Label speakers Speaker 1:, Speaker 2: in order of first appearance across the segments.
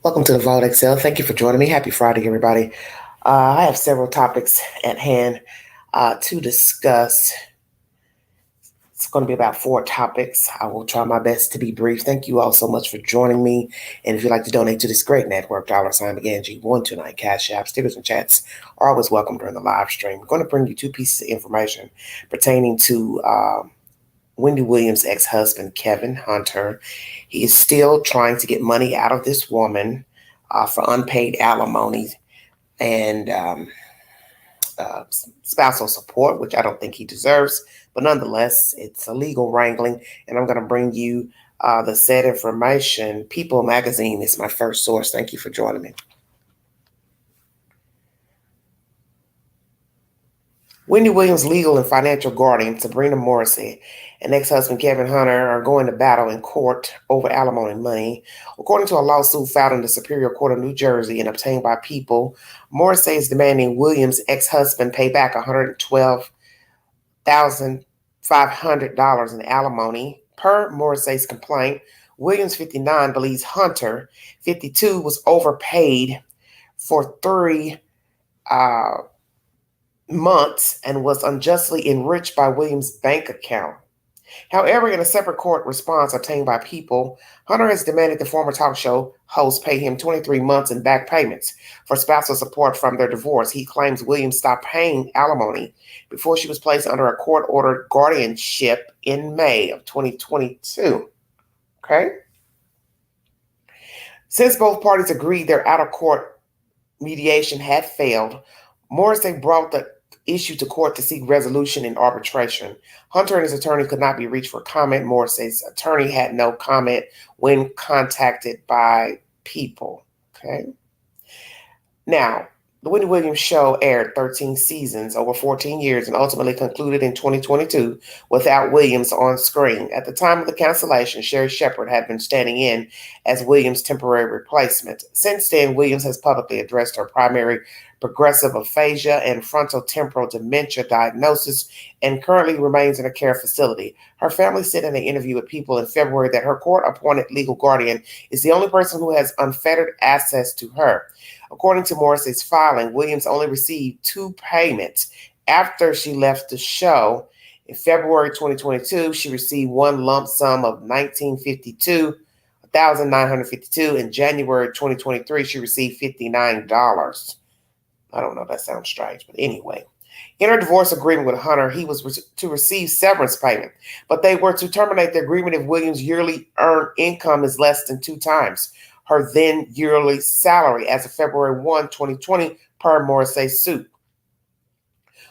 Speaker 1: Welcome to the Vault Excel. Thank you for joining me. Happy Friday, everybody. I have several topics at hand to discuss. It's going to be about four topics. I will try my best to be brief. Thank you all so much for joining me. And if you'd like to donate to this great network, $BeganG129 Cash App, stickers and chats are always welcome during the live stream. We're going to bring you two pieces of information pertaining to Wendy Williams' ex-husband, Kevin Hunter. He is still trying to get money out of this woman for unpaid alimony and spousal support, which I don't think he deserves. But nonetheless, it's a legal wrangling, and I'm going to bring you the said information. People Magazine is my first source. Thank you for joining me. Wendy Williams' legal and financial guardian, Sabrina Morrissey, and ex-husband Kevin Hunter are going to battle in court over alimony money. According to a lawsuit filed in the Superior Court of New Jersey and obtained by People, Morrissey is demanding Williams' ex-husband pay back $112,500 in alimony. Per Morrissey's complaint, Williams, 59, believes Hunter, 52, was overpaid for 3 months and was unjustly enriched by Williams' bank account. However, in a separate court response obtained by People, Hunter has demanded the former talk show host pay him 23 months in back payments for spousal support from their divorce. He claims Williams stopped paying alimony before she was placed under a court-ordered guardianship in May of 2022. Okay? Since both parties agreed their out-of-court mediation had failed, Morrissey brought the issue to court to seek resolution in arbitration. Hunter and his attorney could not be reached for comment. Morrissey's attorney had no comment when contacted by People. Okay. Now, the Wendy Williams show aired 13 seasons over 14 years and ultimately concluded in 2022 without Williams on screen. At the time of the cancellation, Sherry Shepherd had been standing in as Williams' temporary replacement. Since then, Williams has publicly addressed her primary progressive aphasia and frontotemporal dementia diagnosis and currently remains in a care facility. Her family said in an interview with People in February that her court-appointed legal guardian is the only person who has unfettered access to her. According to Morrissey's filing, Williams only received 2 payments after she left the show. In February 2022, she received one lump sum of $1,952. In January 2023, she received $59. I don't know, that sounds strange, but anyway. In her divorce agreement with Hunter, he was to receive severance payment, but they were to terminate the agreement if Williams' yearly earned income is less than 2 times her then yearly salary as of February 1, 2020, per Morrissey's suit.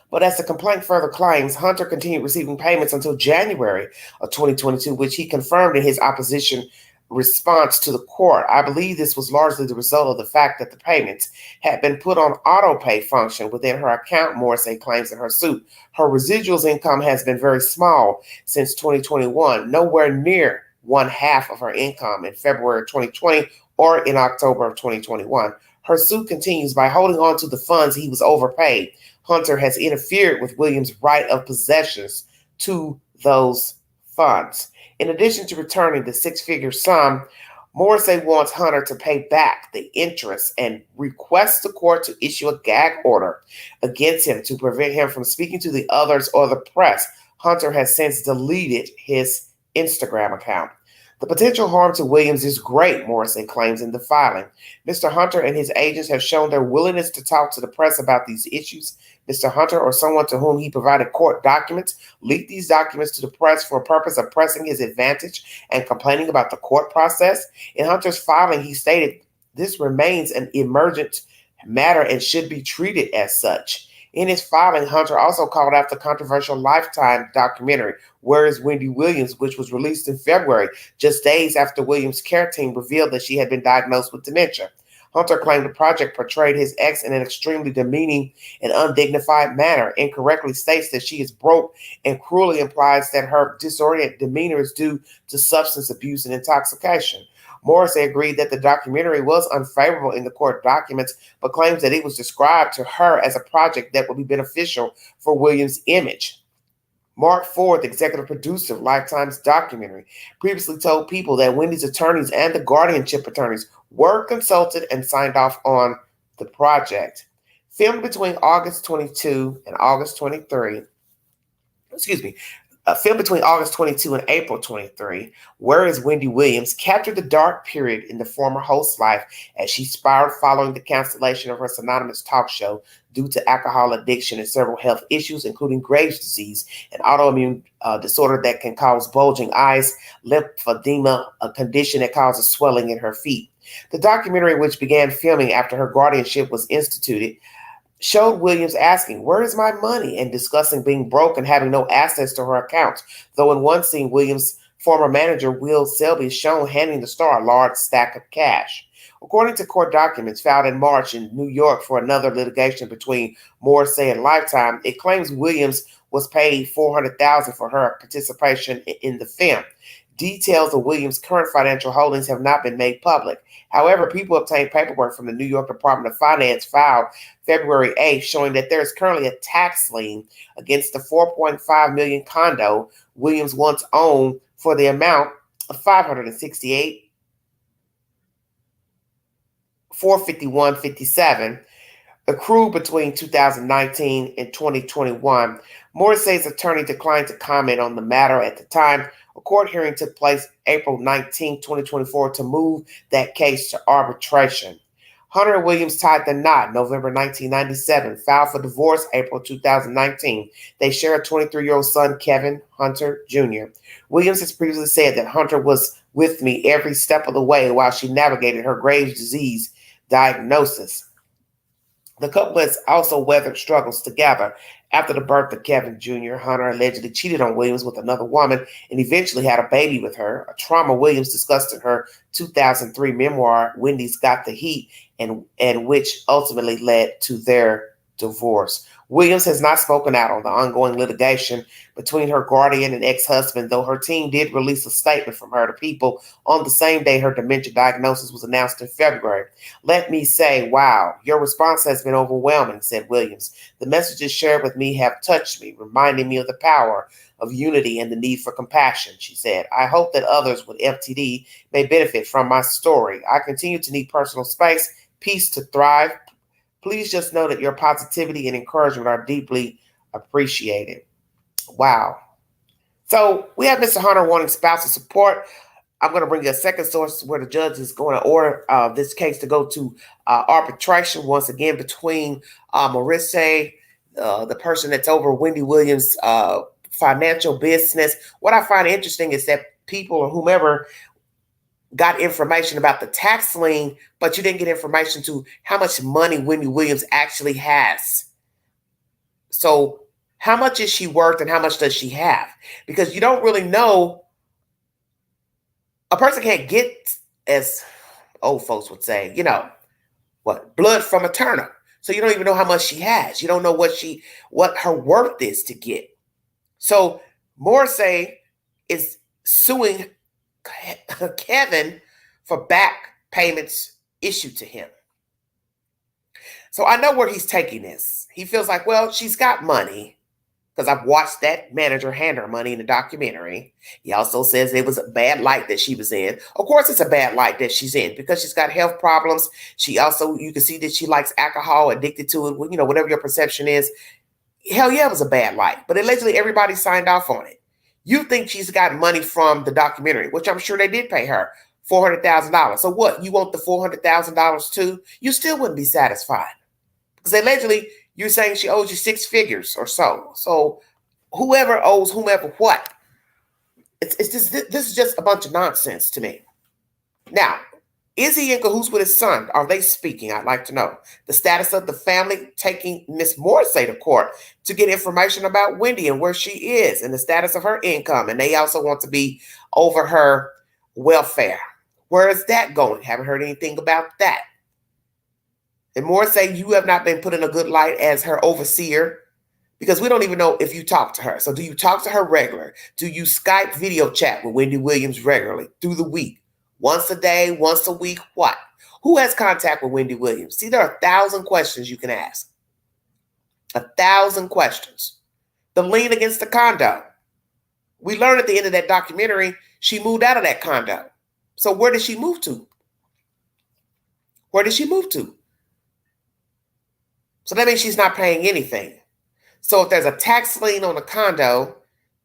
Speaker 1: But as the complaint further claims, Hunter continued receiving payments until January of 2022, which he confirmed in his opposition response to the court. I believe this was largely the result of the fact that the payments had been put on auto pay function within her account, Morrissey claims in her suit. Her residuals income has been very small since 2021, nowhere near 1/2 of her income in February 2020 or in October of 2021. Her suit continues by holding on to the funds he was overpaid. Hunter has interfered with Williams' right of possessions to those funds. In addition to returning the 6-figure sum, Morrissey wants Hunter to pay back the interest and requests the court to issue a gag order against him to prevent him from speaking to the others or the press. Hunter has since deleted his Instagram account. The potential harm to Williams is great, Morrissey claims in the filing. Mr. Hunter and his agents have shown their willingness to talk to the press about these issues. Mr. Hunter or someone to whom he provided court documents leaked these documents to the press for a purpose of pressing his advantage and complaining about the court process. In Hunter's filing, he stated this remains an emergent matter and should be treated as such. In his filing, Hunter also called out the controversial Lifetime documentary, Where is Wendy Williams, which was released in February, just days after Williams' care team revealed that she had been diagnosed with dementia. Hunter claimed the project portrayed his ex in an extremely demeaning and undignified manner, incorrectly states that she is broke, and cruelly implies that her disoriented demeanor is due to substance abuse and intoxication. Morrissey agreed that the documentary was unfavorable in the court documents, but claims that it was described to her as a project that would be beneficial for Williams' image. Mark Ford, the executive producer of Lifetime's documentary, previously told People that Wendy's attorneys and the guardianship attorneys were consulted and signed off on the project. Filmed between August 22 and August 23, excuse me, filmed between August 22 and April 23, Where is Wendy Williams captured the dark period in the former host's life as she spiraled following the cancellation of her synonymous talk show due to alcohol addiction and several health issues, including Graves' disease, an autoimmune disorder that can cause bulging eyes, lymphedema, a condition that causes swelling in her feet. The documentary, which began filming after her guardianship was instituted, showed Williams asking, "Where is my money?" and discussing being broke and having no access to her accounts. Though in one scene, Williams' former manager, Will Selby, is shown handing the star a large stack of cash. According to court documents filed in March in New York for another litigation between Morrissey and Lifetime, it claims Williams was paid $400,000 for her participation in the film. Details of Williams' current financial holdings have not been made public. However, People obtained paperwork from the New York Department of Finance filed February 8th showing that there is currently a tax lien against the $4.5 million condo Williams once owned for the amount of $451.57 accrued between 2019 and 2021. Morrissey's attorney declined to comment on the matter at the time. A court hearing took place April 19, 2024 to move that case to arbitration. Hunter and Williams tied the knot November 1997, filed for divorce April 2019. They share a 23-year-old son, Kevin Hunter Jr. Williams has previously said that Hunter was with me every step of the way while she navigated her Graves' disease diagnosis. The couple has also weathered struggles together. After the birth of Kevin Jr., Hunter allegedly cheated on Williams with another woman and eventually had a baby with her, a trauma Williams discussed in her 2003 memoir, Wendy's Got the Heat, and which ultimately led to their divorce. Williams has not spoken out on the ongoing litigation between her guardian and ex-husband, though her team did release a statement from her to People on the same day her dementia diagnosis was announced in February. "Let me say, wow, your response has been overwhelming," said Williams. "The messages shared with me have touched me, reminding me of the power of unity and the need for compassion," she said. "I hope that others with FTD may benefit from my story. I continue to need personal space, peace to thrive. Please just know that your positivity and encouragement are deeply appreciated." Wow. So we have Mr. Hunter wanting spousal support. I'm going to bring you a second source where the judge is going to order this case to go to arbitration once again between Morrissey, the person that's over Wendy Williams' financial business. What I find interesting is that People or whomever got information about the tax lien, but you didn't get information to how much money Wendy Williams actually has. So how much is she worth and how much does she have? Because you don't really know. A person can't get, as old folks would say, blood from a turnip. So you don't even know how much she has. You don't know what her worth is to get. So Morrissey is suing Kevin for back payments issued to him. So I know where he's taking this. He feels like, well, she's got money because I've watched that manager hand her money in the documentary. He also says it was a bad light that she was in. Of course, it's a bad light that she's in because she's got health problems. She also, you can see that she likes alcohol, addicted to it, whatever your perception is. Hell yeah, it was a bad light. But allegedly, everybody signed off on it. You think she's got money from the documentary, which I'm sure they did pay her $400,000. So what? You want the $400,000 too? You still wouldn't be satisfied because allegedly you're saying she owes you six figures or so. So whoever owes whomever what? It's just, this is just a bunch of nonsense to me. Now, is he in cahoots with his son? Are they speaking? I'd like to know. The status of the family taking Miss Morrissey to court to get information about Wendy and where she is and the status of her income. And they also want to be over her welfare. Where is that going? Haven't heard anything about that. And Morrissey, you have not been put in a good light as her overseer because we don't even know if you talk to her. So do you talk to her regular? Do you Skype video chat with Wendy Williams regularly through the week? Once a day, once a week, what? Who has contact with Wendy Williams? See, there are 1,000 questions you can ask. 1,000 questions. The lien against the condo. We learned at the end of that documentary, she moved out of that condo. So where did she move to? Where did she move to? So that means she's not paying anything. So if there's a tax lien on the condo,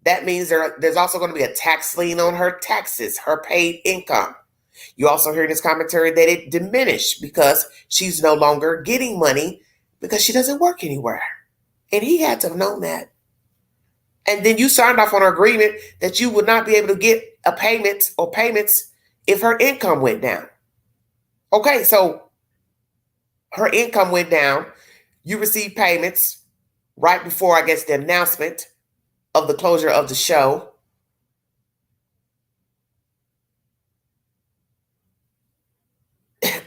Speaker 1: that means there's also going to be a tax lien on her taxes, her paid income. You also hear in this commentary that it diminished because she's no longer getting money because she doesn't work anywhere. And he had to have known that. And then you signed off on an agreement that you would not be able to get a payment or payments if her income went down. Okay, so her income went down. You received payments right before, I guess, the announcement of the closure of the show.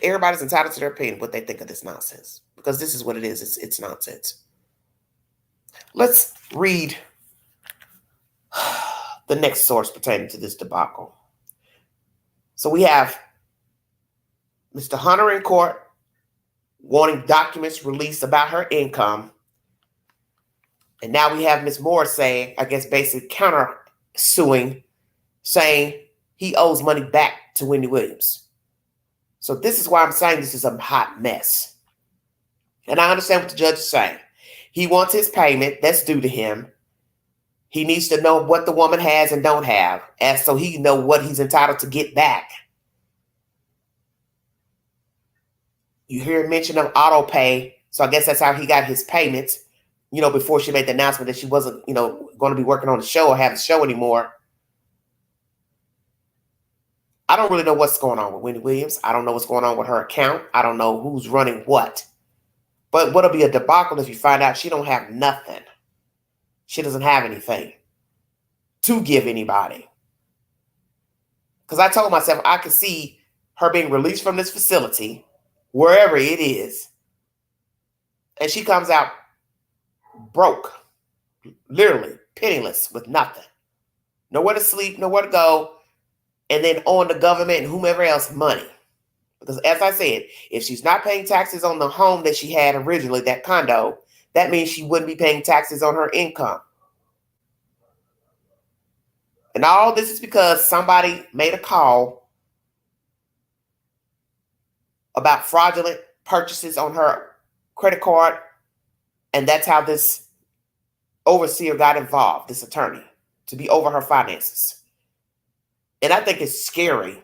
Speaker 1: Everybody's entitled to their opinion, what they think of this nonsense, because this is what it is. It's nonsense. Let's read the next source pertaining to this debacle. So we have Mr. Hunter in court wanting documents released about her income. And now we have Ms. Moore saying, I guess, basically counter suing, saying he owes money back to Wendy Williams. So this is why I'm saying this is a hot mess. And I understand what the judge is saying. He wants his payment that's due to him. He needs to know what the woman has and don't have, and so he can know what he's entitled to get back. You hear mention of auto pay, so I guess that's how he got his payments, before she made the announcement that she wasn't, going to be working on the show or have the show anymore. I don't really know what's going on with Wendy Williams. I don't know what's going on with her account. I don't know who's running what. But what'll be a debacle if you find out she don't have nothing. She doesn't have anything to give anybody. Because I told myself I could see her being released from this facility, wherever it is, and she comes out broke, literally penniless, with nothing. Nowhere to sleep, nowhere to go, and then owing the government and whomever else money. Because as I said, if she's not paying taxes on the home that she had originally, that condo, that means she wouldn't be paying taxes on her income. And all this is because somebody made a call about fraudulent purchases on her credit card. And that's how this overseer got involved, this attorney, to be over her finances. And I think it's scary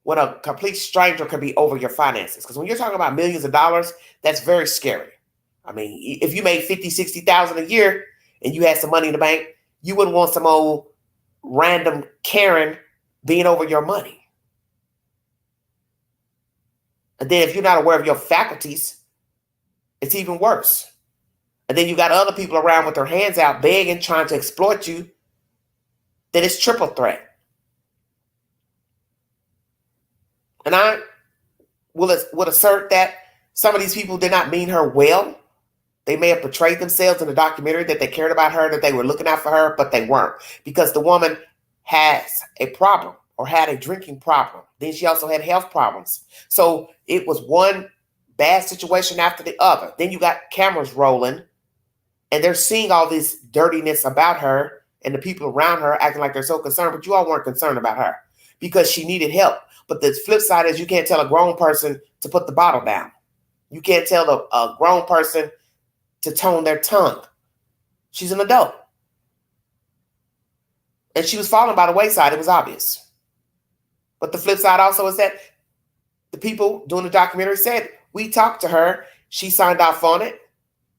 Speaker 1: when a complete stranger can be over your finances. Because when you're talking about millions of dollars, that's very scary. I mean, if you made $50,000, $60,000 a year and you had some money in the bank, you wouldn't want some old random Karen being over your money. And then if you're not aware of your faculties, it's even worse. And then you got other people around with their hands out begging, trying to exploit you, then it's triple threat. And I would assert that some of these people did not mean her well. They may have portrayed themselves in the documentary that they cared about her, that they were looking out for her, but they weren't. Because the woman has a problem or had a drinking problem. Then she also had health problems. So it was one bad situation after the other. Then you got cameras rolling and they're seeing all this dirtiness about her and the people around her acting like they're so concerned, but you all weren't concerned about her because she needed help. But the flip side is you can't tell a grown person to put the bottle down. You can't tell a grown person to tone their tongue. She's an adult. And she was falling by the wayside. It was obvious. But the flip side also is that the people doing the documentary said, we talked to her. She signed off on it.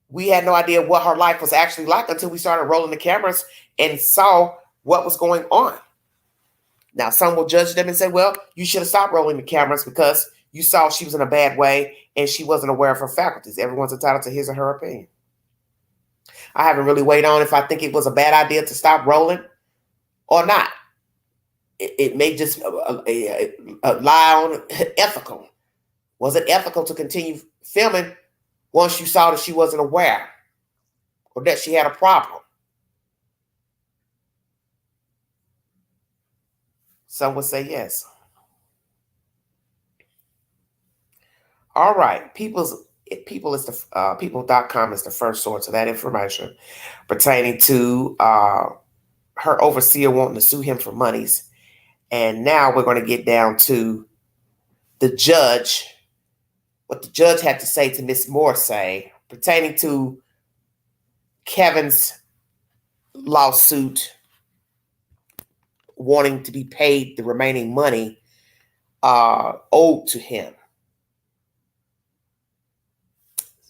Speaker 1: We had no idea what her life was actually like until we started rolling the cameras and saw what was going on. Now, some will judge them and say, well, you should have stopped rolling the cameras because you saw she was in a bad way and she wasn't aware of her faculties. Everyone's entitled to his or her opinion. I haven't really weighed on if I think it was a bad idea to stop rolling or not. It may just lie on ethical. Was it ethical to continue filming once you saw that she wasn't aware or that she had a problem? Some would say yes. All right. People.com is the first source of that information pertaining to her overseer wanting to sue him for monies. And now we're going to get down to the judge, what the judge had to say to Miss Morrissey pertaining to Kevin's lawsuit wanting to be paid the remaining money owed to him.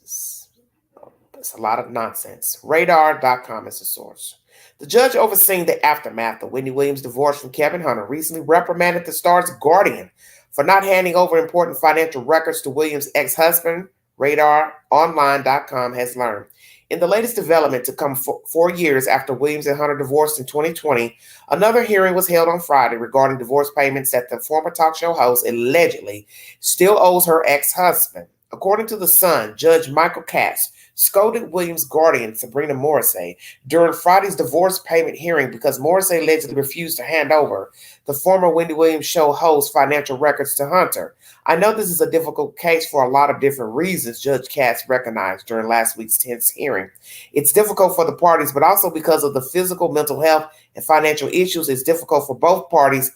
Speaker 1: It's a lot of nonsense. Radar.com is the source. The judge overseeing the aftermath of Wendy Williams' divorce from Kevin Hunter recently reprimanded the star's guardian for not handing over important financial records to Williams' ex-husband, RadarOnline.com has learned. In the latest development to come 4 years after Williams and Hunter divorced in 2020, another hearing was held on Friday regarding divorce payments that the former talk show host allegedly still owes her ex-husband. According to The Sun, Judge Michael Katz scolded Williams' guardian, Sabrina Morrissey, during Friday's divorce payment hearing because Morrissey allegedly refused to hand over the former Wendy Williams show host financial records to Hunter. I know this is a difficult case for a lot of different reasons, Judge Katz recognized during last week's tense hearing. It's difficult for the parties, but also because of the physical, mental health, and financial issues, it's difficult for both parties,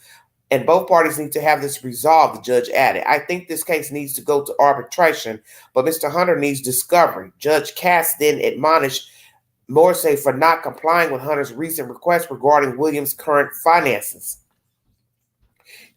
Speaker 1: and both parties need to have this resolved, the judge added. I think this case needs to go to arbitration, but Mr. Hunter needs discovery. Judge Katz then admonished Morrissey for not complying with Hunter's recent request regarding Williams' current finances.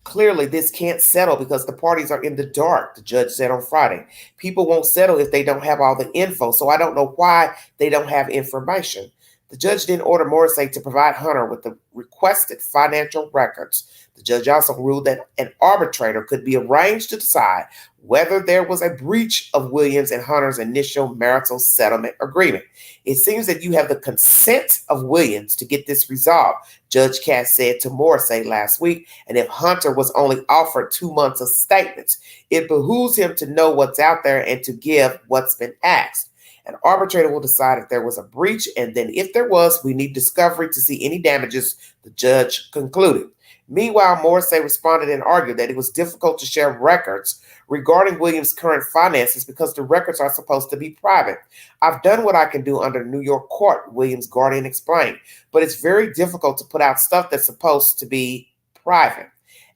Speaker 1: Clearly, this can't settle because the parties are in the dark, the judge said on Friday. People won't settle if they don't have all the info, so I don't know why they don't have information. The judge then ordered Morrissey to provide Hunter with the requested financial records. The judge also ruled that an arbitrator could be arranged to decide whether there was a breach of Williams and Hunter's initial marital settlement agreement. It seems that you have the consent of Williams to get this resolved, Judge Katz said to Morrissey last week, and if Hunter was only offered 2 months of statements, it behooves him to know what's out there and to give what's been asked. An arbitrator will decide if there was a breach, and then if there was, we need discovery to see any damages, the judge concluded. Meanwhile, Morrissey responded and argued that it was difficult to share records regarding Williams' current finances because the records are supposed to be private. I've done what I can do under New York court, Williams' guardian explained, but it's very difficult to put out stuff that's supposed to be private.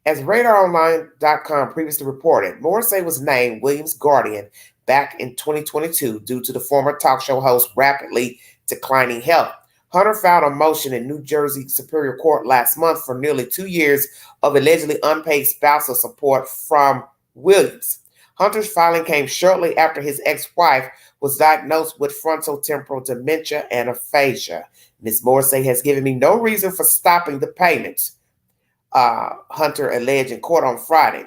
Speaker 1: As RadarOnline.com previously reported, Morrissey was named Williams' guardian back in 2022 due to the former talk show host's rapidly declining health. Hunter filed a motion in New Jersey Superior Court last month for nearly 2 years of allegedly unpaid spousal support from Williams. Hunter's filing came shortly after his ex-wife was diagnosed with frontotemporal dementia and aphasia. Ms. Morrissey has given me no reason for stopping the payments, Hunter alleged in court on Friday.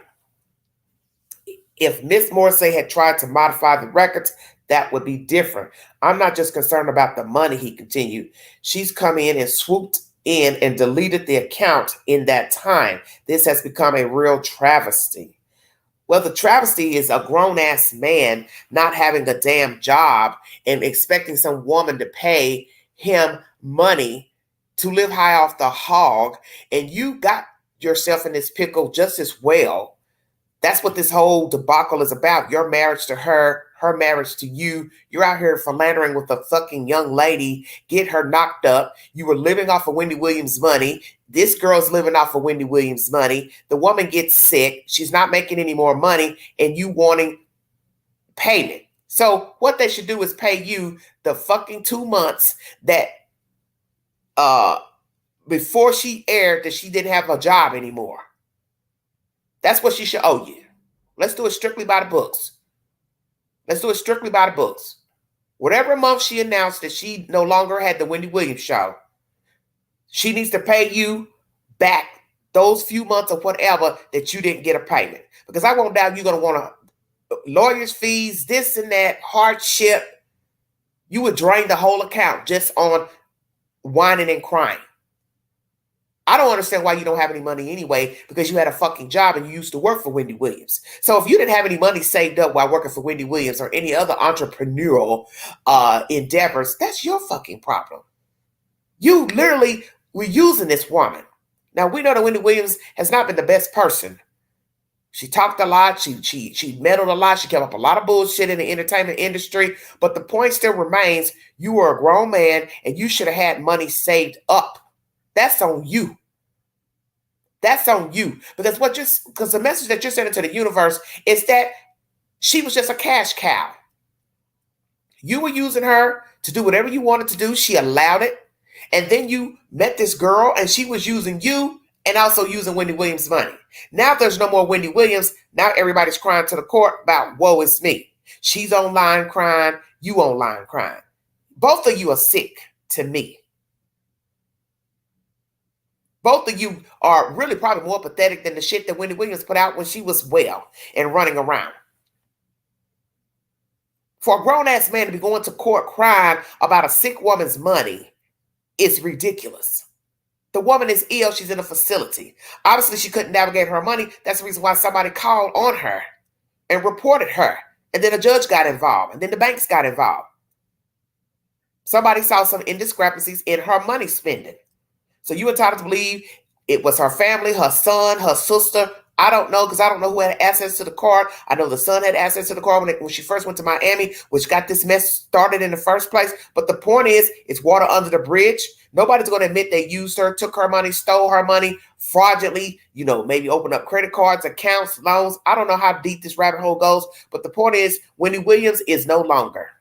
Speaker 1: If Ms. Morrissey had tried to modify the records, that would be different. I'm not just concerned about the money, he continued. She's come in and swooped in and deleted the account in that time. This has become a real travesty. Well, the travesty is a grown-ass man not having a damn job and expecting some woman to pay him money to live high off the hog, and you got yourself in this pickle just as well. That's what this whole debacle is about. Your marriage to her, her marriage to you. You're out here philandering with a fucking young lady, get her knocked up. You were living off of Wendy Williams' money. This girl's living off of Wendy Williams' money. The woman gets sick. She's not making any more money, and you wanting payment. So what they should do is pay you the fucking 2 months that before she aired that she didn't have a job anymore. That's what she should owe you. Let's do it strictly by the books. Let's do it strictly by the books. Whatever month she announced that she no longer had the Wendy Williams show, she needs to pay you back those few months of whatever that you didn't get a payment. Because I won't doubt you're going to want lawyers' fees, this and that, hardship. You would drain the whole account just on whining and crying. I don't understand why you don't have any money anyway, because you had a fucking job and you used to work for Wendy Williams. So if you didn't have any money saved up while working for Wendy Williams or any other entrepreneurial endeavors, that's your fucking problem. You literally were using this woman. Now, we know that Wendy Williams has not been the best person. She talked a lot. She meddled a lot. She kept up a lot of bullshit in the entertainment industry. But the point still remains, you were a grown man and you should have had money saved up. That's on you. That's on you. Because the message that you're sending to the universe is that she was just a cash cow. You were using her to do whatever you wanted to do. She allowed it. And then you met this girl and she was using you and also using Wendy Williams' money. Now there's no more Wendy Williams. Now everybody's crying to the court about, woe is me. She's online crying. You online crying. Both of you are sick to me. Both of you are really probably more pathetic than the shit that Wendy Williams put out when she was well and running around. For a grown-ass man to be going to court crying about a sick woman's money is ridiculous. The woman is ill. She's in a facility. Obviously, she couldn't navigate her money. That's the reason why somebody called on her and reported her. And then a judge got involved. And then the banks got involved. Somebody saw some indiscrepancies in her money spending. So you entitled to believe it was her family, her son, her sister. I don't know, because I don't know who had access to the card. I know the son had access to the card when she first went to Miami, which got this mess started in the first place. But the point is, it's water under the bridge. Nobody's going to admit they used her, took her money, stole her money fraudulently, maybe opened up credit cards, accounts, loans. I don't know how deep this rabbit hole goes. But the point is, Wendy Williams is no longer.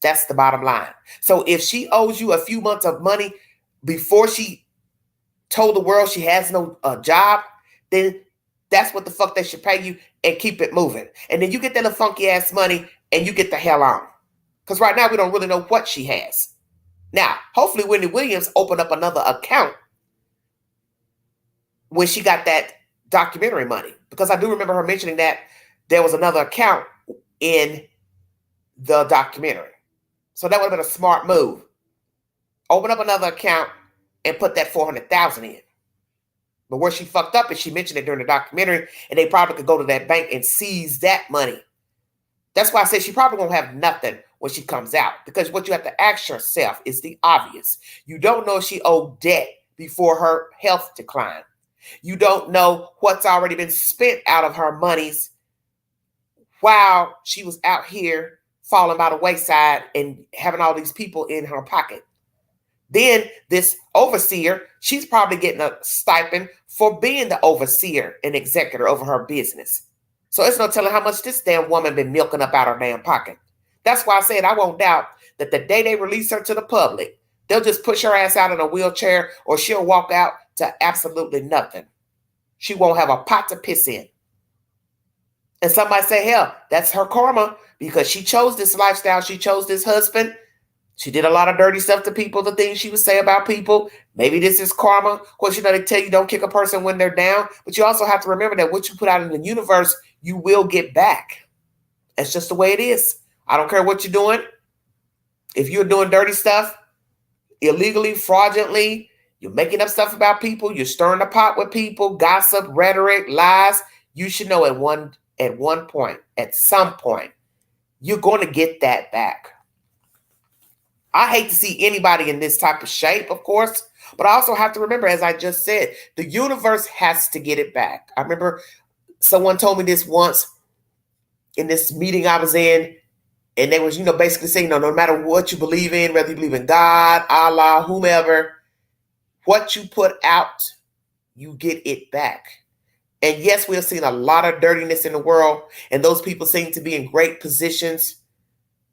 Speaker 1: That's the bottom line. So if she owes you a few months of money before she told the world she has no job, then that's what the fuck they should pay you and keep it moving. And then you get that little funky ass money and you get the hell on. Because right now we don't really know what she has. Now, hopefully Wendy Williams opened up another account when she got that documentary money. Because I do remember her mentioning that there was another account in the documentary. So that would have been a smart move. Open up another account and put that $400,000 in. But where she fucked up is she mentioned it during the documentary, and they probably could go to that bank and seize that money. That's why I say she probably won't have nothing when she comes out, because what you have to ask yourself is the obvious. You don't know if she owed debt before her health declined. You don't know what's already been spent out of her monies while she was out here falling by the wayside and having all these people in her pocket. Then this overseer, she's probably getting a stipend for being the overseer and executor over her business. So it's no telling how much this damn woman been milking up out her damn pocket. That's why I said I won't doubt that the day they release her to the public, they'll just push her ass out in a wheelchair or she'll walk out to absolutely nothing. She won't have a pot to piss in. And somebody say, hell, that's her karma because she chose this lifestyle. She chose this husband. She did a lot of dirty stuff to people, the things she would say about people. Maybe this is karma. Of course, they tell you don't kick a person when they're down. But you also have to remember that what you put out in the universe, you will get back. That's just the way it is. I don't care what you're doing. If you're doing dirty stuff, illegally, fraudulently, you're making up stuff about people, you're stirring the pot with people, gossip, rhetoric, lies, you should know at some point, you're going to get that back. I hate to see anybody in this type of shape, of course, but I also have to remember, as I just said, the universe has to get it back. I remember someone told me this once in this meeting I was in, and they was, basically saying, no matter what you believe in, whether you believe in God, Allah, whomever, what you put out, you get it back. And yes, we're seeing a lot of dirtiness in the world, and those people seem to be in great positions.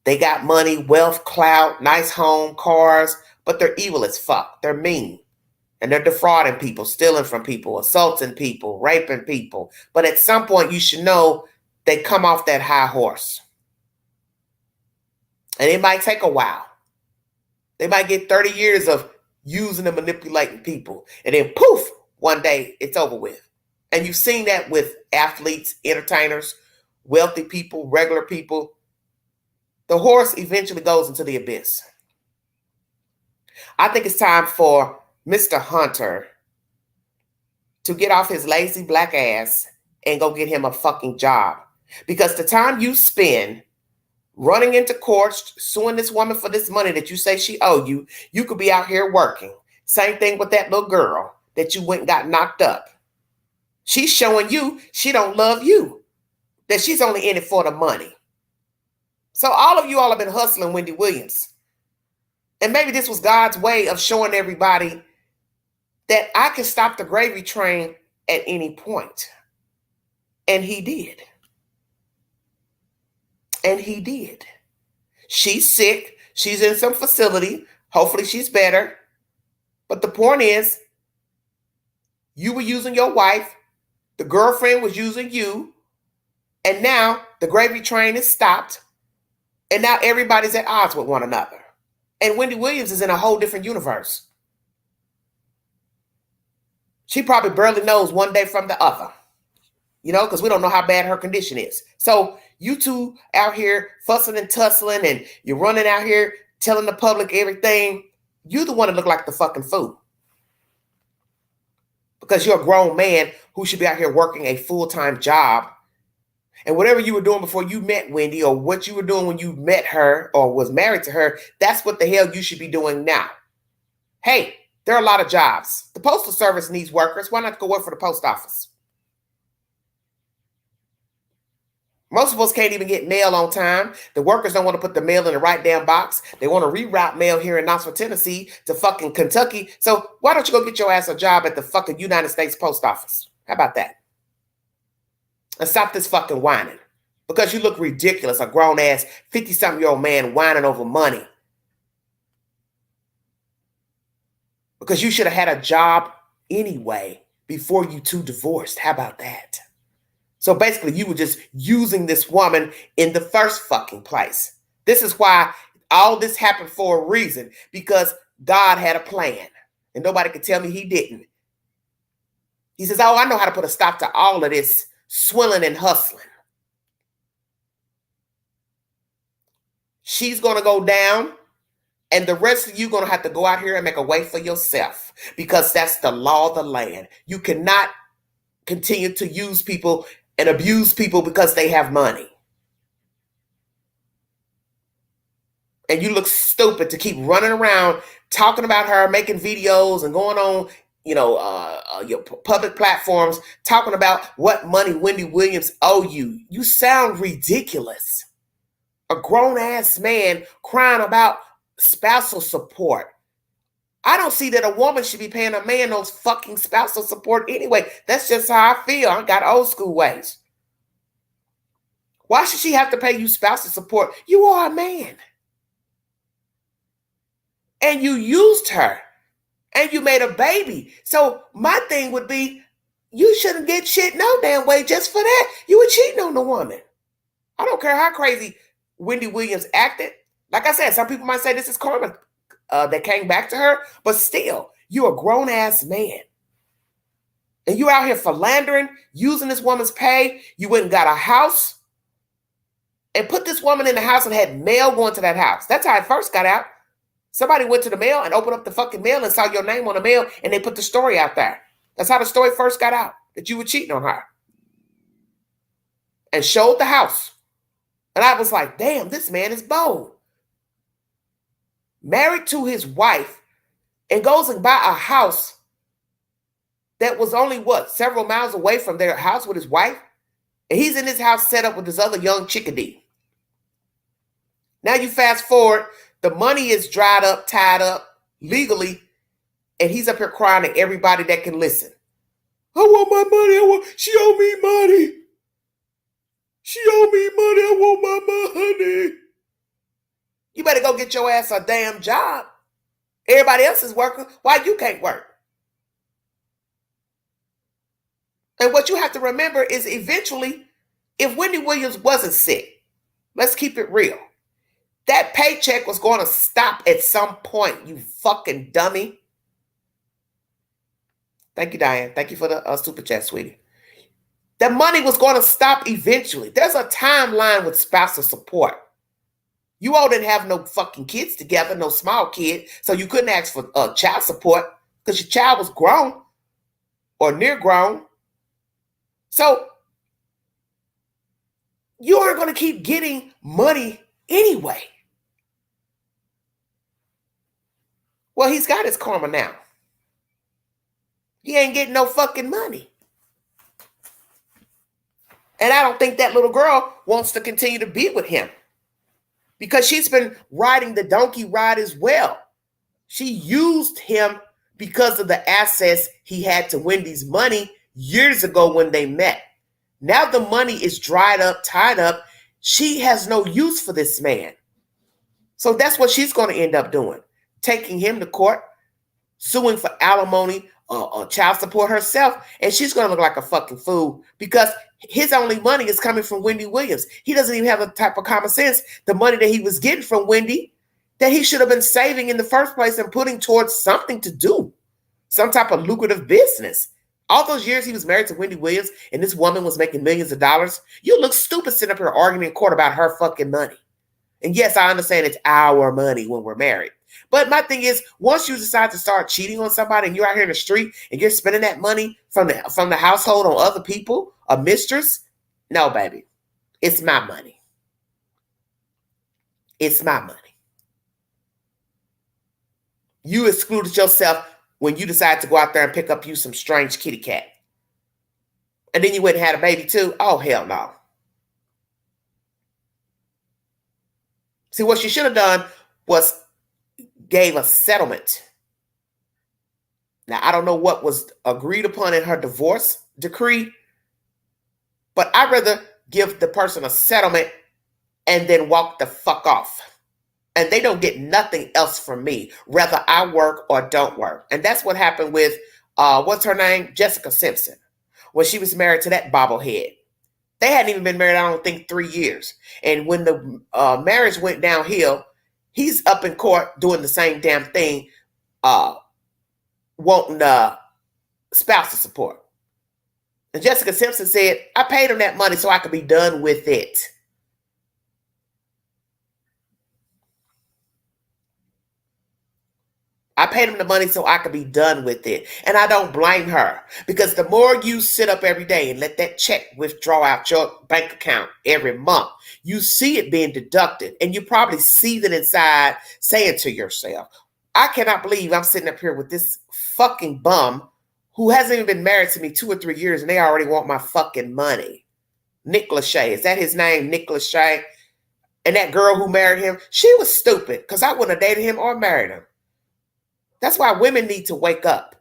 Speaker 1: They got money, wealth, clout, nice home, cars, but they're evil as fuck. They're mean. And they're defrauding people, stealing from people, assaulting people, raping people. But at some point, you should know they come off that high horse. And it might take a while. They might get 30 years of using and manipulating people. And then poof, one day it's over with. And you've seen that with athletes, entertainers, wealthy people, regular people. The horse eventually goes into the abyss. I think it's time for Mr. Hunter to get off his lazy black ass and go get him a fucking job. Because the time you spend running into courts, suing this woman for this money that you say she owed you, you could be out here working. Same thing with that little girl that you went and got knocked up. She's showing you she don't love you, that she's only in it for the money. So all of you all have been hustling Wendy Williams. And maybe this was God's way of showing everybody that I can stop the gravy train at any point. And he did. And he did. She's sick. She's in some facility. Hopefully she's better. But the point is, you were using your wife. The girlfriend was using you. And now the gravy train is stopped. And now everybody's at odds with one another. And Wendy Williams is in a whole different universe. She probably barely knows one day from the other. You know, because we don't know how bad her condition is. So you two out here fussing and tussling, and you're running out here telling the public everything. You're the one that look like the fucking fool. Because you're a grown man who should be out here working a full-time job. And whatever you were doing before you met Wendy, or what you were doing when you met her or was married to her, that's what the hell you should be doing now. Hey, there are a lot of jobs. The Postal Service needs workers. Why not go work for the post office? Most of us can't even get mail on time. The workers don't want to put the mail in the right damn box. They want to reroute mail here in Knoxville, Tennessee to fucking Kentucky. So why don't you go get your ass a job at the fucking United States Post Office? How about that? And stop this fucking whining. Because you look ridiculous, a grown-ass 50-something-year-old man whining over money. Because you should have had a job anyway before you two divorced. How about that? So basically, you were just using this woman in the first fucking place. This is why all this happened for a reason. Because God had a plan. And nobody could tell me he didn't. He says, oh, I know how to put a stop to all of this swilling and hustling. She's going to go down. And the rest of you going to have to go out here and make a way for yourself. Because that's the law of the land. You cannot continue to use people and abuse people because they have money. And you look stupid to keep running around talking about her, making videos and going on, your public platforms, talking about what money Wendy Williams owe you. You sound ridiculous. A grown-ass man crying about spousal support. I don't see that a woman should be paying a man those fucking spousal support anyway. That's just how I feel. I got old school ways. Why should she have to pay you spousal support? You are a man. And you used her. And you made a baby. So my thing would be, you shouldn't get shit no damn way just for that. You were cheating on the woman. I don't care how crazy Wendy Williams acted. Like I said, some people might say this is karma that came back to her. But still, you're a grown-ass man. And you're out here philandering, using this woman's pay. You went and got a house. And put this woman in the house and had mail going to that house. That's how it first got out. Somebody went to the mail and opened up the fucking mail and saw your name on the mail, and they put the story out there. That's how the story first got out, that you were cheating on her. And showed the house. And I was like, damn, this man is bold. Married to his wife and goes and buy a house that was only, several miles away from their house with his wife. And he's in his house set up with this other young chickadee. Now you fast forward, the money is dried up, tied up legally, and he's up here crying to everybody that can listen. I want my money. She owe me money. She owe me money. I want my money. You better go get your ass a damn job. Everybody else is working. Why you can't work? And what you have to remember is eventually, if Wendy Williams wasn't sick, let's keep it real. That paycheck was going to stop at some point, you fucking dummy. Thank you, Diane. Thank you for the super chat, sweetie. The money was going to stop eventually. There's a timeline with spousal support. You all didn't have no fucking kids together, no small kid, so you couldn't ask for child support because your child was grown or near grown. So you aren't going to keep getting money anyway. Well, he's got his karma now. He ain't getting no fucking money. And I don't think that little girl wants to continue to be with him because she's been riding the donkey ride as well. She used him because of the access he had to Wendy's money years ago when they met. Now the money is dried up, tied up. She has no use for this man. So that's what she's going to end up doing. Taking him to court, suing for alimony or child support herself. And she's going to look like a fucking fool because his only money is coming from Wendy Williams. He doesn't even have the type of common sense, the money that he was getting from Wendy, that he should have been saving in the first place and putting towards something to do, some type of lucrative business. All those years he was married to Wendy Williams and this woman was making millions of dollars. You look stupid sitting up here arguing in court about her fucking money. And yes, I understand it's our money when we're married. But my thing is, once you decide to start cheating on somebody and you're out here in the street and you're spending that money from the household on other people, a mistress, no, baby. It's my money. It's my money. You excluded yourself when you decide to go out there and pick up you some strange kitty cat. And then you went and had a baby too? Oh, hell no. See, what she should have done was gave a settlement. Now, I don't know what was agreed upon in her divorce decree, but I'd rather give the person a settlement and then walk the fuck off. And they don't get nothing else from me, whether I work or don't work. And that's what happened with, what's her name? Jessica Simpson, when she was married to that bobblehead. They hadn't even been married, I don't think, 3 years. And when the marriage went downhill, he's up in court doing the same damn thing, wanting spousal support. And Jessica Simpson said, I paid him that money so I could be done with it. I paid him the money so I could be done with it. And I don't blame her, because the more you sit up every day and let that check withdraw out your bank account every month, you see it being deducted, and you probably see that inside saying to yourself, I cannot believe I'm sitting up here with this fucking bum who hasn't even been married to me 2 or 3 years and they already want my fucking money. Nick Lachey, is that his name? Nick Lachey? And that girl who married him, she was stupid, because I wouldn't have dated him or married him. That's why women need to wake up.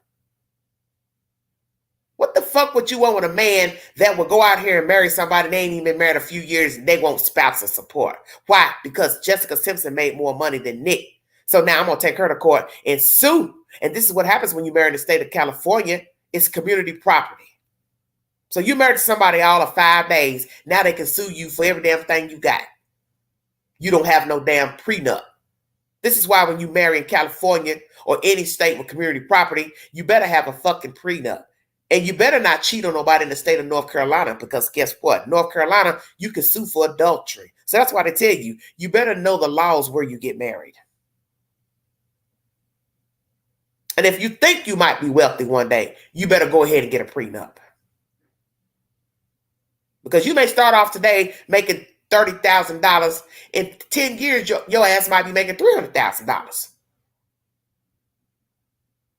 Speaker 1: What the fuck would you want with a man that would go out here and marry somebody they ain't even been married a few years and they want spousal support? Why? Because Jessica Simpson made more money than Nick. So now I'm going to take her to court and sue. And this is what happens when you marry in the state of California. It's community property. So you married somebody all of 5 days. Now they can sue you for every damn thing you got. You don't have no damn prenup. This is why when you marry in California or any state with community property, you better have a fucking prenup. And you better not cheat on nobody in the state of North Carolina, because guess what? North Carolina, you can sue for adultery. So that's why they tell you, you better know the laws where you get married. And if you think you might be wealthy one day, you better go ahead and get a prenup. Because you may start off today making $30,000. In 10 years, your ass might be making $300,000.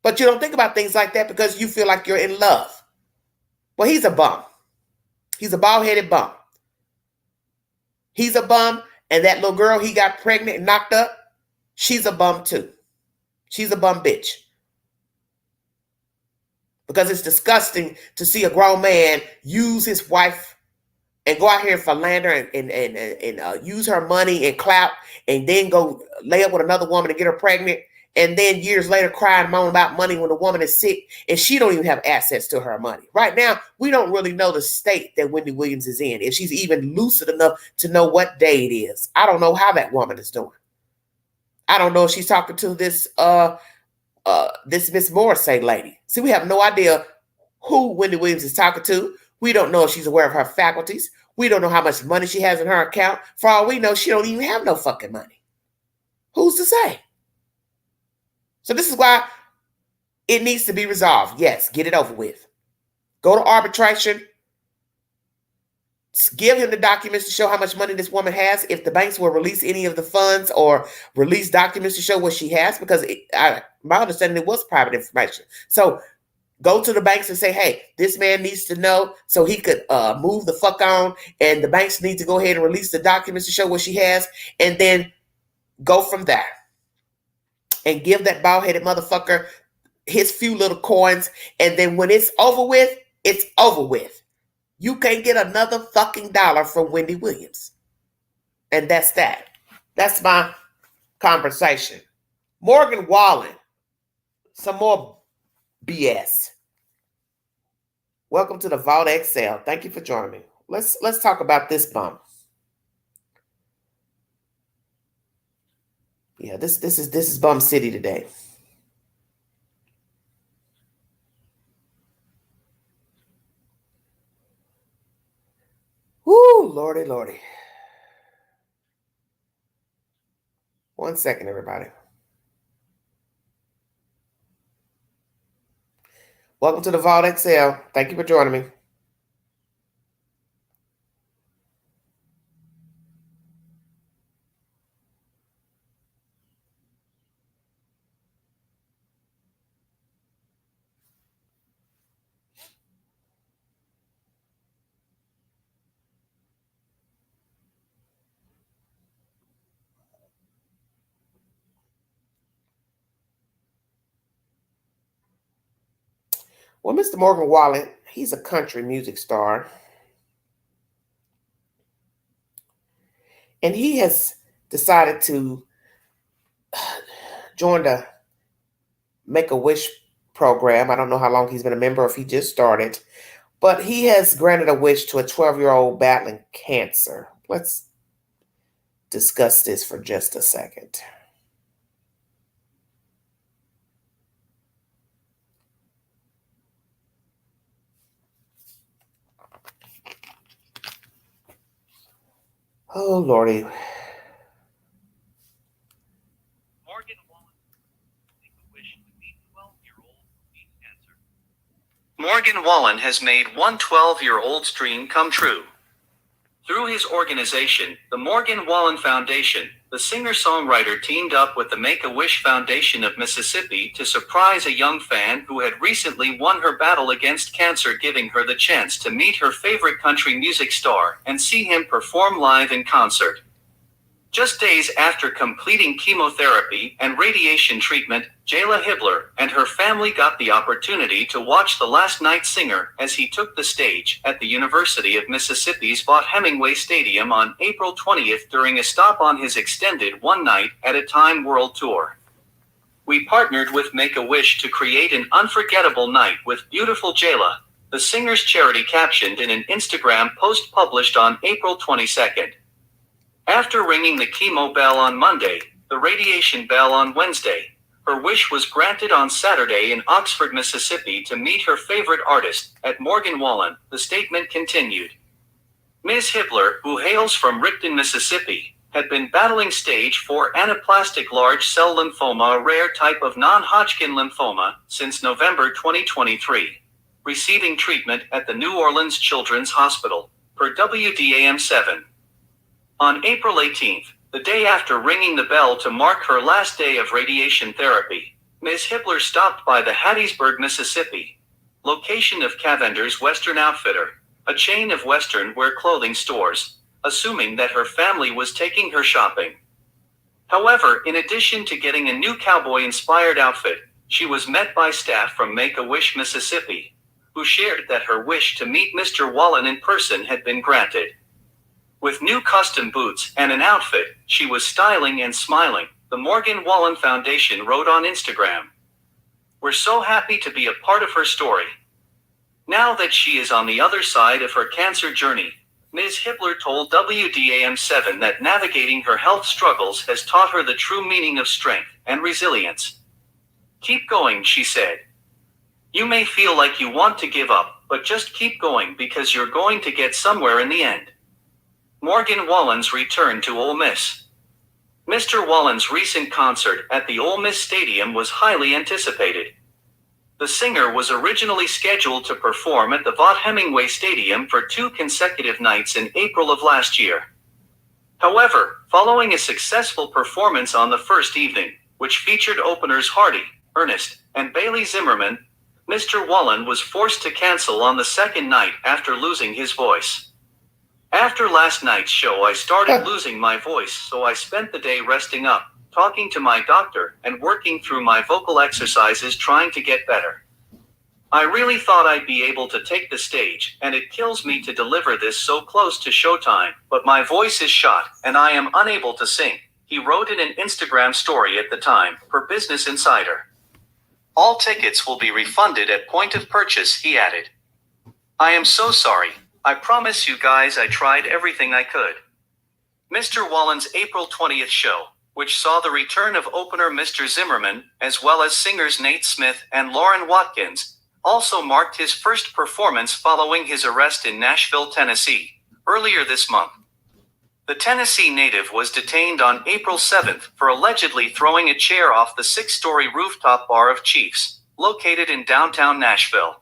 Speaker 1: But you don't think about things like that because you feel like you're in love. Well, he's a bum. He's a bald-headed bum. He's a bum, and that little girl he got pregnant and knocked up, she's a bum too. She's a bum bitch. Because it's disgusting to see a grown man use his wife and go out here and philander and use her money and clout, and then go lay up with another woman and get her pregnant, and then years later cry and moan about money when the woman is sick and she don't even have access to her money. Right now, we don't really know the state that Wendy Williams is in, if she's even lucid enough to know what day it is. I don't know how that woman is doing. I don't know if she's talking to this Miss Morrissey lady. See, we have no idea who Wendy Williams is talking to. We don't know if she's aware of her faculties. We don't know how much money she has in her account. For all we know, she don't even have no fucking money. Who's to say? So this is why it needs to be resolved. Yes, get it over with. Go to arbitration. Give him the documents to show how much money this woman has. If the banks will release any of the funds or release documents to show what she has, because my understanding, it was private information. So go to the banks and say, hey, this man needs to know so he could move the fuck on. And the banks need to go ahead and release the documents to show what she has. And then go from there. And give that bald-headed motherfucker his few little coins, and then when it's over with, it's over with. You can't get another fucking dollar from Wendy Williams. And that's that. That's my conversation. Morgan Wallen. Some more BS. Welcome to the Vault XL. Thank you for joining me. Let's talk about this bum. Yeah, this is Bum City today. Woo, lordy, lordy. 1 second, everybody. Welcome to the Vault XL. Thank you for joining me. Well, Mr. Morgan Wallen, he's a country music star. And he has decided to join the Make-A-Wish program. I don't know how long he's been a member, if he just started. But he has granted a wish to a 12-year-old battling cancer. Let's discuss this for just a second. Oh, Lordy.
Speaker 2: Morgan Wallen make a wish to meet 12-year-old who beat cancer. Morgan Wallen has made one 12-year-old's dream come true. Through his organization, the Morgan Wallen Foundation, the singer-songwriter teamed up with the Make-A-Wish Foundation of Mississippi to surprise a young fan who had recently won her battle against cancer, giving her the chance to meet her favorite country music star and see him perform live in concert. Just days after completing chemotherapy and radiation treatment, Jayla Hibbler and her family got the opportunity to watch the last night singer as he took the stage at the University of Mississippi's Vaught-Hemingway Stadium on April 20th during a stop on his extended One Night at a Time World Tour. We partnered with Make-A-Wish to create an unforgettable night with beautiful Jayla, the singer's charity captioned in an Instagram post published on April 22nd. After ringing the chemo bell on Monday, the radiation bell on Wednesday, her wish was granted on Saturday in Oxford, Mississippi to meet her favorite artist, at Morgan Wallen, the statement continued. Ms. Hibbler, who hails from Rickton, Mississippi, had been battling stage 4 anaplastic large cell lymphoma, a rare type of non-Hodgkin lymphoma, since November 2023, receiving treatment at the New Orleans Children's Hospital, per WDAM-7. On April 18th, the day after ringing the bell to mark her last day of radiation therapy, Ms. Hibbler stopped by the Hattiesburg, Mississippi location of Cavender's Western Outfitter, a chain of Western wear clothing stores, assuming that her family was taking her shopping. However, in addition to getting a new cowboy-inspired outfit, she was met by staff from Make-A-Wish Mississippi, who shared that her wish to meet Mr. Wallen in person had been granted. With new custom boots and an outfit, she was styling and smiling, the Morgan Wallen Foundation wrote on Instagram. We're so happy to be a part of her story. Now that she is on the other side of her cancer journey, Ms. Hibbler told WDAM-7 that navigating her health struggles has taught her the true meaning of strength and resilience. Keep going, she said. You may feel like you want to give up, but just keep going because you're going to get somewhere in the end. Morgan Wallen's return to Ole Miss. Mr. Wallen's recent concert at the Ole Miss Stadium was highly anticipated. The singer was originally scheduled to perform at the Vaught-Hemingway Stadium for 2 consecutive nights in April of last year. However, following a successful performance on the first evening, which featured openers Hardy, Ernest, and Bailey Zimmerman, Mr. Wallen was forced to cancel on the second night after losing his voice. After last night's show, I started losing my voice, so I spent the day resting up, talking to my doctor, and working through my vocal exercises trying to get better. I really thought I'd be able to take the stage, and it kills me to deliver this so close to showtime, but my voice is shot, and I am unable to sing, he wrote in an Instagram story at the time, per Business Insider. All tickets will be refunded at point of purchase, he added. I am so sorry. I promise you guys I tried everything I could. Mr. Wallen's April 20th show, which saw the return of opener Mr. Zimmerman, as well as singers Nate Smith and Lauren Watkins, also marked his first performance following his arrest in Nashville, Tennessee, earlier this month. The Tennessee native was detained on April 7th for allegedly throwing a chair off the 6-story rooftop bar of Chiefs, located in downtown Nashville.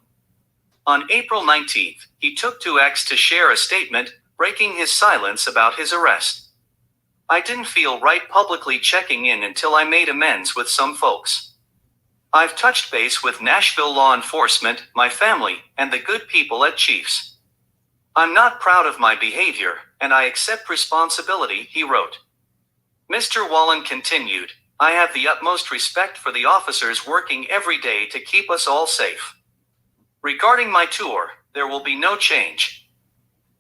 Speaker 2: On April 19th, he took to X to share a statement, breaking his silence about his arrest. I didn't feel right publicly checking in until I made amends with some folks. I've touched base with Nashville law enforcement, my family, and the good people at Chiefs. I'm not proud of my behavior, and I accept responsibility, he wrote. Mr. Wallen continued, I have the utmost respect for the officers working every day to keep us all safe. Regarding my tour, there will be no change.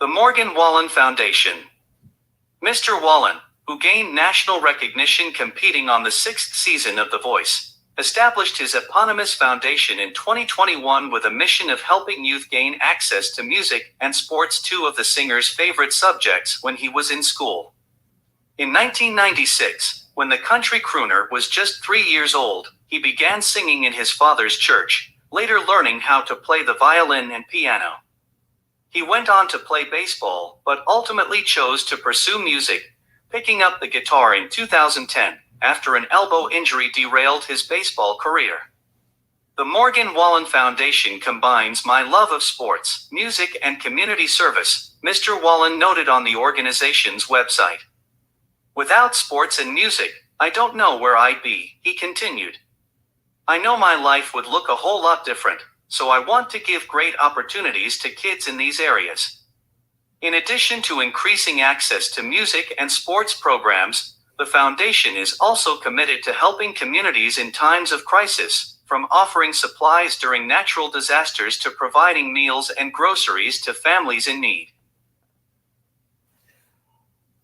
Speaker 2: The Morgan Wallen Foundation. Mr. Wallen, who gained national recognition competing on the 6th season of The Voice, established his eponymous foundation in 2021 with a mission of helping youth gain access to music and sports, two of the singer's favorite subjects when he was in school. In 1996, when the country crooner was just 3 years old, he began singing in his father's church, later learning how to play the violin and piano. He went on to play baseball, but ultimately chose to pursue music, picking up the guitar in 2010. After an elbow injury derailed his baseball career. The Morgan Wallen Foundation combines my love of sports, music, and community service, Mr. Wallen noted on the organization's website. Without sports and music, I don't know where I'd be, he continued. I know my life would look a whole lot different, so I want to give great opportunities to kids in these areas. In addition to increasing access to music and sports programs, the foundation is also committed to helping communities in times of crisis, from offering supplies during natural disasters to providing meals and groceries to families in need.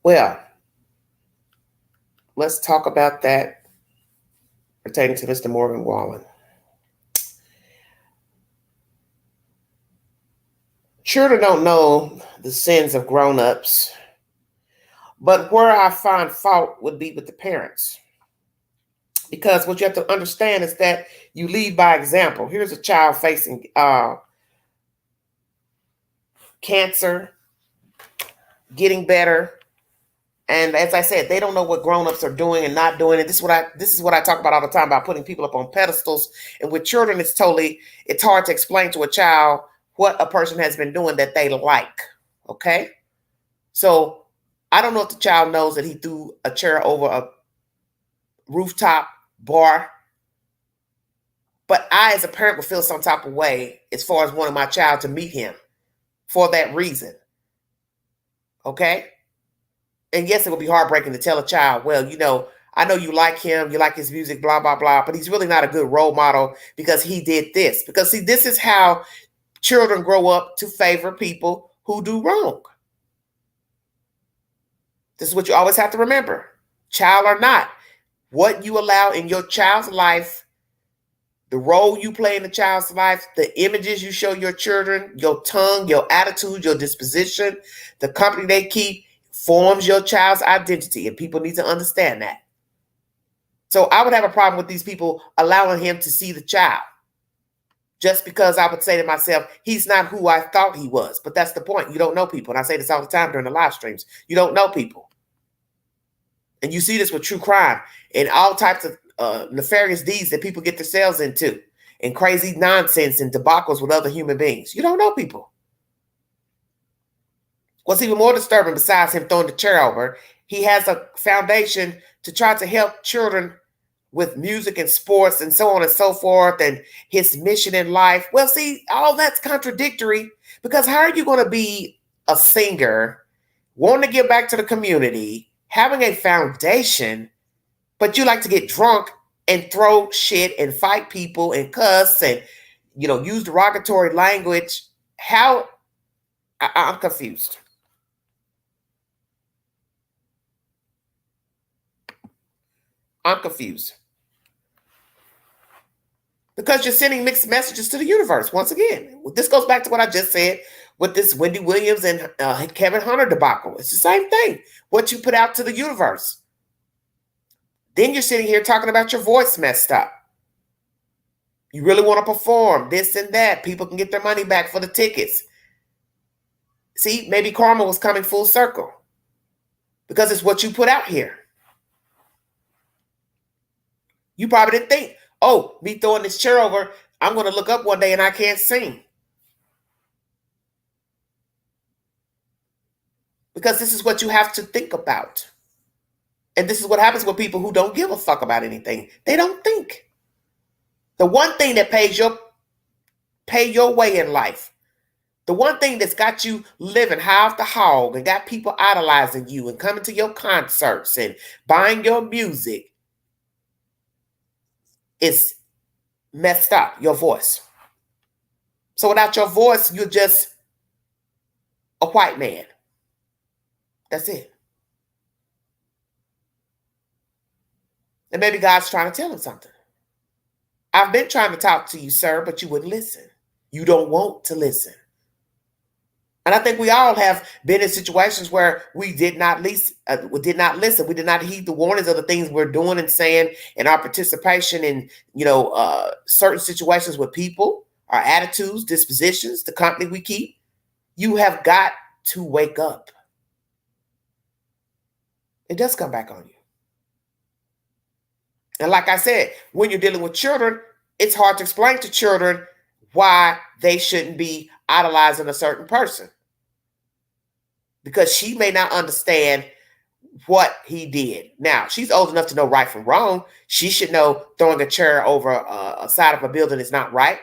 Speaker 1: Well, let's talk about that pertaining to Mr. Morgan Wallen. Children don't know the sins of grown-ups. But where I find fault would be with the parents. Because what you have to understand is that you lead by example. Here's a child facing cancer, getting better. And as I said, they don't know what grown-ups are doing and not doing. And this is what I talk about all the time, about putting people up on pedestals. And with children, it's hard to explain to a child what a person has been doing that they like. Okay? So I don't know if the child knows that he threw a chair over a rooftop bar, but I, as a parent, would feel some type of way as far as wanting my child to meet him for that reason. Okay? And yes, it would be heartbreaking to tell a child, well, I know you like him, you like his music, blah, blah, blah, but he's really not a good role model because he did this. Because, see, this is how children grow up to favor people who do wrong. This is what you always have to remember. Child or not, what you allow in your child's life, the role you play in the child's life, the images you show your children, your tongue, your attitude, your disposition, the company they keep forms your child's identity. And people need to understand that. So I would have a problem with these people allowing him to see the child. Just because I would say to myself, he's not who I thought he was. But that's the point. You don't know people. And I say this all the time during the live streams. You don't know people. And you see this with true crime and all types of nefarious deeds that people get themselves into, and crazy nonsense and debacles with other human beings. You don't know people. What's even more disturbing, besides him throwing the chair over, he has a foundation to try to help children with music and sports and so on and so forth, and his mission in life. Well, see, all that's contradictory, because how are you going to be a singer, wanting to give back to the community, having a foundation, But you like to get drunk and throw shit and fight people and cuss and, use derogatory language. How? I'm confused. I'm confused. Because you're sending mixed messages to the universe. Once again, this goes back to what I just said with this Wendy Williams and Kevin Hunter debacle. It's the same thing. What you put out to the universe. Then you're sitting here talking about your voice messed up. You really want to perform this and that. People can get their money back for the tickets. See, maybe karma was coming full circle because it's what you put out here. You probably didn't think, oh, me throwing this chair over, I'm going to look up one day and I can't sing. Because this is what you have to think about. And this is what happens with people who don't give a fuck about anything. They don't think. The one thing that pay your way in life, the one thing that's got you living high off the hog and got people idolizing you and coming to your concerts and buying your music is messed up, your voice. So without your voice, you're just a white man. That's it. And maybe God's trying to tell him something. I've been trying to talk to you, sir, but you wouldn't listen. You don't want to listen. And I think we all have been in situations where we did not listen. We did not heed the warnings of the things we're doing and saying in our participation in, certain situations with people, our attitudes, dispositions, the company we keep. You have got to wake up. It does come back on you. And like I said, when you're dealing with children, it's hard to explain to children why they shouldn't be idolizing a certain person. Because she may not understand what he did. Now, she's old enough to know right from wrong. She should know throwing a chair over a side of a building is not right.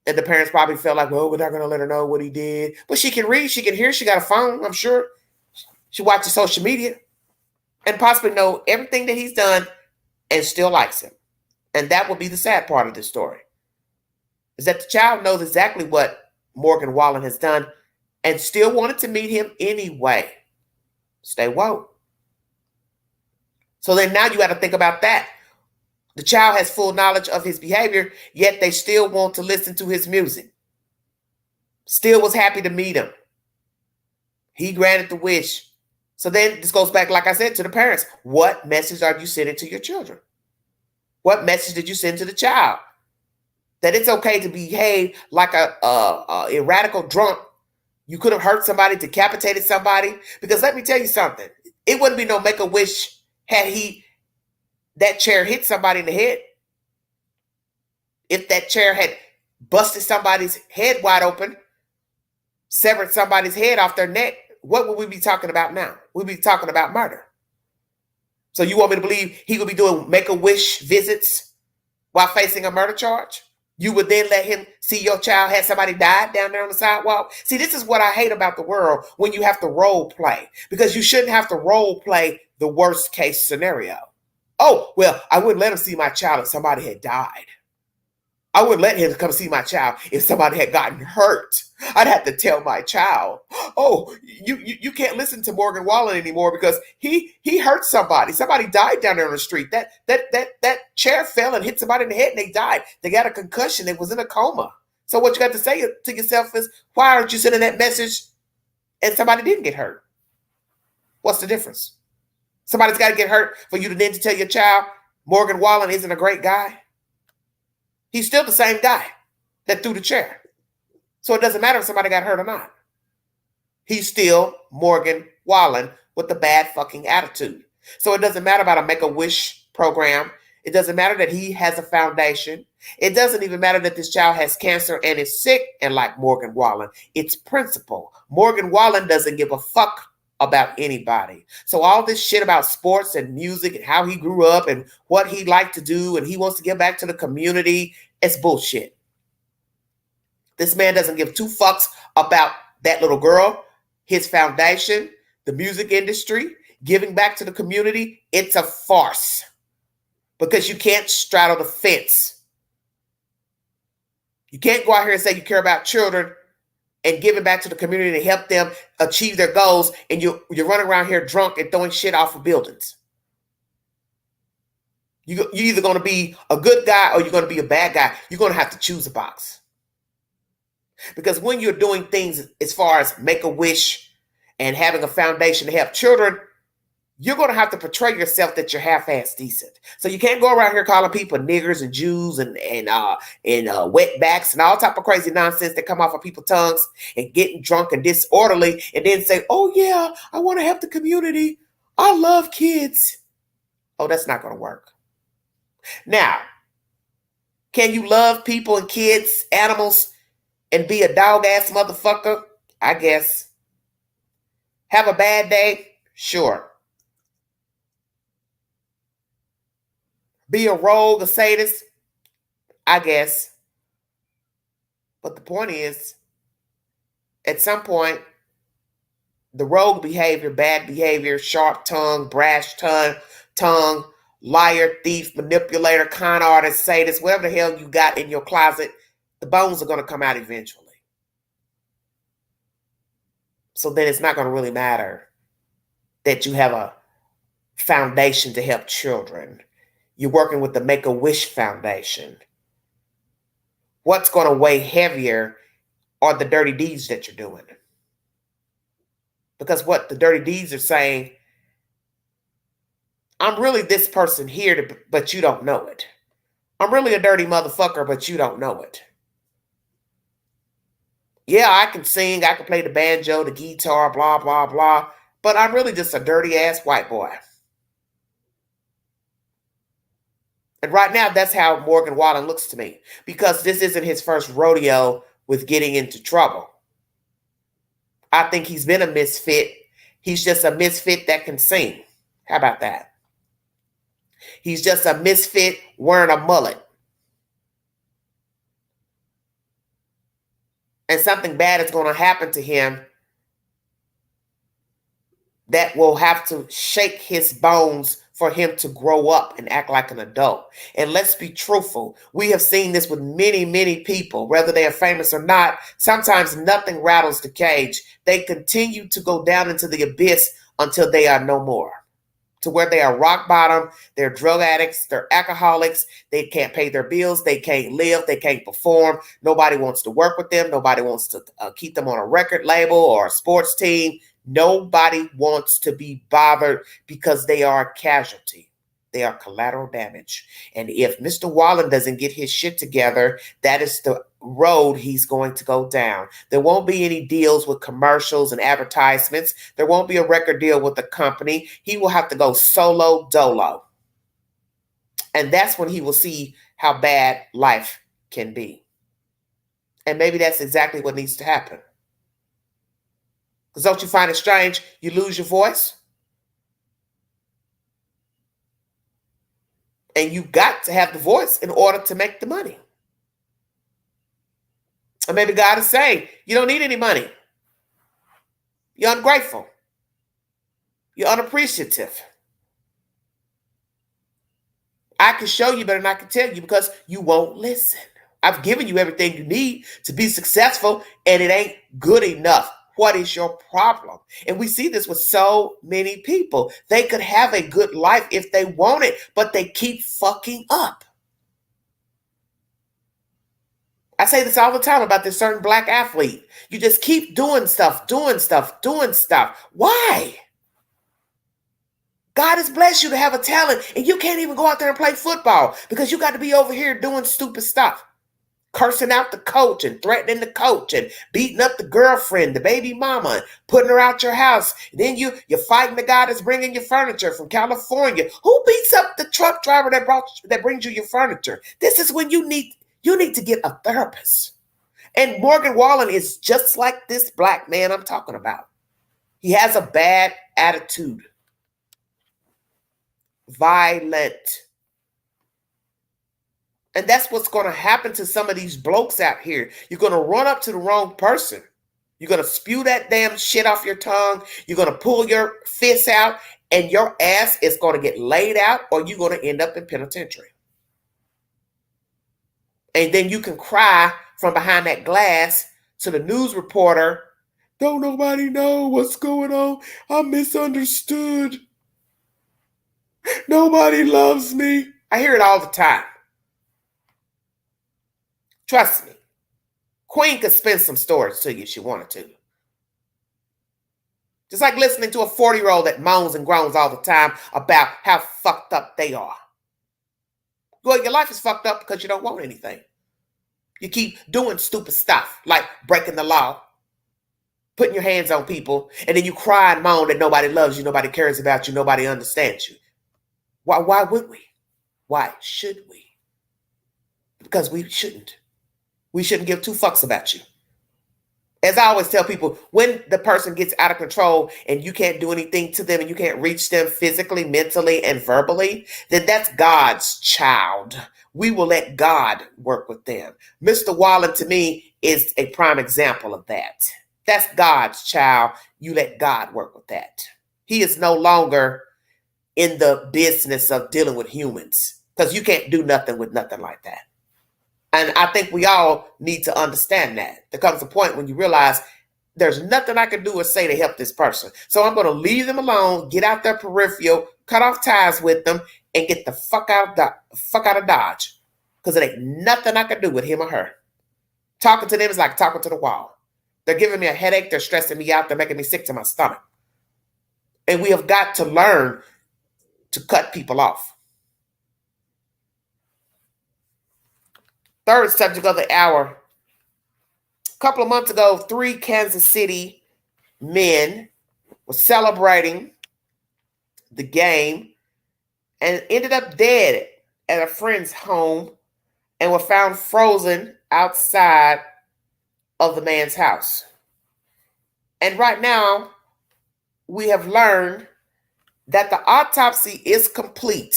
Speaker 1: And the parents probably felt like, well, we're not going to let her know what he did. But she can read, she can hear, she got a phone, I'm sure. She watches social media and possibly know everything that he's done and still likes him. And that will be the sad part of this story. Is that the child knows exactly what Morgan Wallen has done and still wanted to meet him anyway. Stay woke. So then now you got to think about that. The child has full knowledge of his behavior, yet they still want to listen to his music. Still was happy to meet him. He granted the wish. So then this goes back, like I said, to the parents. What message are you sending to your children? What message did you send to the child? That it's okay to behave like a erratical drunk. You could have hurt somebody, decapitated somebody. Because let me tell you something. It wouldn't be no Make-A-Wish had that chair hit somebody in the head. If that chair had busted somebody's head wide open, severed somebody's head off their neck, what would we be talking about now? We'd be talking about murder. So you want me to believe he would be doing Make-A-Wish visits while facing a murder charge? You would then let him see your child had somebody died down there on the sidewalk? See, this is what I hate about the world when you have to role play. Because you shouldn't have to role play the worst case scenario. Oh, well, I wouldn't let him see my child if somebody had died. I wouldn't let him come see my child if somebody had gotten hurt. I'd have to tell my child, oh, you can't listen to Morgan Wallen anymore because he hurt somebody. Somebody died down there on the street. That chair fell and hit somebody in the head and they died. They got a concussion. They was in a coma. So what you got to say to yourself is, why aren't you sending that message and somebody didn't get hurt? What's the difference? Somebody's got to get hurt for you to then to tell your child Morgan Wallen isn't a great guy. He's still the same guy that threw the chair. So it doesn't matter if somebody got hurt or not. He's still Morgan Wallen with the bad fucking attitude. So it doesn't matter about a Make-A-Wish program. It doesn't matter that he has a foundation. It doesn't even matter that this child has cancer and is sick and like Morgan Wallen. It's principle. Morgan Wallen doesn't give a fuck about anybody. So all this shit about sports and music and how he grew up and what he liked to do and he wants to give back to the community, it's bullshit. This man doesn't give two fucks about that little girl, his foundation, the music industry, giving back to the community. It's a farce. because you can't straddle the fence. You can't go out here and say you care about children and give it back to the community to help them achieve their goals, and you're running around here drunk and throwing shit off of buildings. You're either going to be a good guy or you're going to be a bad guy. You're going to have to choose a box. Because when you're doing things as far as Make-A-Wish and having a foundation to help children, you're going to have to portray yourself that you're half-ass decent. So you can't go around here calling people niggers and Jews and wetbacks and all type of crazy nonsense that come off of people's tongues and getting drunk and disorderly and then say, oh yeah, I want to help the community. I love kids. Oh, that's not going to work. Now, can you love people and kids, animals, and be a dog-ass motherfucker? I guess. Have a bad day? Sure. Be a rogue, a sadist? I guess. But the point is, at some point, the rogue behavior, bad behavior, sharp tongue, brash tongue, liar, thief, manipulator, con artist, sadist, whatever the hell you got in your closet, the bones are going to come out eventually. So then it's not going to really matter that you have a foundation to help children. You're working with the Make-A-Wish Foundation. What's going to weigh heavier are the dirty deeds that you're doing. Because what the dirty deeds are saying, I'm really this person here, but you don't know it. I'm really a dirty motherfucker, but you don't know it. Yeah, I can sing, I can play the banjo, the guitar, blah, blah, blah, but I'm really just a dirty-ass white boy. And right now, that's how Morgan Wallen looks to me, because this isn't his first rodeo with getting into trouble. I think he's been a misfit. He's just a misfit that can sing. How about that? He's just a misfit wearing a mullet. And something bad is going to happen to him that will have to shake his bones for him to grow up and act like an adult. And let's be truthful. We have seen this with many, many people, whether they are famous or not. Sometimes nothing rattles the cage. They continue to go down into the abyss until they are no more. To where they are rock bottom, they're drug addicts, they're alcoholics, they can't pay their bills, they can't live, they can't perform. Nobody wants to work with them. Nobody wants to keep them on a record label or a sports team. Nobody wants to be bothered because they are a casualty. They are collateral damage. And if Mr. Wallen doesn't get his shit together, that is the road he's going to go down. There won't be any deals with commercials and advertisements. There won't be a record deal with the company. He will have to go solo dolo. And that's when he will see how bad life can be. And maybe that's exactly what needs to happen. Because don't you find it strange? You lose your voice. And you got to have the voice in order to make the money. Or maybe God is saying, you don't need any money. You're ungrateful. You're unappreciative. I can show you better than I can tell you because you won't listen. I've given you everything you need to be successful, and it ain't good enough. What is your problem? And we see this with so many people. They could have a good life if they want it, but they keep fucking up. I say this all the time about this certain black athlete. You just keep doing stuff. Why? God has blessed you to have a talent, and you can't even go out there and play football because you got to be over here doing stupid stuff. Cursing out the coach and threatening the coach and beating up the girlfriend, the baby mama, and putting her out your house. And then you're fighting the guy that's bringing your furniture from California. Who beats up the truck driver that brings you your furniture? This is when you need to get a therapist. And Morgan Wallen is just like this black man I'm talking about. He has a bad attitude. Violent. And that's what's going to happen to some of these blokes out here. You're going to run up to the wrong person. You're going to spew that damn shit off your tongue. You're going to pull your fists out, and your ass is going to get laid out or you're going to end up in penitentiary. And then you can cry from behind that glass to the news reporter, don't nobody know what's going on. I'm misunderstood. Nobody loves me. I hear it all the time. Trust me. Queen could spin some stories to you if she wanted to. Just like listening to a 40-year-old that moans and groans all the time about how fucked up they are. Well, your life is fucked up because you don't want anything. You keep doing stupid stuff like breaking the law, putting your hands on people, and then you cry and moan that nobody loves you, nobody cares about you, nobody understands you. Why would we? Why should we? Because we shouldn't. We shouldn't give two fucks about you. As I always tell people, when the person gets out of control and you can't do anything to them and you can't reach them physically, mentally, and verbally, then that's God's child. We will let God work with them. Mr. Wallen, to me, is a prime example of that. That's God's child. You let God work with that. He is no longer in the business of dealing with humans because you can't do nothing with nothing like that. And I think we all need to understand that. There comes a point when you realize there's nothing I can do or say to help this person. So I'm going to leave them alone, get out their peripheral, cut off ties with them, and get the fuck out of Dodge. Because there ain't nothing I can do with him or her. Talking to them is like talking to the wall. They're giving me a headache. They're stressing me out. They're making me sick to my stomach. And we have got to learn to cut people off. Third subject of the hour. A couple of months ago, 3 Kansas City men were celebrating the game and ended up dead at a friend's home and were found frozen outside of the man's house. And right now, we have learned that the autopsy is complete.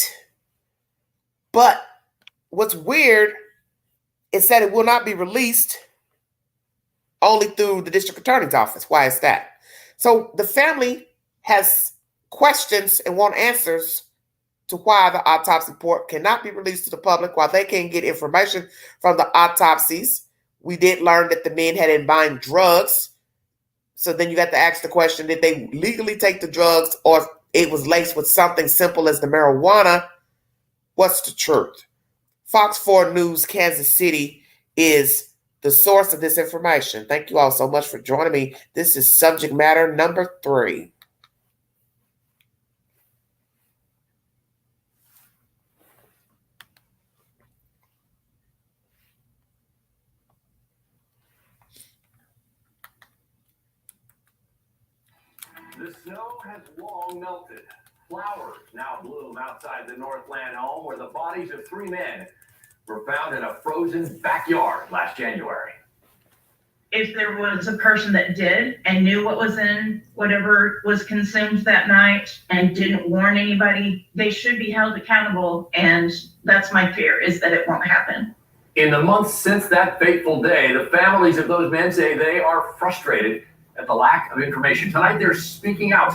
Speaker 1: But what's weird is that it will not be released only through the district attorney's office. Why is that? So the family has questions and want answers to why the autopsy report cannot be released to the public, while they can get information from the autopsies. We did learn that the men had in mind drugs. So then you got to ask the question, did they legally take the drugs or it was laced with something simple as the marijuana? What's the truth? Fox 4 News Kansas City is the source of this information. Thank you all so much for joining me. This is subject matter number 3.
Speaker 3: The snow has long melted. Flowers now bloom outside the Northland home where the bodies of 3 men were found in a frozen backyard last January.
Speaker 4: If there was a person that did and knew what was in whatever was consumed that night and didn't warn anybody, they should be held accountable. And that's my fear, is that it won't happen.
Speaker 3: In the months since that fateful day, the families of those men say they are frustrated at the lack of information. Tonight, they're speaking out,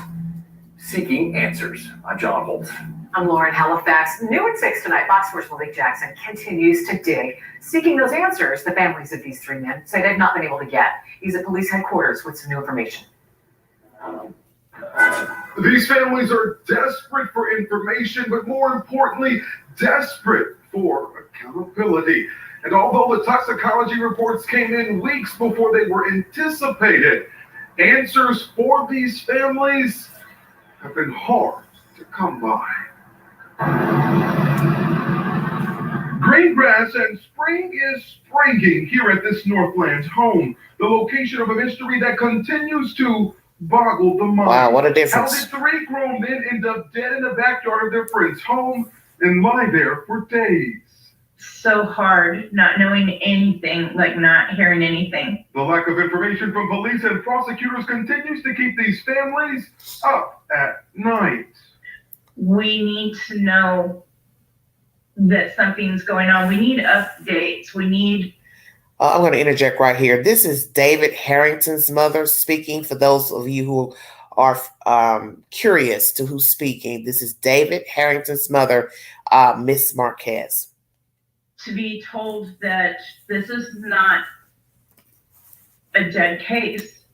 Speaker 3: seeking answers. I'm John Holt.
Speaker 5: I'm Lauren Halifax. New at 6 tonight, Fox 4's Malik Jackson continues to dig, seeking those answers the families of these 3 men say they've not been able to get. He's at police headquarters with some new information.
Speaker 6: These families are desperate for information, but more importantly, desperate for accountability. And although the toxicology reports came in weeks before they were anticipated, answers for these families have been hard to come by. Green grass and spring is springing here at this Northland's home, the location of a mystery that continues to boggle the mind.
Speaker 1: Wow, what a difference.
Speaker 6: How did 3 grown men end up dead in the backyard of their friend's home and lie there for days?
Speaker 4: So hard not knowing anything, like not hearing anything.
Speaker 6: The lack of information from police and prosecutors continues to keep these families up at night.
Speaker 4: We need to know that something's going on. We need updates. We need...
Speaker 1: I'm going to interject right here. This is David Harrington's mother speaking, for those of you who are curious to who's speaking, this is David Harrington's mother, Miss Marquez.
Speaker 4: To be told that this is not a dead case.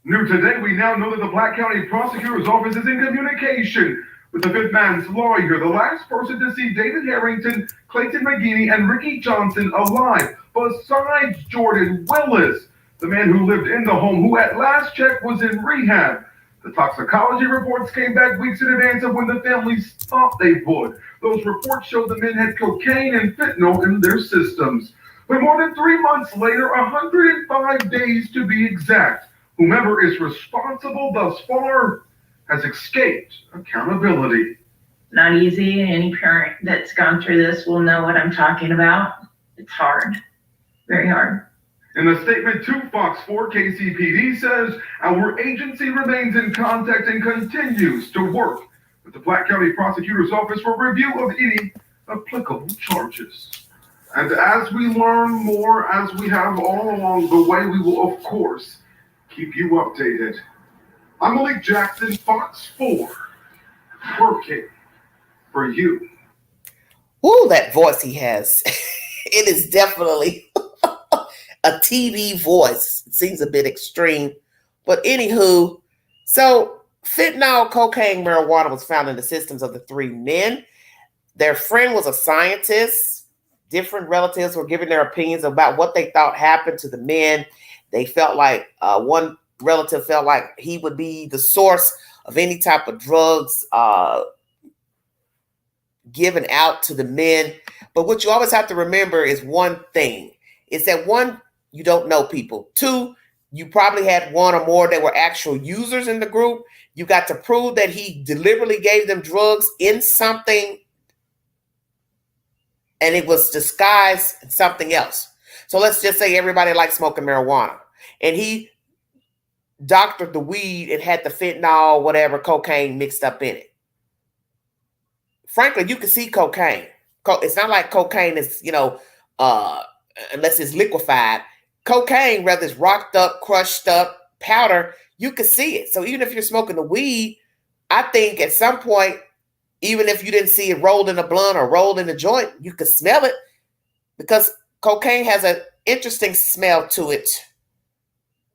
Speaker 6: New today, we now know that the Black County Prosecutor's Office is in communication with the fifth man's lawyer, the last person to see David Harrington, Clayton McGinney, and Ricky Johnson alive, besides Jordan Willis, the man who lived in the home, who at last check was in rehab. The toxicology reports came back weeks in advance of when the families thought they would. Those reports showed the men had cocaine and fentanyl in their systems. But more than 3 months later, 105 days to be exact, whomever is responsible thus far has escaped accountability.
Speaker 4: Not easy. Any parent that's gone through this will know what I'm talking about. It's hard, very hard.
Speaker 6: In a statement to Fox 4, KCPD says, our agency remains in contact and continues to work with the Black County Prosecutor's Office for review of any applicable charges. And as we learn more, as we have all along the way, we will, of course, keep you updated. I'm Malik Jackson, Fox 4, working for you.
Speaker 1: Ooh, that voice he has. It is definitely a TV voice. It seems a bit extreme. But anywho, so fentanyl, cocaine, marijuana was found in the systems of the three men. Their friend was a scientist. Different relatives were giving their opinions about what they thought happened to the men. They felt like one relative felt like he would be the source of any type of drugs given out to the men. But what you always have to remember is one thing. Is that one, you don't know people. Two, you probably had one or more that were actual users in the group. You got to prove that he deliberately gave them drugs in something and it was disguised in something else. So let's just say everybody likes smoking marijuana and he doctored the weed and had the fentanyl, whatever, cocaine mixed up in it. Frankly, you can see cocaine. It's not like cocaine is, unless it's liquefied. Cocaine, whether it's rocked up, crushed up, powder, you can see it. So even if you're smoking the weed, I think at some point, even if you didn't see it rolled in a blunt or rolled in a joint, you could smell it because cocaine has an interesting smell to it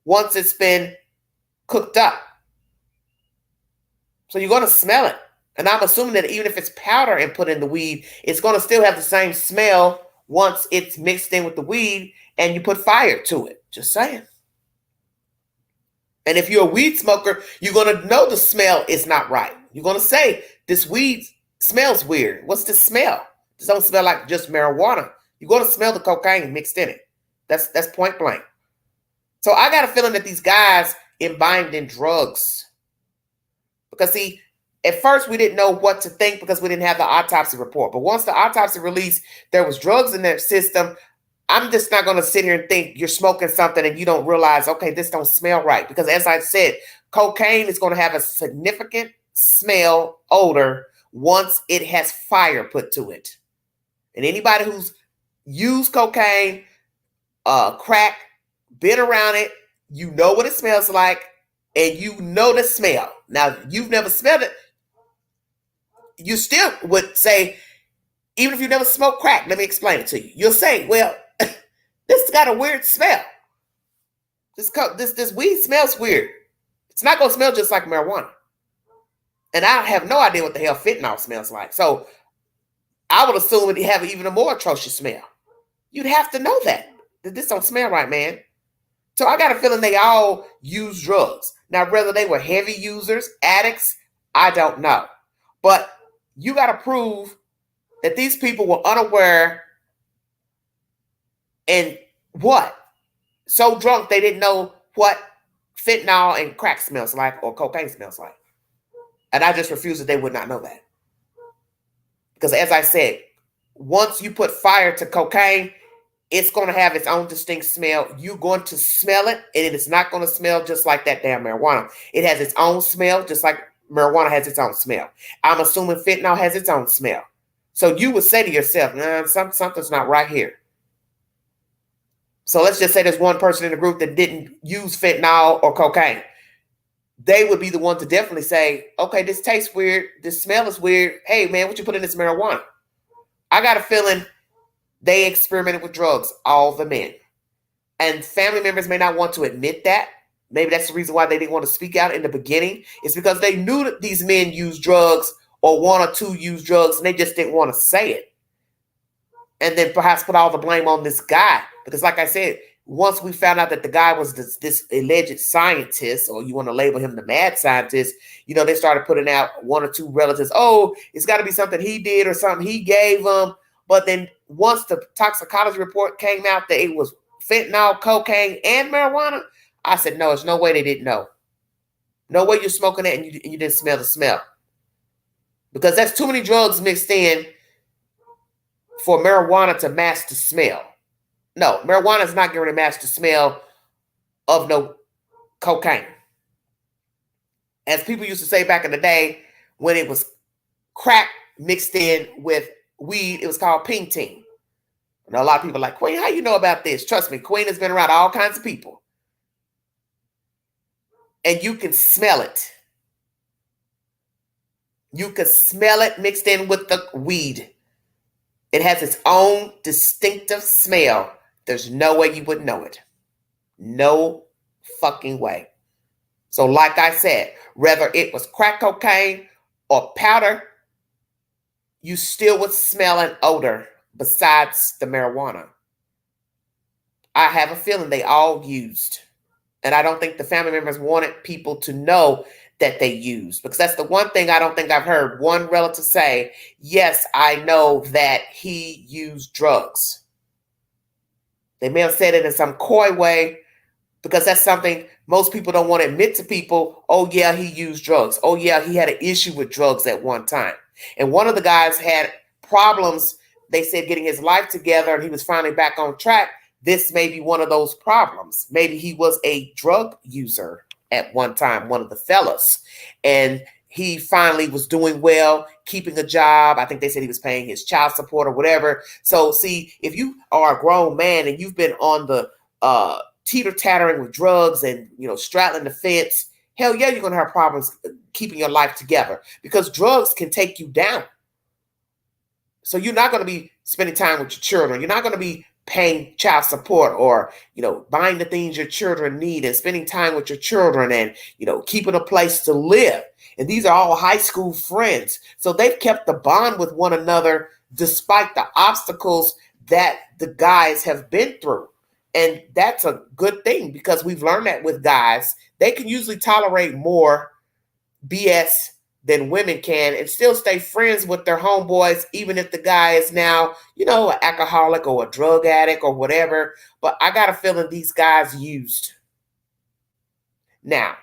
Speaker 1: once it's been cooked up. So you're going to smell it. And I'm assuming that even if it's powder and put in the weed, it's going to still have the same smell once it's mixed in with the weed and you put fire to it. Just saying. And if you're a weed smoker, you're going to know the smell is not right. You're going to say, this weed smells weird. What's the smell? It don't smell like just marijuana. You're going to smell the cocaine mixed in it. That's point blank. So I got a feeling that these guys imbibed in drugs. Because see, at first we didn't know what to think because we didn't have the autopsy report. But once the autopsy released, there was drugs in their system. I'm just not going to sit here and think you're smoking something and you don't realize, okay, this don't smell right. Because as I said, cocaine is going to have a significant smell, odor, once it has fire put to it. And anybody who's used cocaine, crack, been around it, you know what it smells like and you know the smell. Now, you've never smelled it. You still would say, even if you never smoked crack, let me explain it to you. You'll say, well, this got a weird smell. This weed smells weird. It's not going to smell just like marijuana. And I have no idea what the hell fentanyl smells like. So I would assume it would have even a more atrocious smell. You'd have to know that this don't smell right, man. So I got a feeling they all use drugs. Now, whether they were heavy users, addicts, I don't know. But you got to prove that these people were unaware and what? So drunk they didn't know what fentanyl and crack smells like or cocaine smells like. And I just refuse that they would not know that. Because as I said, once you put fire to cocaine, it's going to have its own distinct smell. You're going to smell it, and it is not going to smell just like that damn marijuana. It has its own smell, just like marijuana has its own smell. I'm assuming fentanyl has its own smell. So you would say to yourself, nah, something's not right here. So let's just say there's one person in the group that didn't use fentanyl or cocaine. they would be the one to definitely say, okay, this tastes weird. This smell is weird. Hey, man, what you put in this marijuana? I got a feeling they experimented with drugs, all the men. And family members may not want to admit that. Maybe that's the reason why they didn't want to speak out in the beginning. It's because they knew that these men used drugs or one or two used drugs and they just didn't want to say it. And then perhaps put all the blame on this guy. Because like I said, once we found out that the guy was this alleged scientist, or you want to label him the mad scientist, you know, they started putting out one or two relatives. Oh, it's got to be something he did or something he gave them. But then once the toxicology report came out that it was fentanyl, cocaine, and marijuana, I said, no, there's no way they didn't know. No way you're smoking that and you didn't smell the smell. Because that's too many drugs mixed in for marijuana to mask the smell. No, marijuana is not going to match the smell of no cocaine. As people used to say back in the day, when it was crack mixed in with weed, it was called ping ting. And a lot of people are like, Queen, how you know about this? Trust me, Queen has been around all kinds of people. And you can smell it. You can smell it mixed in with the weed. It has its own distinctive smell. There's no way you would know it. No fucking way. So like I said, whether it was crack cocaine or powder, you still would smell an odor besides the marijuana. I have a feeling they all used. And I don't think the family members wanted people to know that they used. Because that's the one thing I don't think I've heard one relative say, yes, I know that he used drugs. They may have said it in some coy way because that's something most people don't want to admit to people. Oh, yeah, he used drugs. Oh, yeah, he had an issue with drugs at one time. And one of the guys had problems, they said, getting his life together, and he was finally back on track. This may be one of those problems. Maybe he was a drug user at one time, one of the fellas. And he finally was doing well, keeping a job. I think they said he was paying his child support or whatever. So see, if you are a grown man and you've been on the teeter-tattering with drugs and, you know, straddling the fence, hell yeah, you're going to have problems keeping your life together because drugs can take you down. So you're not going to be spending time with your children. You're not going to be paying child support or, you know, buying the things your children need and spending time with your children and, you know, keeping a place to live. And these are all high school friends. So they've kept the bond with one another despite the obstacles that the guys have been through. And that's a good thing because we've learned that with guys, they can usually tolerate more BS than women can and still stay friends with their homeboys, even if the guy is now, you know, an alcoholic or a drug addict or whatever. But I got a feeling these guys used. Now,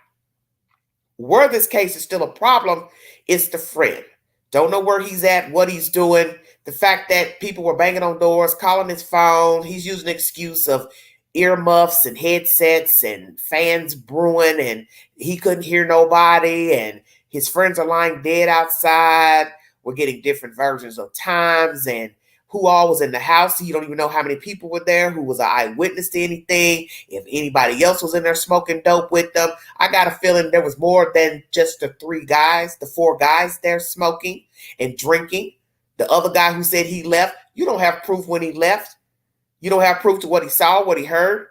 Speaker 1: where this case is still a problem is the friend. Don't know where he's at, what he's doing. The fact that people were banging on doors, calling his phone. He's using an excuse of earmuffs and headsets and fans brewing and he couldn't hear nobody and his friends are lying dead outside. We're getting different versions of times and who all was in the house. You don't even know how many people were there, who was an eyewitness to anything, if anybody else was in there smoking dope with them. I got a feeling there was more than just the four guys there smoking and drinking. The other guy who said he left, you don't have proof when he left. You don't have proof to what he saw, what he heard.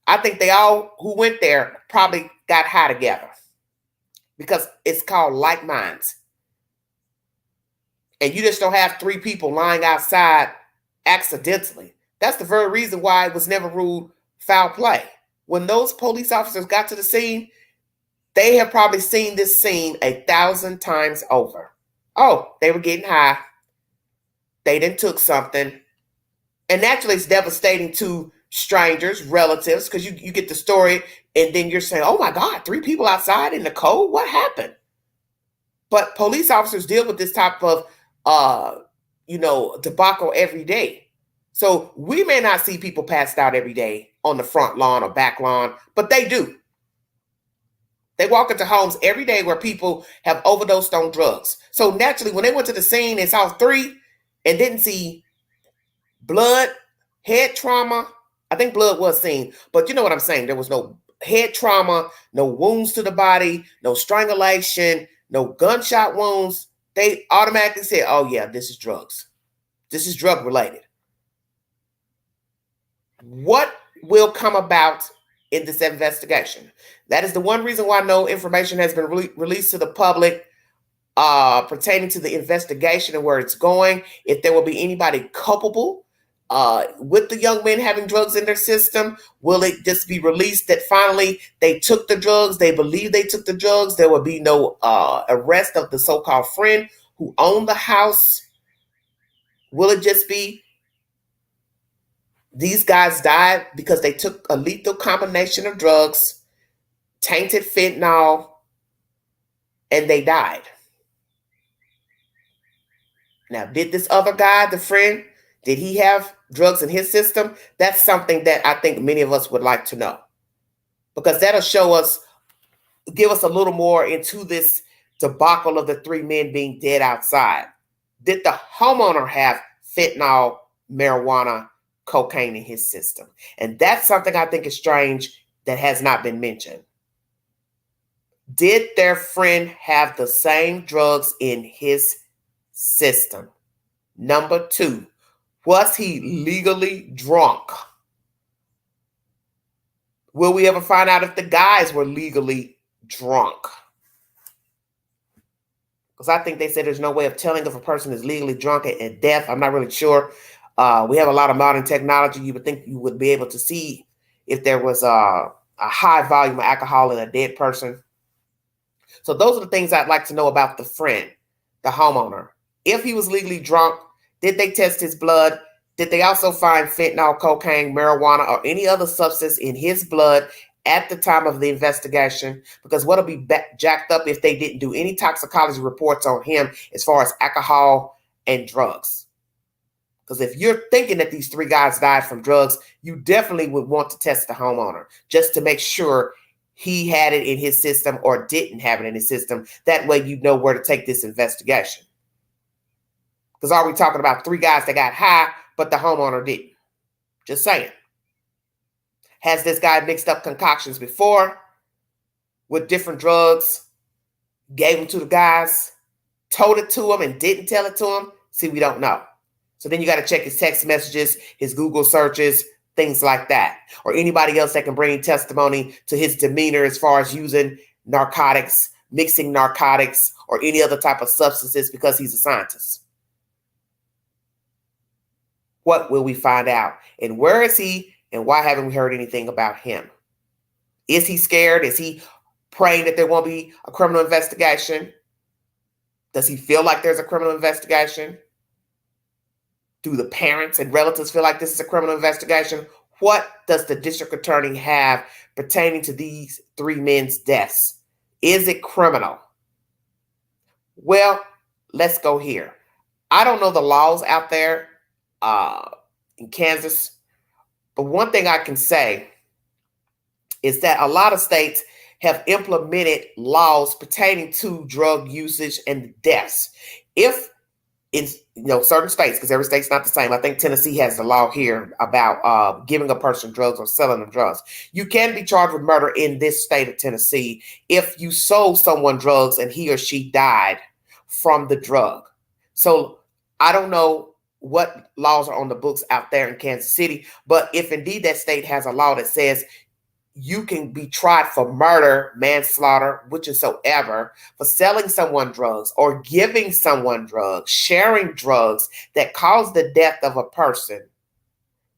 Speaker 1: I think they all who went there probably got high together because it's called like minds. And you just don't have three people lying outside accidentally. That's the very reason why it was never ruled foul play. When those police officers got to the scene, they have probably seen this scene 1,000 times over. Oh, they were getting high. They done took something. And naturally, it's devastating to strangers, relatives, because you get the story and then you're saying, oh my God, 3 people outside in the cold? What happened? But police officers deal with this type of, debacle every day. So we may not see people passed out every day on the front lawn or back lawn, but they do. They walk into homes every day where people have overdosed on drugs. So naturally, when they went to the scene and saw 3 and didn't see blood, head trauma, I think blood was seen, but you know what I'm saying? There was no head trauma, no wounds to the body, no strangulation, no gunshot wounds, they automatically say, oh yeah, this is drugs. This is drug related. What will come about in this investigation? That is the one reason why no information has been released to the public pertaining to the investigation and where it's going. If there will be anybody culpable with the young men having drugs in their system, will it just be released that finally they took the drugs, they believe they took the drugs, there will be no arrest of the so-called friend who owned the house? Will it just be these guys died because they took a lethal combination of drugs, tainted fentanyl, and they died? Now, did this other guy, the friend, did he have drugs in his system? That's something that I think many of us would like to know, because that'll show us, give us a little more into this debacle of the three men being dead outside. Did the homeowner have fentanyl, marijuana, cocaine in his system? And that's something I think is strange that has not been mentioned. Did their friend have the same drugs in his system? Number two, was he legally drunk? Will we ever find out if the guys were legally drunk? Because I think they said there's no way of telling if a person is legally drunk at death. I'm not really sure. We have a lot of modern technology. You would think you would be able to see if there was a high volume of alcohol in a dead person. So those are the things I'd like to know about the friend, the homeowner. If he was legally drunk, did they test his blood? Did they also find fentanyl, cocaine, marijuana, or any other substance in his blood at the time of the investigation? Because what'll be jacked up if they didn't do any toxicology reports on him as far as alcohol and drugs? Because if you're thinking that these three guys died from drugs, you definitely would want to test the homeowner just to make sure he had it in his system or didn't have it in his system. That way you know where to take this investigation. Because are we talking about three guys that got high, but the homeowner didn't? Just saying. Has this guy mixed up concoctions before with different drugs, gave them to the guys, told it to them and didn't tell it to them? See, we don't know. So then you got to check his text messages, his Google searches, things like that. Or anybody else that can bring testimony to his demeanor as far as using narcotics, mixing narcotics, or any other type of substances because he's a scientist. What will we find out? And where is he? And why haven't we heard anything about him? Is he scared? Is he praying that there won't be a criminal investigation? Does he feel like there's a criminal investigation? Do the parents and relatives feel like this is a criminal investigation? What does the district attorney have pertaining to these three men's deaths? Is it criminal? Well, let's go here. I don't know the laws out there in Kansas, but one thing I can say is that a lot of states have implemented laws pertaining to drug usage and deaths. If in certain states, because every state's not the same. I think Tennessee has the law here about giving a person drugs or selling them drugs. You can be charged with murder in this state of Tennessee if you sold someone drugs and he or she died from the drug. So I don't know what laws are on the books out there in Kansas City, but if indeed that state has a law that says you can be tried for murder, manslaughter, whichsoever, for selling someone drugs or giving someone drugs, sharing drugs that cause the death of a person,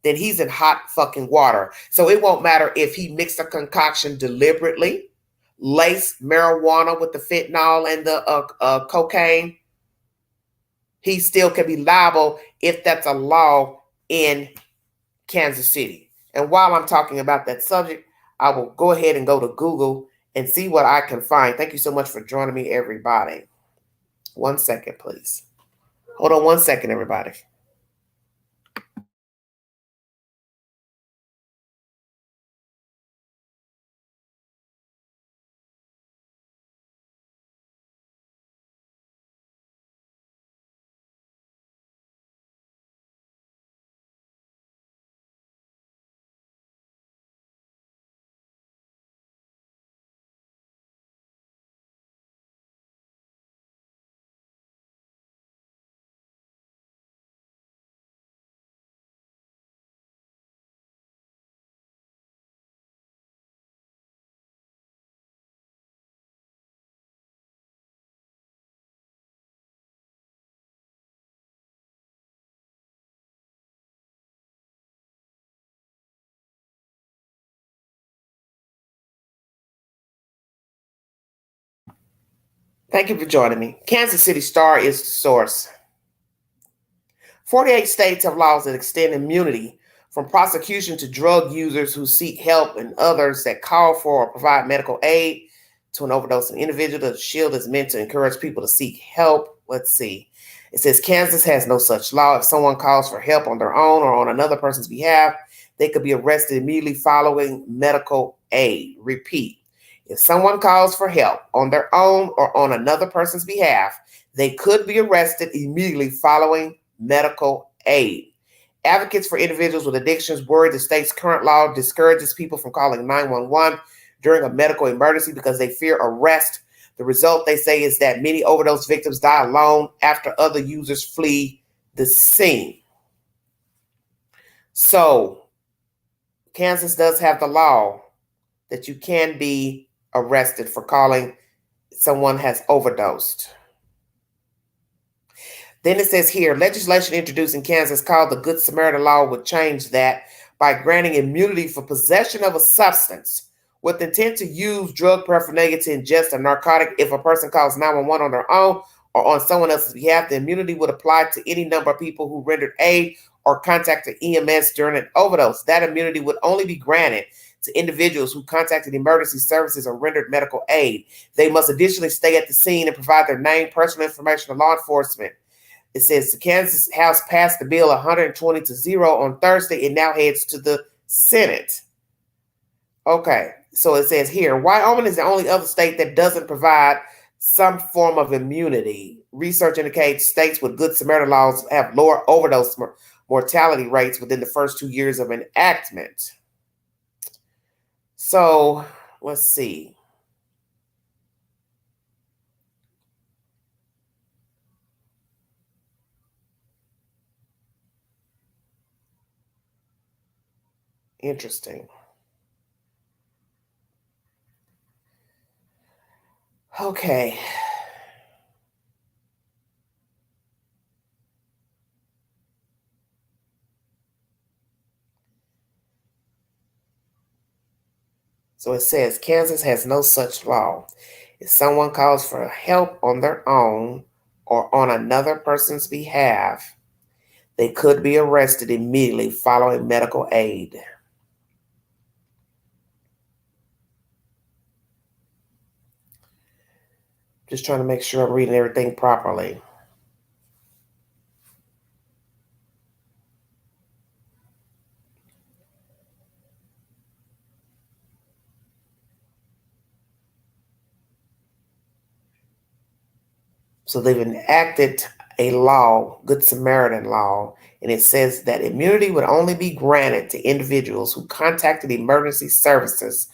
Speaker 1: then he's in hot fucking water. So it won't matter if he mixed a concoction deliberately, laced marijuana with the fentanyl and the cocaine. He still can be liable if that's a law in Kansas City. And while I'm talking about that subject, I will go ahead and go to Google and see what I can find. Thank you so much for joining me, everybody. 1 second, please. Hold on 1 second, everybody. Thank you for joining me. Kansas City Star is the source. 48 states have laws that extend immunity from prosecution to drug users who seek help and others that call for or provide medical aid to an overdosing individual. The shield is meant to encourage people to seek help. Let's see. It says Kansas has no such law. If someone calls for help on their own or on another person's behalf, they could be arrested immediately following medical aid. Repeat. If someone calls for help on their own or on another person's behalf, they could be arrested immediately following medical aid. Advocates for individuals with addictions worry the state's current law discourages people from calling 911 during a medical emergency because they fear arrest. The result, they say, is that many overdose victims die alone after other users flee the scene. So, Kansas does have the law that you can be arrested for calling someone has overdosed. Then it says here, legislation introduced in Kansas called the Good Samaritan Law would change that by granting immunity for possession of a substance with intent to use drug paraphernalia to ingest a narcotic. If a person calls 911 on their own or on someone else's behalf, the immunity would apply to any number of people who rendered aid or contacted EMS during an overdose. That immunity would only be granted to individuals who contacted emergency services or rendered medical aid. They must additionally stay at the scene and provide their name, personal information to law enforcement. It says the Kansas House passed the bill 120-0 on Thursday. It now heads to the Senate. Okay, so it says here, Wyoming is the only other state that doesn't provide some form of immunity. Research indicates states with Good Samaritan laws have lower overdose mortality rates within the first 2 years of enactment. So let's see. Interesting. Okay. So it says Kansas has no such law. If someone calls for help on their own or on another person's behalf, they could be arrested immediately following medical aid. Just trying to make sure I'm reading everything properly. So they've enacted a law, Good Samaritan law, and it says that immunity would only be granted to individuals who contacted emergency services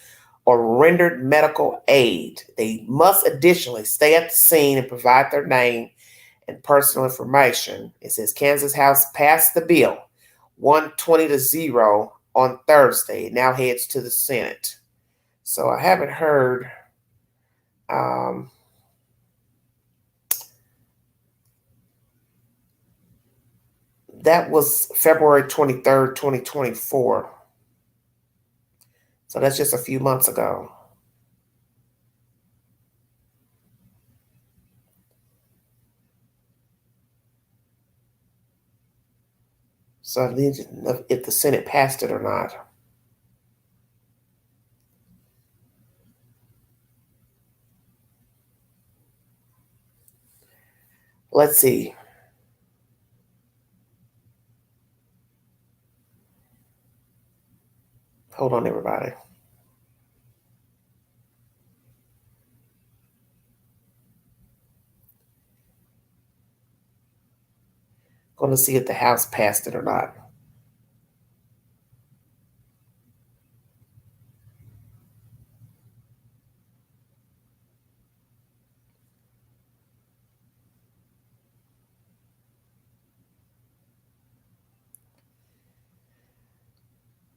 Speaker 1: or rendered medical aid. They must additionally stay at the scene and provide their name and personal information. It says Kansas House passed the bill 120-0 on Thursday. It now heads to the Senate. So I haven't heard that was February 23rd, 2024. So that's just a few months ago. So I need to know if the Senate passed it or not. Let's see. Hold on, everybody. Going to see if the House passed it or not.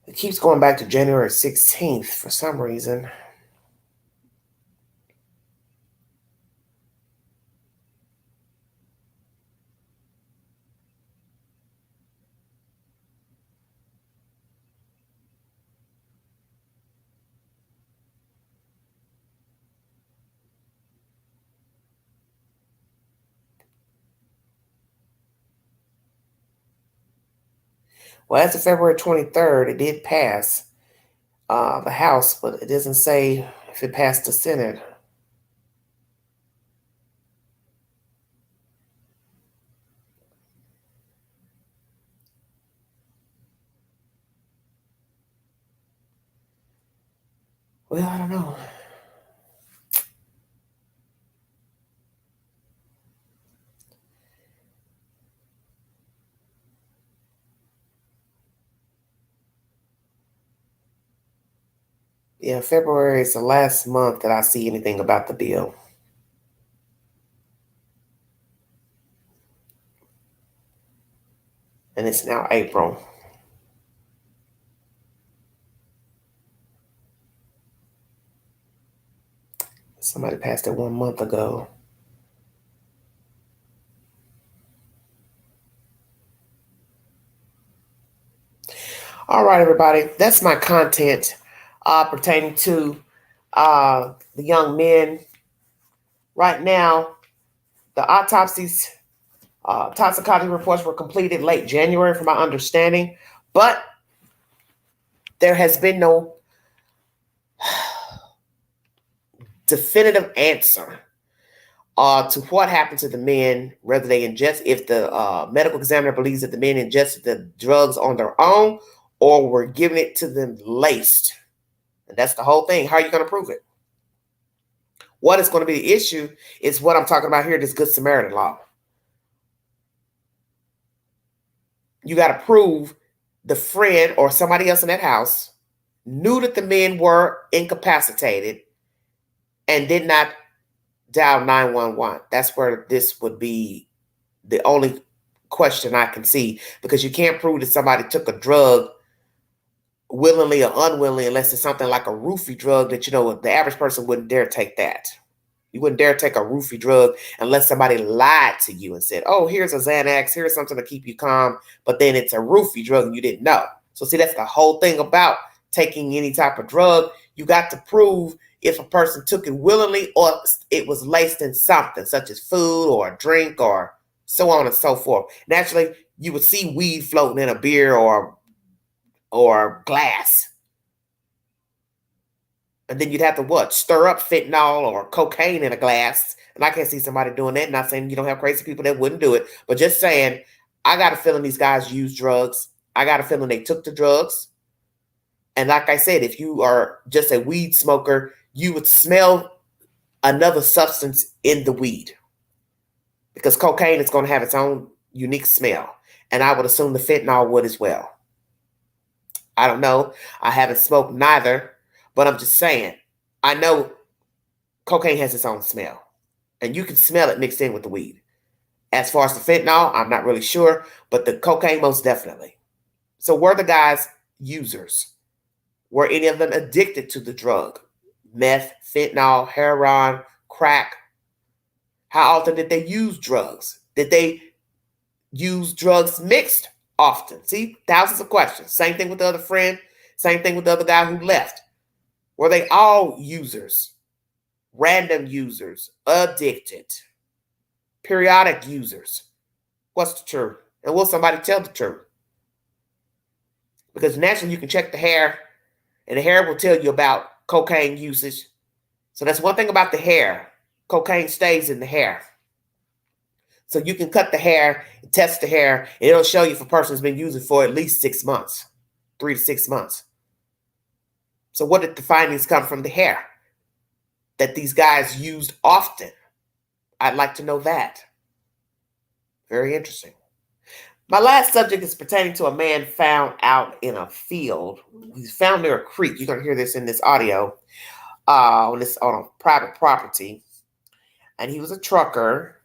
Speaker 1: It keeps going back to January 16th for some reason. Well, as of February 23rd, it did pass the House, but it doesn't say if it passed the Senate. Well, I don't know. Yeah, February is the last month that I see anything about the bill. And it's now April. Somebody passed it 1 month ago. All right, everybody. That's my content pertaining to the young men. Right now, the autopsies, toxicology reports were completed late January, from my understanding, but there has been no definitive answer to what happened to the men, whether they ingest, if the medical examiner believes that the men ingested the drugs on their own or were giving it to them laced. And that's the whole thing. How are you going to prove it? What is going to be the issue is what I'm talking about here, this Good Samaritan law. You got to prove the friend or somebody else in that house knew that the men were incapacitated and did not dial 911. That's where this would be the only question I can see, because you can't prove that somebody took a drug willingly or unwillingly unless it's something like a roofie drug that, you know, the average person wouldn't dare take that. You wouldn't dare take a roofie drug unless somebody lied to you and said, oh, here's a Xanax, here's something to keep you calm, but then it's a roofie drug and you didn't know. So see, that's the whole thing about taking any type of drug. You got to prove if a person took it willingly or it was laced in something such as food or a drink or so on and so forth. Naturally, you would see weed floating in a beer or glass. And then you'd have to what? Stir up fentanyl or cocaine in a glass. And I can't see somebody doing that. Not saying you don't have crazy people that wouldn't do it, but just saying, I got a feeling these guys use drugs. I got a feeling they took the drugs. And like I said, if you are just a weed smoker, you would smell another substance in the weed, because cocaine is going to have its own unique smell. And I would assume the fentanyl would as well. I don't know. I haven't smoked neither, but I'm just saying, I know cocaine has its own smell, and you can smell it mixed in with the weed. As far as the fentanyl, I'm not really sure, but the cocaine most definitely. So were the guys users? Were any of them addicted to the drug? Meth, fentanyl, heroin, crack? How often did they use drugs? Did they use drugs mixed often? See, thousands of questions. Same thing with the other friend. Same thing with the other guy who left. Were they all users? Random users? Addicted? Periodic users? What's the truth? And will somebody tell the truth? Because naturally you can check the hair, and the hair will tell you about cocaine usage. So that's one thing about the hair. Cocaine stays in the hair. So you can cut the hair, test the hair, and it'll show you if a person's been using for at least 6 months, 3 to 6 months. So what did the findings come from the hair? That these guys used often. I'd like to know that. Very interesting. My last subject is pertaining to a man found out in a field. He's found near a creek. You're going to hear this in this audio on a private property. And he was a trucker.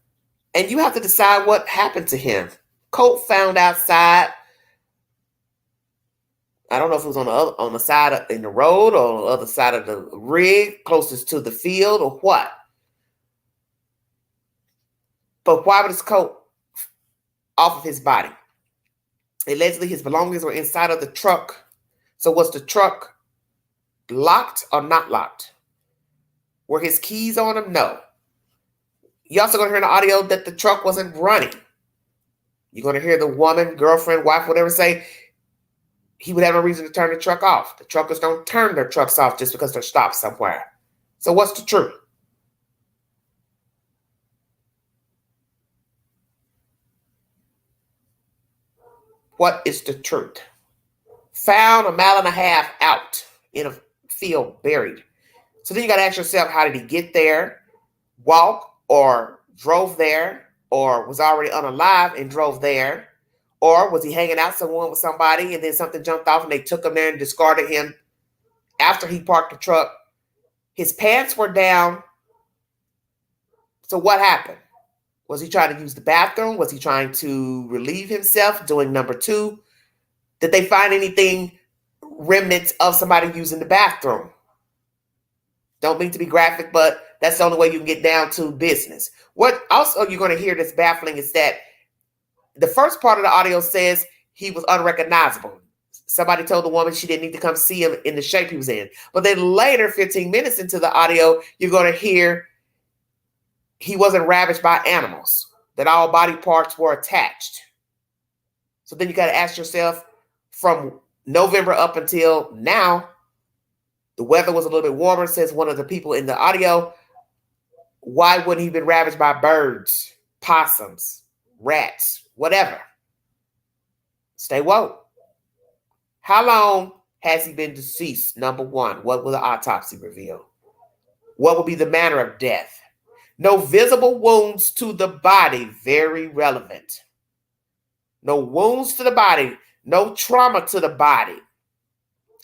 Speaker 1: And you have to decide what happened to him. Coat found outside. I don't know if it was on the side in the road or on the other side of the rig, closest to the field, or what. But why was his coat off of his body? Allegedly, his belongings were inside of the truck. So was the truck locked or not locked? Were his keys on him? No. You're also going to hear in the audio that the truck wasn't running. You're going to hear the woman, girlfriend, wife, whatever say, he would have no reason to turn the truck off. The truckers don't turn their trucks off just because they're stopped somewhere. So what's the truth? What is the truth? Found 1.5 miles out in a field, buried. So then you got to ask yourself, how did he get there? Walk, or drove there, or was already unalive and drove there? Or was he hanging out somewhere with somebody and then something jumped off and they took him there and discarded him after he parked the truck? His pants were down. So what happened? Was he trying to use the bathroom? Was he trying to relieve himself doing number 2? Did they find anything, remnants of somebody using the bathroom? Don't mean to be graphic, but that's the only way you can get down to business. What also you're going to hear that's baffling is that the first part of the audio says he was unrecognizable. Somebody told the woman she didn't need to come see him in the shape he was in. But then later, 15 minutes into the audio, you're going to hear he wasn't ravaged by animals, that all body parts were attached. So then you got to ask yourself, from November up until now, the weather was a little bit warmer, says one of the people in the audio. Why wouldn't he been ravaged by birds, possums, rats, whatever? Stay woke. How long has he been deceased? Number 1, what will the autopsy reveal? What will be the manner of death? No visible wounds to the body, very relevant. No wounds to the body, no trauma to the body.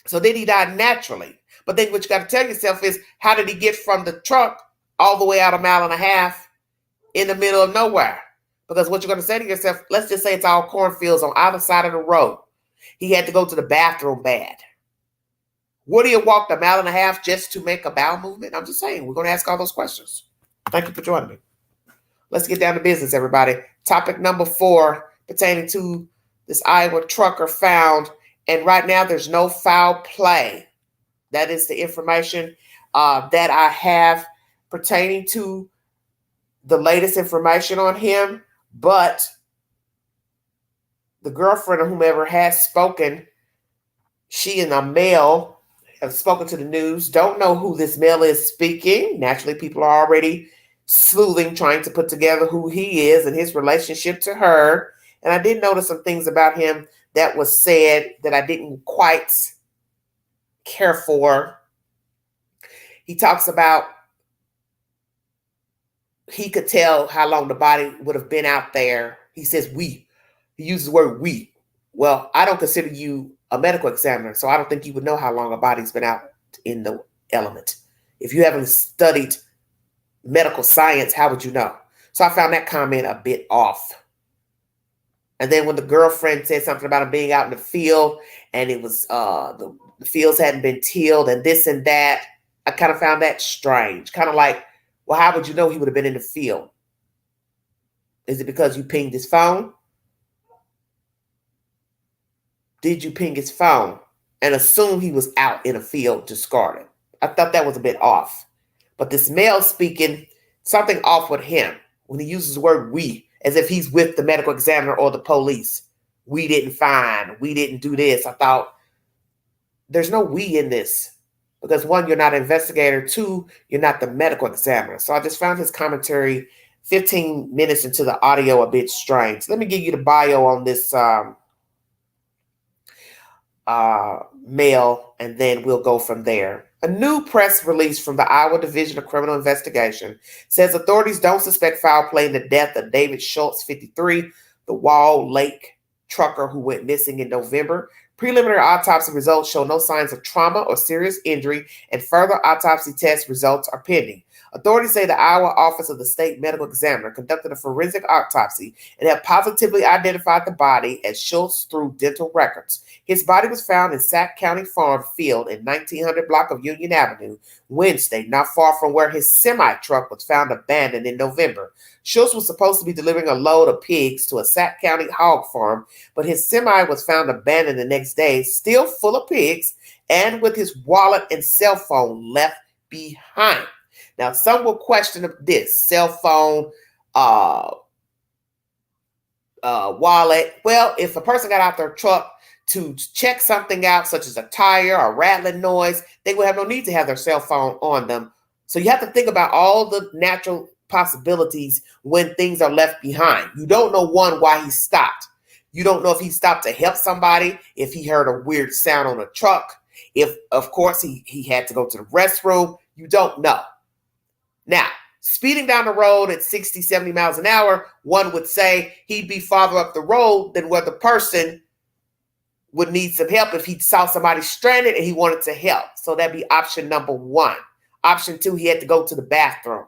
Speaker 1: So then he died naturally. But then what you got to tell yourself is, how did he get from the truck all the way out 1.5 miles in the middle of nowhere? Because what you're going to say to yourself, let's just say it's all cornfields on either side of the road. He had to go to the bathroom bad. Would he have walked 1.5 miles just to make a bowel movement? I'm just saying, we're going to ask all those questions. Thank you for joining me. Let's get down to business, everybody. Topic number 4 pertaining to this Iowa trucker found. And right now, there's no foul play. That is the information that I have pertaining to the latest information on him. But the girlfriend or whomever has spoken, she and a male have spoken to the news. Don't know who this male is speaking. Naturally, people are already sleuthing, trying to put together who he is and his relationship to her. And I did notice some things about him that was said that I didn't quite care for. He talks about he could tell how long the body would have been out there. He says we. He uses the word we. Well, I don't consider you a medical examiner, so I don't think you would know how long a body's been out in the element. If you haven't studied medical science, how would you know? So I found that comment a bit off. And then when the girlfriend said something about him being out in the field and it was the fields hadn't been tilled and this and that, I kind of found that strange. Kind of like, well, how would you know he would have been in the field? Is it because you pinged his phone? Did you ping his phone and assume he was out in a field discarded? I thought that was a bit off. But this male speaking, something off with him when he uses the word we, as if he's with the medical examiner or the police. We didn't find, we didn't do this. I thought, there's no we in this. Because 1, you're not an investigator. 2, you're not the medical examiner. So I just found his commentary 15 minutes into the audio a bit strange. Let me give you the bio on this male, and then we'll go from there. A new press release from the Iowa Division of Criminal Investigation says authorities don't suspect foul play in the death of David Schultz, 53, the Wall Lake trucker who went missing in November. Preliminary autopsy results show no signs of trauma or serious injury, and further autopsy test results are pending. Authorities say the Iowa Office of the State Medical Examiner conducted a forensic autopsy and have positively identified the body as Schultz through dental records. His body was found in Sac County Farm Field in 1900 block of Union Avenue Wednesday, not far from where his semi-truck was found abandoned in November. Schultz was supposed to be delivering a load of pigs to a Sac County hog farm, but his semi was found abandoned the next day, still full of pigs, and with his wallet and cell phone left behind. Now, some will question this cell phone wallet. Well, if a person got out their truck to check something out, such as a tire or rattling noise, they would have no need to have their cell phone on them. So you have to think about all the natural possibilities when things are left behind. You don't know, one, why he stopped. You don't know if he stopped to help somebody, if he heard a weird sound on a truck, if, of course, he had to go to the restroom. You don't know. Now, speeding down the road at 60, 70 miles an hour, one would say he'd be farther up the road than where the person would need some help if he saw somebody stranded and he wanted to help. So that'd be option number one. Option two, he had to go to the bathroom.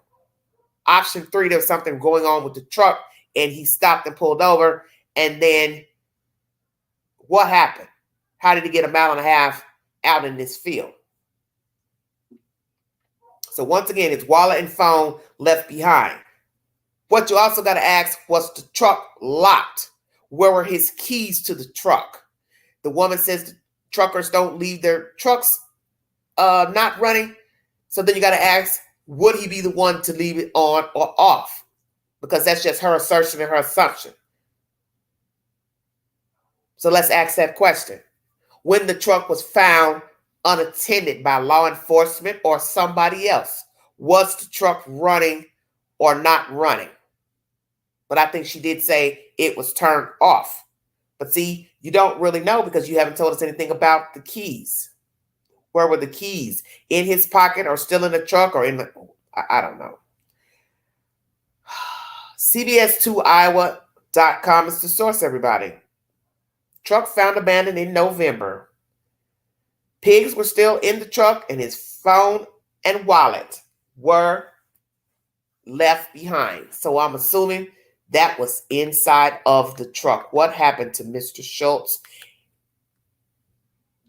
Speaker 1: Option three, there was something going on with the truck and he stopped and pulled over. And then what happened? How did he get a mile and a half out in this field? So once again, it's wallet and phone left behind. What you also got to ask, was the truck locked? Where were his keys to the truck? The woman says the truckers don't leave their trucks not running. So then you got to ask, would he be the one to leave it on or off? Because that's just her assertion and her assumption. So let's ask that question. When the truck was found unattended by law enforcement or somebody else, was the truck running or not running? But I think she did say it was turned off. But see, you don't really know because you haven't told us anything about the keys. Where were the keys? In his pocket or still in the truck or in the... I don't know. CBS2Iowa.com is the source, everybody. Truck found abandoned in November. Pigs were still in the truck and his phone and wallet were left behind. So I'm assuming that was inside of the truck. What happened to Mr. Schultz?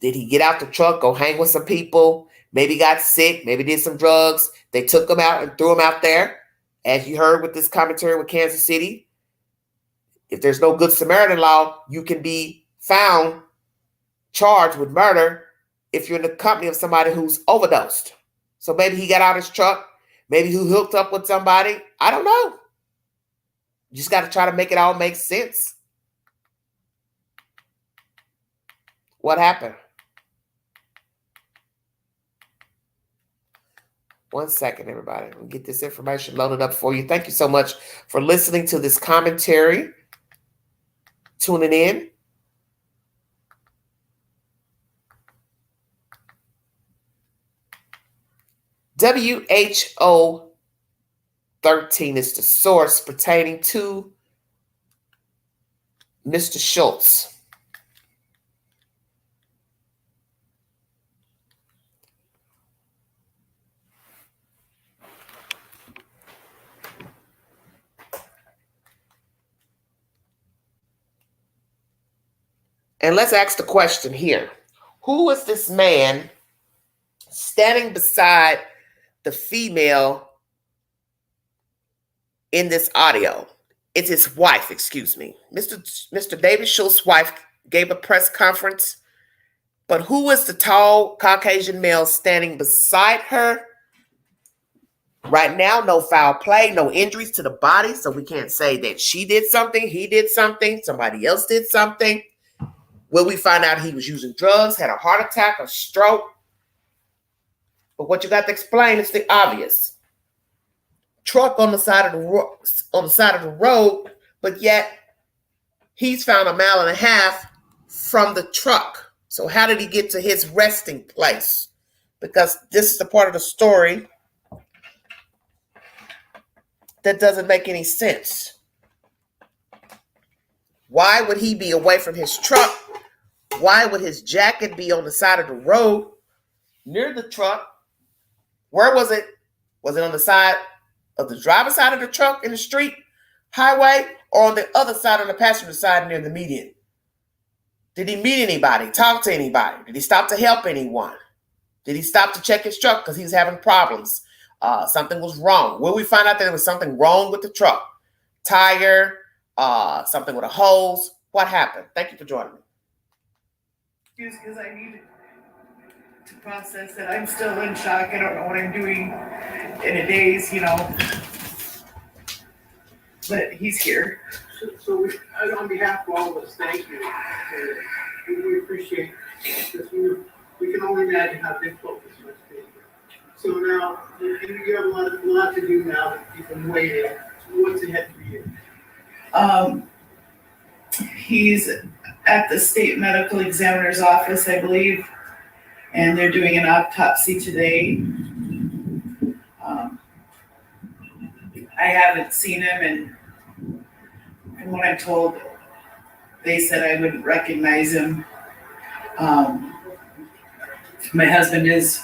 Speaker 1: Did he get out the truck, go hang with some people? Maybe got sick, maybe did some drugs. They took him out and threw him out there. As you heard with this commentary with Kansas City, if there's no Good Samaritan law, you can be found charged with murder if you're in the company of somebody who's overdosed. So maybe he got out his truck. Maybe he hooked up with somebody. I don't know. You just got to try to make it all make sense. What happened? One second, everybody. We'll get this information loaded up for you. Thank you so much for listening to this commentary. Tuning in. WHO 13 is the source pertaining to Mr. Schultz. And let's ask the question here. Who is this man standing beside the female in this audio? It's his wife, excuse me. Mr. David Schultz's wife gave a press conference. But who is the tall Caucasian male standing beside her? Right now, no foul play, no injuries to the body. So we can't say that she did something, he did something, somebody else did something. Will we find out he was using drugs, had a heart attack, a stroke? But what you got to explain is the obvious. Truck on the side of the road, but yet he's found a mile and a half from the truck. So how did he get to his resting place? Because this is the part of the story that doesn't make any sense. Why would he be away from his truck? Why would his jacket be on the side of the road near the truck? Where was it? Was it on the side of the driver's side of the truck in the street, highway, or on the other side on the passenger side near the median? Did he meet anybody, talk to anybody? Did he stop to help anyone? Did he stop to check his truck because he was having problems? Something was wrong. Will we find out that there was something wrong with the truck? Tire, something with a hose. What happened? Thank you for joining me.
Speaker 7: Because I need to process it. I'm still in shock. I don't know what I'm doing in a daze, But he's here.
Speaker 6: So
Speaker 8: On behalf of all of us, thank you. We appreciate this. We can only imagine how difficult this must be. So now, you have a lot to do now that you've been waiting. What's ahead for you?
Speaker 7: He's at the state medical examiner's office, I believe, and they're doing an autopsy today. I haven't seen him, and from what I'm told, they said I wouldn't recognize him. My husband is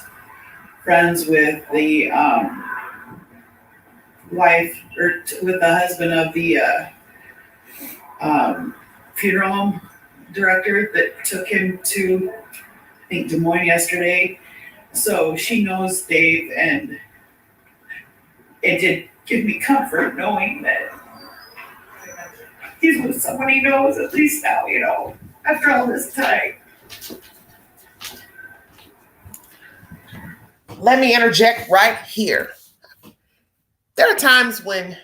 Speaker 7: friends with the wife, or with the husband of the funeral home director that took him to, I think, Des Moines yesterday. So she knows Dave, and it did give me comfort knowing that he's with someone he knows, at least now, after all this time.
Speaker 1: Let me interject right here. There are times when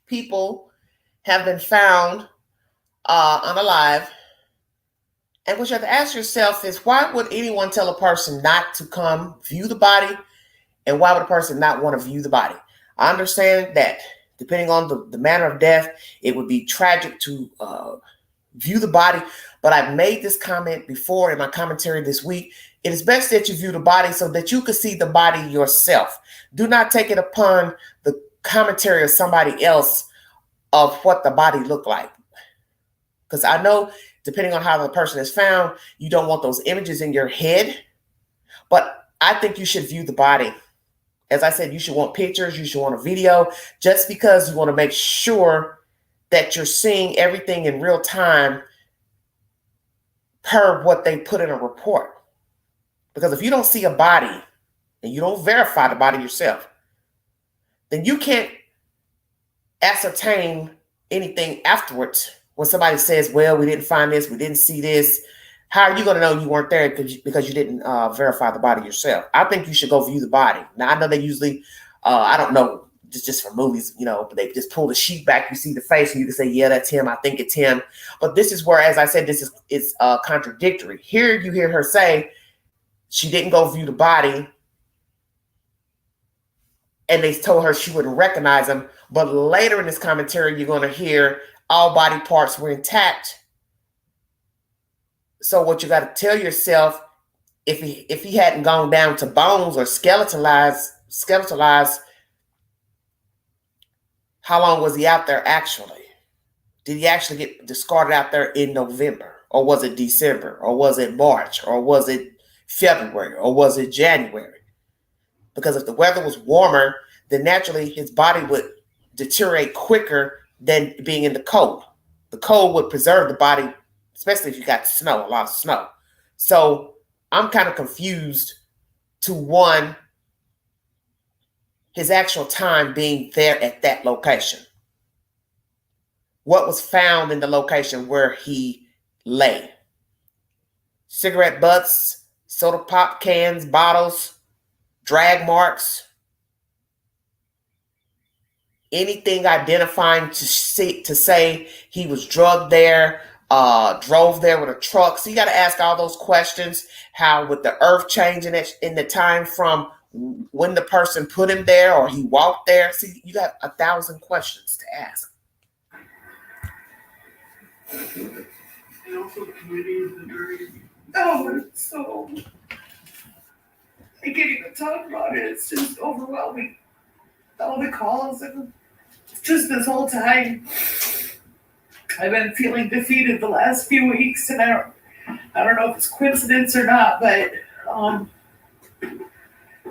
Speaker 1: people have been found unalive, and what you have to ask yourself is, why would anyone tell a person not to come view the body, and why would a person not want to view the body? I understand that depending on the manner of death, it would be tragic to view the body, but I've made this comment before in my commentary this week. It is best that you view the body so that you can see the body yourself. Do not take it upon the commentary of somebody else of what the body looked like. Because I know, depending on how the person is found, you don't want those images in your head. But I think you should view the body. As I said, you should want pictures, you should want a video, just because you want to make sure that you're seeing everything in real time per what they put in a report. Because if you don't see a body and you don't verify the body yourself, then you can't ascertain anything afterwards. When somebody says, well, we didn't find this, we didn't see this, how are you going to know you weren't there because you didn't verify the body yourself? I think you should go view the body. Now, I know they usually, I don't know, just for movies, but they just pull the sheet back, you see the face, and you can say, yeah, that's him, I think it's him. But this is where, as I said, this is contradictory. Here you hear her say she didn't go view the body, and they told her she wouldn't recognize him. But later in this commentary, you're going to hear all body parts were intact. So what you got to tell yourself, if he hadn't gone down to bones or skeletalized, how long was he out there actually? Did he actually get discarded out there in November? Or was it December? Or was it March? Or was it February? Or was it January? Because if the weather was warmer, then naturally his body would deteriorate quicker than being in the cold. The cold would preserve the body, especially if you got snow, a lot of snow. So I'm kind of confused to one, his actual time being there at that location. What was found in the location where he lay? Cigarette butts, soda pop cans, bottles, drag marks, anything identifying to say he was drugged there, drove there with a truck. So you got to ask all those questions. How would the earth change in the time from when the person put him there or he walked there? See, you got 1,000 questions to ask.
Speaker 8: And also the community is very...
Speaker 7: Oh, so I can't even talk about it. It's just overwhelming. All the calls and just this whole time, I've been feeling defeated the last few weeks, and I don't know if it's coincidence or not, but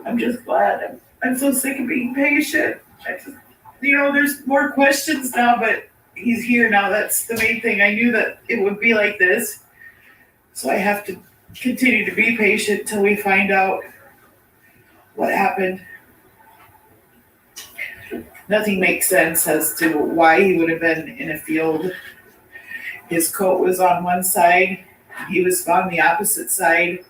Speaker 7: I'm just glad. I'm so sick of being patient. There's more questions now, but he's here now. That's the main thing. I knew that it would be like this, so I have to continue to be patient till we find out what happened. Nothing makes sense as to why he would have been in a field. His coat was on one side. He was on the opposite side.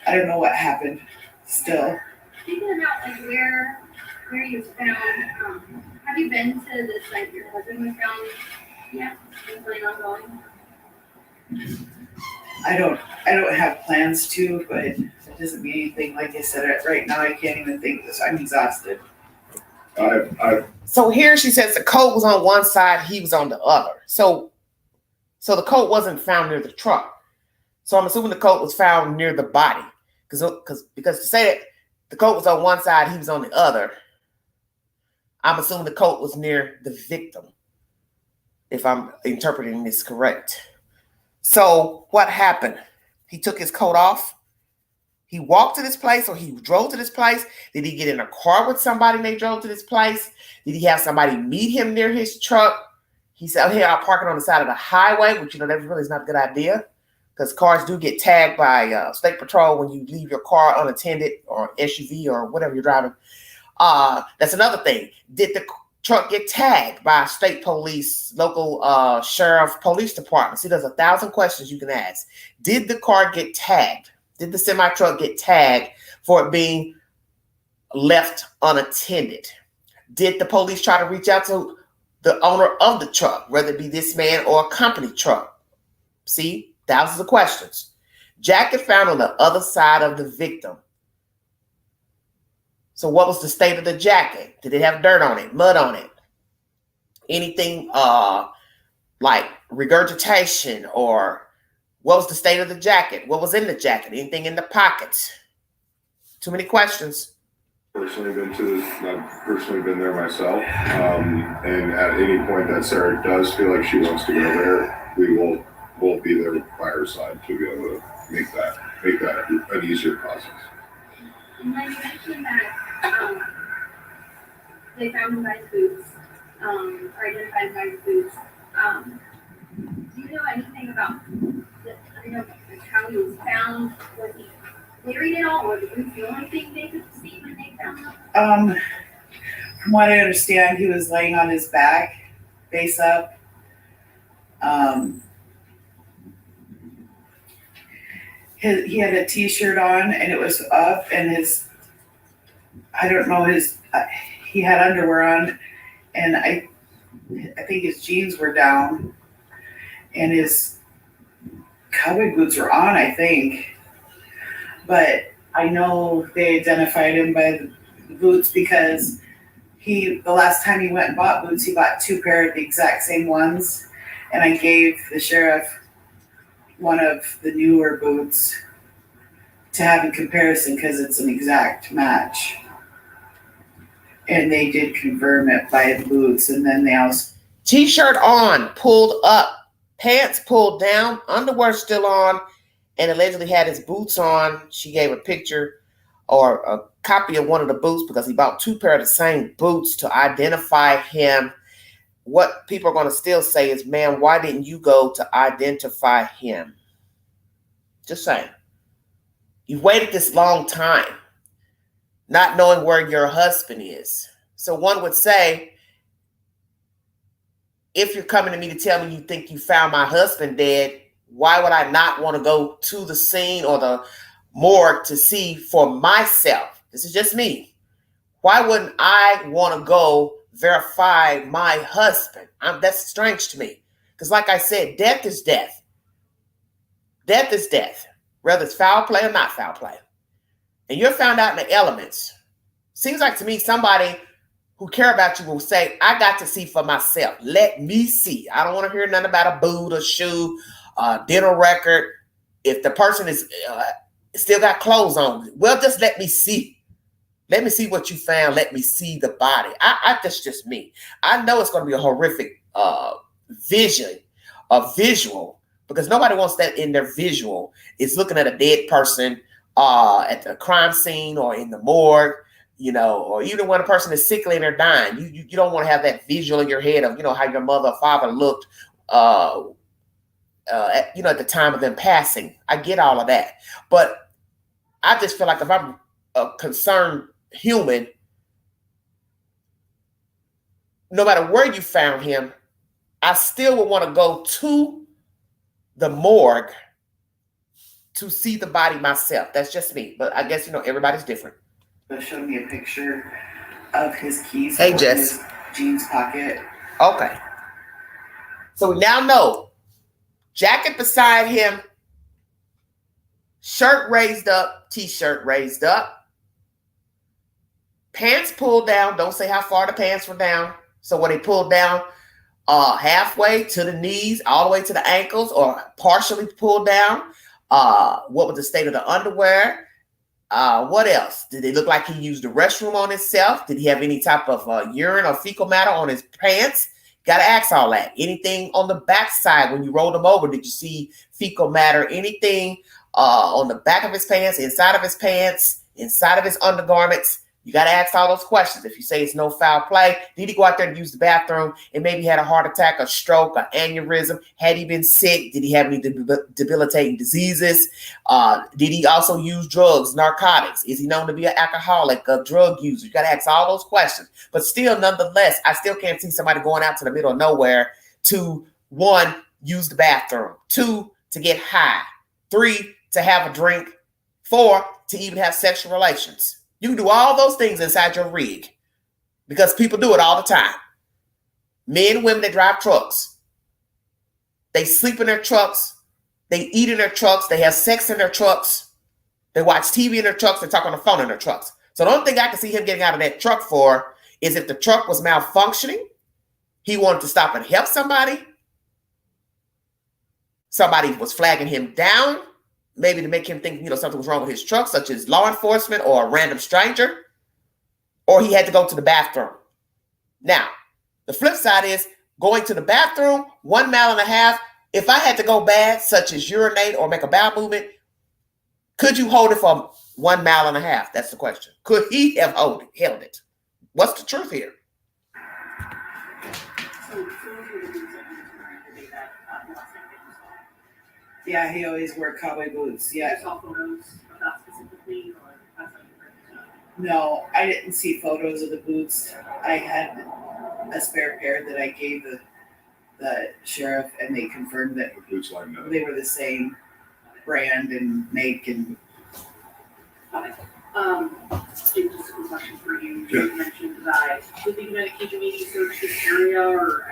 Speaker 7: I don't know what happened still.
Speaker 9: Thinking about where he was found, how Have you been to the site your husband was found yet? You planning on going?
Speaker 7: I don't have plans to, but it doesn't mean anything. Like I said, right now I can't even think this. I'm exhausted.
Speaker 1: So here she says the coat was on one side, he was on the other. So the coat wasn't found near the truck. So I'm assuming the coat was found near the body. Because to say that the coat was on one side, he was on the other, I'm assuming the coat was near the victim, if I'm interpreting this correct. So what happened? He took his coat off. He walked to this place or he drove to this place. Did he get in a car with somebody and they drove to this place? Did he have somebody meet him near his truck? He said, "Hey, I'll park it on the side of the highway," which, that really is not a good idea because cars do get tagged by state patrol when you leave your car unattended or SUV or whatever you're driving. That's another thing. Did the truck get tagged by state police, local sheriff, police department? See, there's 1,000 questions you can ask. Did the car get tagged? Did the semi-truck get tagged for it being left unattended? Did the police try to reach out to the owner of the truck, whether it be this man or a company truck? See, thousands of questions. Jacket found on the other side of the victim. So what was the state of the jacket? Did it have dirt on it, mud on it? Anything like regurgitation, or what was the state of the jacket? What was in the jacket? Anything in the pockets? Too many questions.
Speaker 10: I've personally been there myself. And at any point that Sarah does feel like she wants to go there, we'll be there by her side to be able to make that an easier process.
Speaker 9: And then you mentioned that they found him by his boots, or identified him by his boots. Do you know anything about how he was found? Was he carried at all? Or the boots the only thing they could see when they found him?
Speaker 7: From what I understand, he was laying on his back, face up. He had a t-shirt on and it was up, and he had underwear on, and I think his jeans were down, and his cowboy boots were on, I think. But I know they identified him by the boots because the last time he went and bought boots, he bought 2 pair of the exact same ones, and I gave the sheriff one of the newer boots to have in comparison because it's an exact match. And they did confirm it by the boots, and then they also...
Speaker 1: T-shirt on, pulled up, pants pulled down, underwear still on, and allegedly had his boots on. She gave a picture or a copy of one of the boots because he bought 2 pair of the same boots to identify him. What people are going to still say is, "Man, why didn't you go to identify him?" Just saying. You've waited this long time, not knowing where your husband is. So one would say, if you're coming to me to tell me you think you found my husband dead, why would I not want to go to the scene or the morgue to see for myself? This is just me. Why wouldn't I want to go verify my husband? That's strange to me. Because like I said, death is death. Death is death, whether it's foul play or not foul play. And you're found out in the elements. Seems like to me somebody who care about you will say, "I got to see for myself. Let me see. I don't want to hear nothing about a boot, a shoe, dental record. If the person is still got clothes on, well, just let me see. Let me see what you found. Let me see the body." That's just me. I know it's going to be a horrific visual, because nobody wants that in their visual. It's looking at a dead person at the crime scene or in the morgue, or even when a person is sickly and they're dying. You don't want to have that visual in your head of, how your mother or father looked at the time of them passing. I get all of that. But I just feel like if I'm a concerned human, no matter where you found him, I still would want to go to the morgue to see the body myself. That's just me. But I guess, everybody's different.
Speaker 7: They showed me a picture of his keys.
Speaker 1: Hey, Jess.
Speaker 7: jeans pocket.
Speaker 1: Okay. So we now know jacket beside him, shirt raised up, t-shirt raised up, pants pulled down. Don't say how far the pants were down. So when they pulled down, halfway to the knees, all the way to the ankles, or partially pulled down. What was the state of the underwear? What else? Did it look like he used the restroom on himself? Did he have any type of urine or fecal matter on his pants? Got to ask all that. Anything on the backside when you rolled him over? Did you see fecal matter? Anything on the back of his pants, inside of his pants, inside of his undergarments? You got to ask all those questions. If you say it's no foul play, did he go out there and use the bathroom and maybe had a heart attack, a stroke, an aneurysm? Had he been sick? Did he have any debilitating diseases? Did he also use drugs, narcotics? Is he known to be an alcoholic, a drug user? You got to ask all those questions. But still, nonetheless, I still can't see somebody going out to the middle of nowhere to, 1, use the bathroom, 2, to get high, 3, to have a drink, 4, to even have sexual relations. You can do all those things inside your rig because people do it all the time. Men and women that drive trucks. They sleep in their trucks. They eat in their trucks. They have sex in their trucks. They watch TV in their trucks. They talk on the phone in their trucks. So the only thing I can see him getting out of that truck for is if the truck was malfunctioning, he wanted to stop and help somebody. Somebody was flagging him down. Maybe to make him think, something was wrong with his truck, such as law enforcement or a random stranger, or he had to go to the bathroom. Now, the flip side is going to the bathroom 1.5 miles. If I had to go bad, such as urinate or make a bowel movement, could you hold it for 1.5 miles? That's the question. Could he have held it? What's the truth here?
Speaker 7: Yeah, he always wore cowboy boots. Yeah.
Speaker 11: You saw photos of that specifically, or that's not your
Speaker 7: No, I didn't see photos of the boots. I had a spare pair that I gave the sheriff, and they confirmed that
Speaker 10: Boots lined up.
Speaker 7: they were the same brand and make and.
Speaker 11: Just a quick question for you. You mentioned that did the United Community search this area, or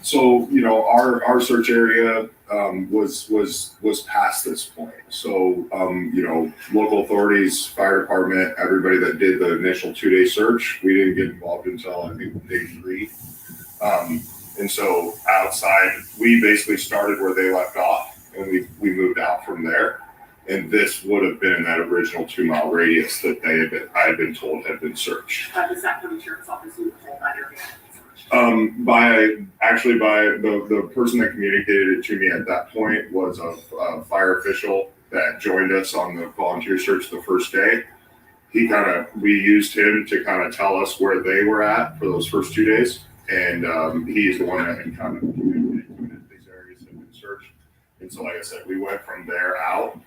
Speaker 10: So our search area was past this point. So local authorities, fire department, everybody that did the initial 2-day search, we didn't get involved until I think day 3. And so outside, we basically started where they left off, and we moved out from there. And this would have been in that original 2-mile radius that I had been told had been searched.
Speaker 11: the Sac County Sheriff's Office was told that area
Speaker 10: by the person that communicated it to me at that point was a fire official that joined us on the volunteer search the first day. We used him to kind of tell us where they were at for those first 2 days. And he's the one that had kind of communicated to me that these areas had been searched. And so, like I said, we went from there out.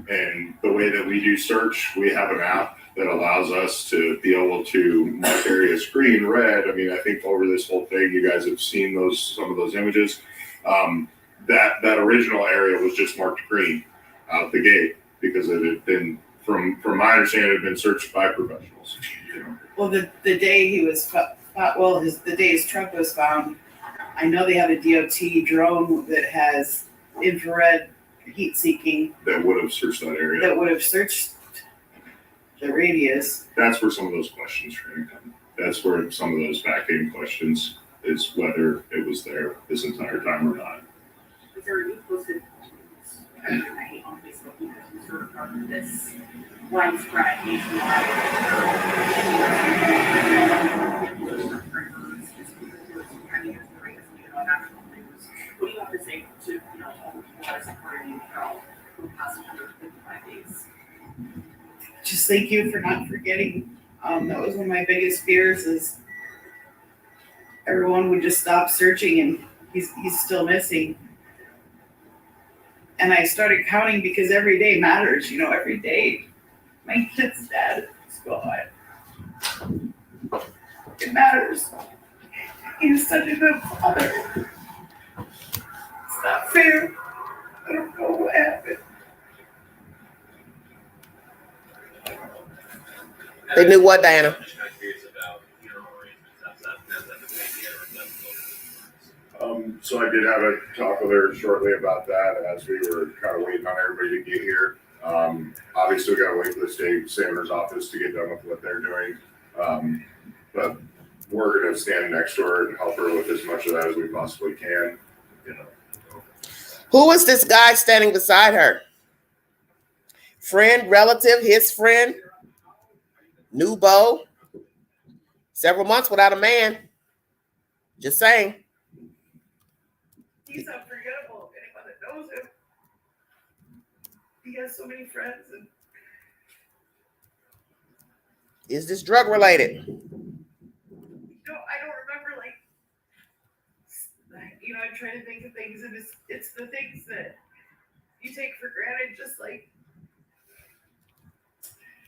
Speaker 10: And the way that we do search, we have an app that allows us to be able to mark areas green, red. I mean, I think over this whole thing, you guys have seen some of those images. That original area was just marked green out the gate because it had been, from my understanding, it had been searched by professionals.
Speaker 7: Well, the day he was the day his truck was found, I know they have a DOT drone that has infrared heat seeking
Speaker 10: that would have searched that area.
Speaker 7: That would have searched the radius.
Speaker 10: That's where some of those questions are going to come. That's where some of those back-end questions is whether it was there this entire time or not.
Speaker 11: Is there any posted I hate on Facebook because we sort of run this widespread nationwide. What do you have to say to all the people that are supporting you for the past 155 days?
Speaker 7: Just thank you for not forgetting. That was one of my biggest fears is everyone would just stop searching and he's still missing. And I started counting because every day matters, every day my kid's dad is gone. It matters. He's such a good father. It's not fair. I don't know what happened.
Speaker 1: They knew what, Diana?
Speaker 10: So I did have a talk with her shortly about that as we were kind of waiting on everybody to get here. Obviously, we got to wait for the state examiner's office to get done with what they're doing. But we're going to stand next to her and help her with as much of that as we possibly can. You know.
Speaker 1: Who is this guy standing beside her? Friend, relative, his friend, new beau, several months without a man. Just saying.
Speaker 7: He's unforgettable. Anyone that knows him, he has so many friends. And
Speaker 1: Is this drug related?
Speaker 7: I don't remember, like, I'm trying to think of things, and it's the things that you take for granted, just like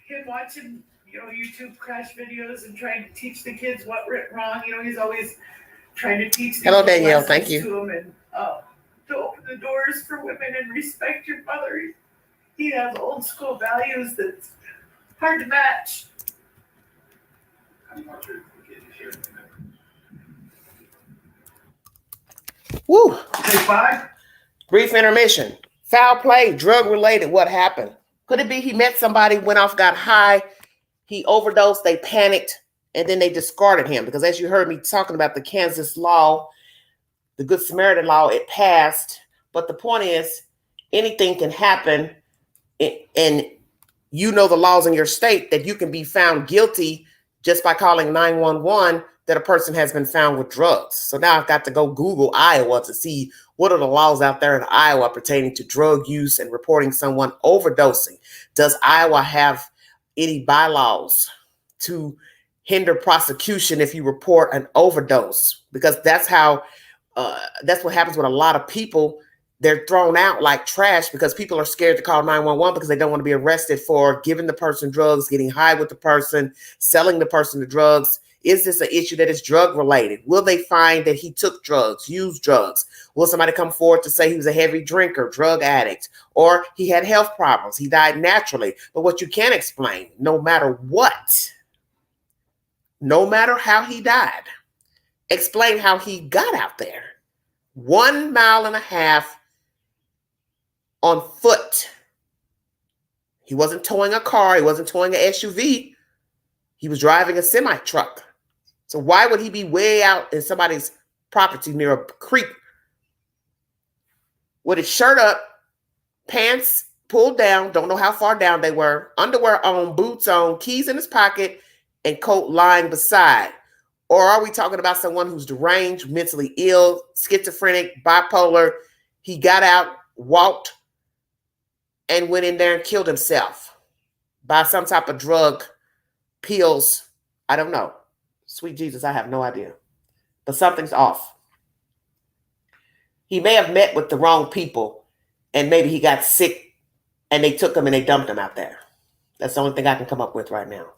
Speaker 7: him watching, YouTube crash videos and trying to teach the kids what went wrong. He's always trying to teach these
Speaker 1: Hello, Danielle.
Speaker 7: lessons
Speaker 1: Thank you.
Speaker 7: to them, and to open the doors for women and respect your mother. He has old school values that's hard to match.
Speaker 1: Woo.
Speaker 3: Take 5.
Speaker 1: Brief intermission. Foul play, drug related. What happened? Could it be he met somebody, went off, got high, he overdosed, they panicked, and then they discarded him? Because as you heard me talking about the Kansas law, the Good Samaritan law, it passed. But the point is, anything can happen, and the laws in your state that you can be found guilty just by calling 911 that a person has been found with drugs. So now I've got to go Google Iowa to see what are the laws out there in Iowa pertaining to drug use and reporting someone overdosing. Does Iowa have any bylaws to hinder prosecution if you report an overdose? Because that's what happens with a lot of people. They're thrown out like trash because people are scared to call 911 because they don't want to be arrested for giving the person drugs, getting high with the person, selling the person the drugs. Is this an issue that is drug related? Will they find that he took drugs, used drugs? Will somebody come forward to say he was a heavy drinker, drug addict, or he had health problems? He died naturally. But what you can't explain, no matter what, no matter how he died, explain how he got out there. 1.5 miles on foot. He wasn't towing a car. He wasn't towing an SUV. He was driving a semi-truck. So why would he be way out in somebody's property near a creek with his shirt up, pants pulled down, don't know how far down they were, underwear on, boots on, keys in his pocket, and coat lying beside? Or are we talking about someone who's deranged, mentally ill, schizophrenic, bipolar? He got out, walked, and went in there and killed himself by some type of drug, pills. I don't know. Sweet Jesus, I have no idea. But something's off. He may have met with the wrong people, and maybe he got sick, and they took him and they dumped him out there. That's the only thing I can come up with right now.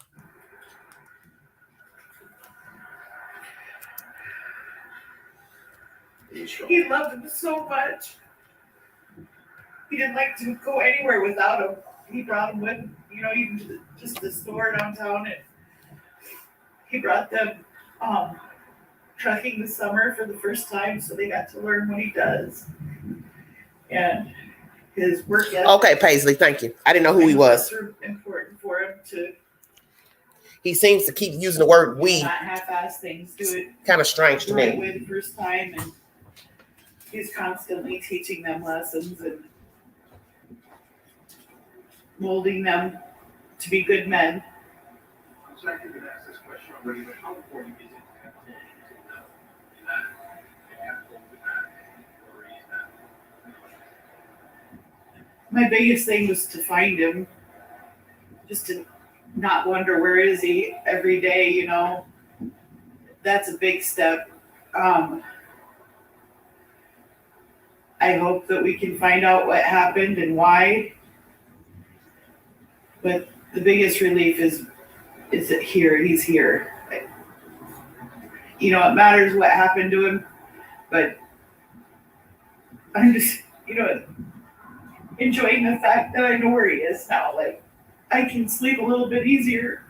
Speaker 7: He loved him so much. He didn't like to go anywhere without him. He brought him with, even to just the store downtown, and he brought them trucking this summer for the first time, so they got to learn what he does. And his work ethic.
Speaker 1: Okay, Paisley, thank you. I didn't know who he was.
Speaker 7: It's important for him to.
Speaker 1: He seems to keep using the word we.
Speaker 7: Not half-ass things. Do it.
Speaker 1: Kind of strange to
Speaker 7: right
Speaker 1: me.
Speaker 7: way the first time, and he's constantly teaching them lessons and molding them to be good men.
Speaker 8: I'm sorry I didn't ask this question already, but how important is it to have a
Speaker 7: My biggest thing was to find him, just to not wonder where is he every day, That's a big step. I hope that we can find out what happened and why. But the biggest relief is that he's here. It matters what happened to him, but I'm just, enjoying the fact that I know where he is now. Like, I can sleep a little bit easier.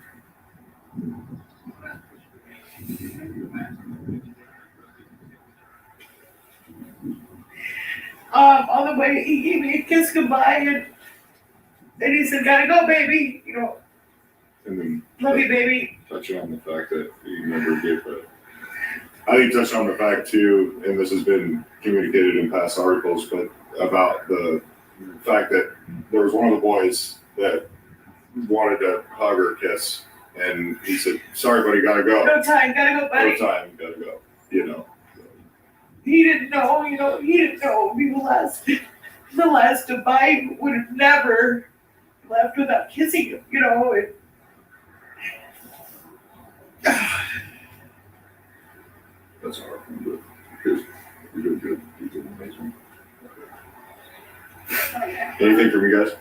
Speaker 7: On the way, he gave me a kiss goodbye, and then he said, "Gotta go, baby. You know,
Speaker 10: And then
Speaker 7: love you, baby."
Speaker 10: touching on the fact that you never gave it. I think touching on the fact too, and this has been communicated in past articles, but about the fact that there was one of the boys that wanted to hug or kiss, and he said, "Sorry, buddy, gotta go.
Speaker 7: No time, gotta go, buddy.
Speaker 10: No time, gotta go." You know.
Speaker 7: He didn't know, he didn't know. The last goodbye would have never left without kissing him, and
Speaker 10: That's hard, but because you're doing good, you're doing amazing. Anything from you guys?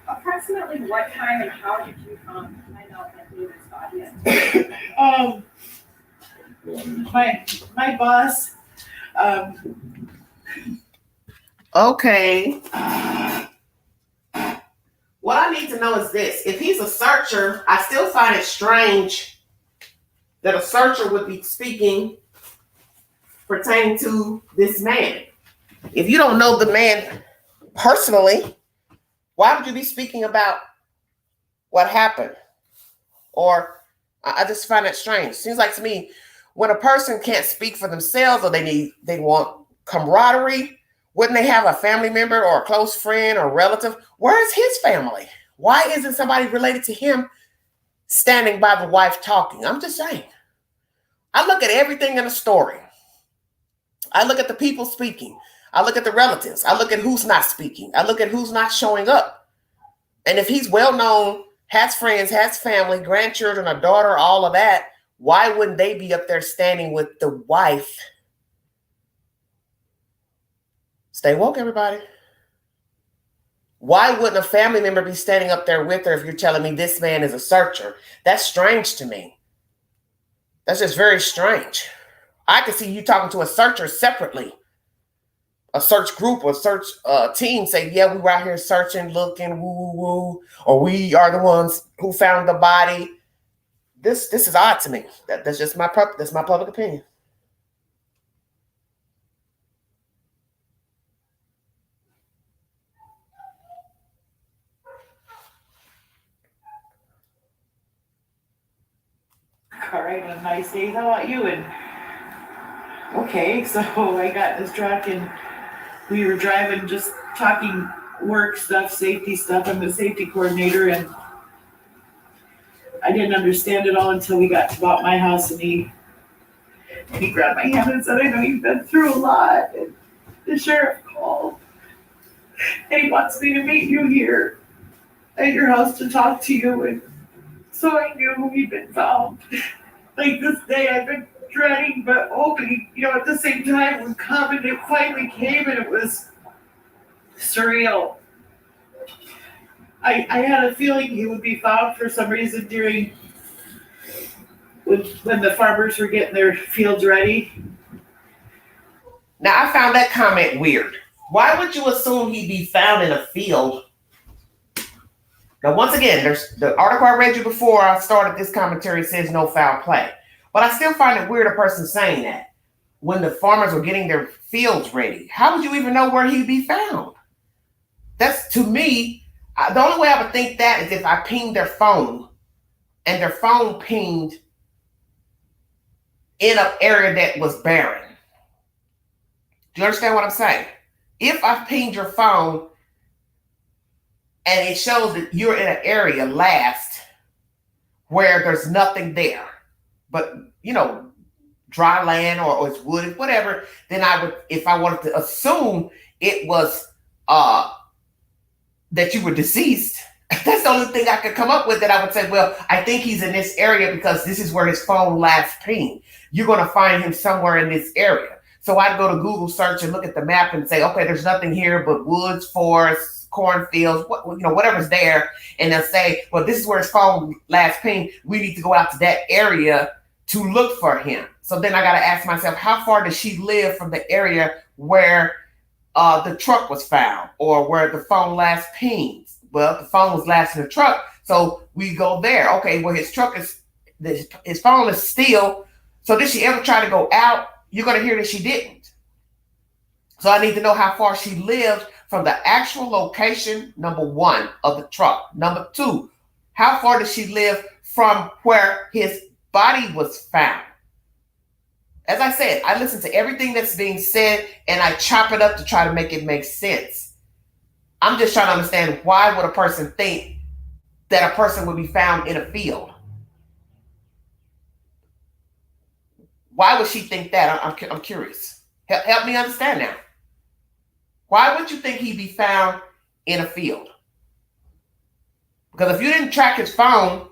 Speaker 11: Approximately what time and how did you find out that David's body?
Speaker 7: my boss,
Speaker 1: Okay. What I need to know is this. If he's a searcher, I still find it strange that a searcher would be speaking pertaining to this man. If you don't know the man personally, why would you be speaking about what happened? Or I just find that strange. Seems like to me, when a person can't speak for themselves or they want camaraderie, wouldn't they have a family member or a close friend or relative? Where is his family? Why isn't somebody related to him standing by the wife talking? I'm just saying. I look at everything in a story. I look at the people speaking. I look at the relatives. I look at who's not speaking. I look at who's not showing up. And if he's well known, has friends, has family, grandchildren, a daughter, all of that, why wouldn't they be up there standing with the wife? Stay woke, everybody. Why wouldn't a family member be standing up there with her if you're telling me this man is a searcher? That's strange to me. That's just very strange. I could see you talking to a searcher separately. A search group or search team say, yeah, we were out here searching, looking, woo, woo, woo, or we are the ones who found the body. This is odd to me. That's just my public opinion.
Speaker 7: all right, on a nice day, how about you? And okay, so I got in this truck and we were driving, just talking work stuff, safety stuff. I'm the safety coordinator, and I didn't understand it all until we got to about my house, and he grabbed my hand and said, I know you've been through a lot, and the sheriff called, and he wants me to meet you here at your house to talk to you. And so I knew he'd been found. Like this day I've been dreading but hoping, at the same time would come, and it finally came, and it was surreal. I had a feeling he would be found for some reason during when the farmers were getting their fields ready.
Speaker 1: Now, I found that comment weird. Why would you assume he'd be found in a field? Now, once again, there's the article I read you before I started this commentary says no foul play. But I still find it weird a person saying that when the farmers were getting their fields ready. How would you even know where he'd be found? That's, to me, the only way I would think that is if I pinged their phone and their phone pinged in an area that was barren. Do you understand what I'm saying? If I pinged your phone and it shows that you're in an area last where there's nothing there, but dry land or it's wooded, whatever, then I would, if I wanted to assume it was that you were deceased, that's the only thing I could come up with, that I would say, well, I think he's in this area because this is where his phone last pinged. You're going to find him somewhere in this area. So I'd go to Google search and look at the map and say, okay, there's nothing here but woods, forests, cornfields, whatever's there. And they'll say, well, this is where his phone last pinged. We need to go out to that area to look for him. So then I got to ask myself, how far does she live from the area where the truck was found or where the phone last pinged? Well, the phone was last in the truck, so we go there. Okay, well, his phone is still. So did she ever try to go out? You're going to hear that she didn't. So I need to know how far she lived from the actual location, number one, of the truck. Number two, how far does she live from where his body was found? As I said, I listen to everything that's being said and I chop it up to try to make it make sense. I'm just trying to understand, why would a person think that a person would be found in a field? Why would she think that? I'm curious. Help me understand now. Why would you think he'd be found in a field? Because if you didn't track his phone,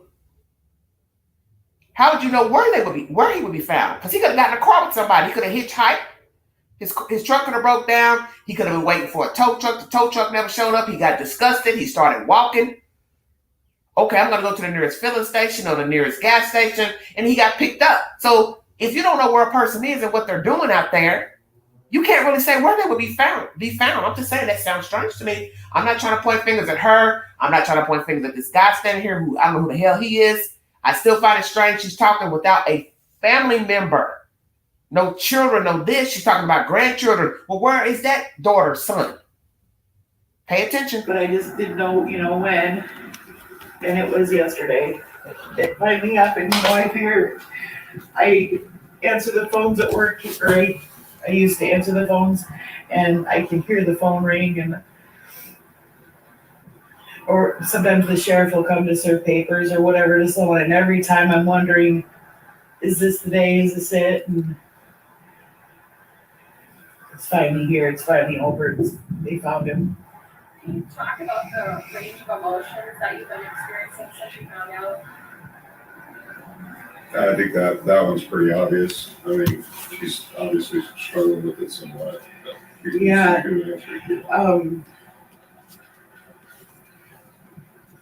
Speaker 1: how would you know where he would be found? Because he could have gotten in a car with somebody. He could have hitchhiked. His truck could have broke down. He could have been waiting for a tow truck. The tow truck never showed up. He got disgusted. He started walking. Okay, I'm going to go to the nearest filling station or the nearest gas station. And he got picked up. So if you don't know where a person is and what they're doing out there, you can't really say where they would be found. I'm just saying that sounds strange to me. I'm not trying to point fingers at her. I'm not trying to point fingers at this guy standing here who I don't know who the hell he is. I still find it strange she's talking without a family member. No children, no this. She's talking about grandchildren. Well, where is that daughter, son? Pay attention.
Speaker 7: But I just didn't know, when. And it was yesterday. It finally happened. I answer the phones at work, right? I used to answer the phones and I can hear the phone ring or sometimes the sheriff will come to serve papers or whatever to someone, and every time I'm wondering, is this the day? Is this it? And it's finally here. It's finally over. They found him.
Speaker 9: Can you talk about the range of emotions that you've been experiencing since you found out?
Speaker 10: I think that one's pretty obvious. I mean, she's obviously struggling with it somewhat.
Speaker 7: Yeah.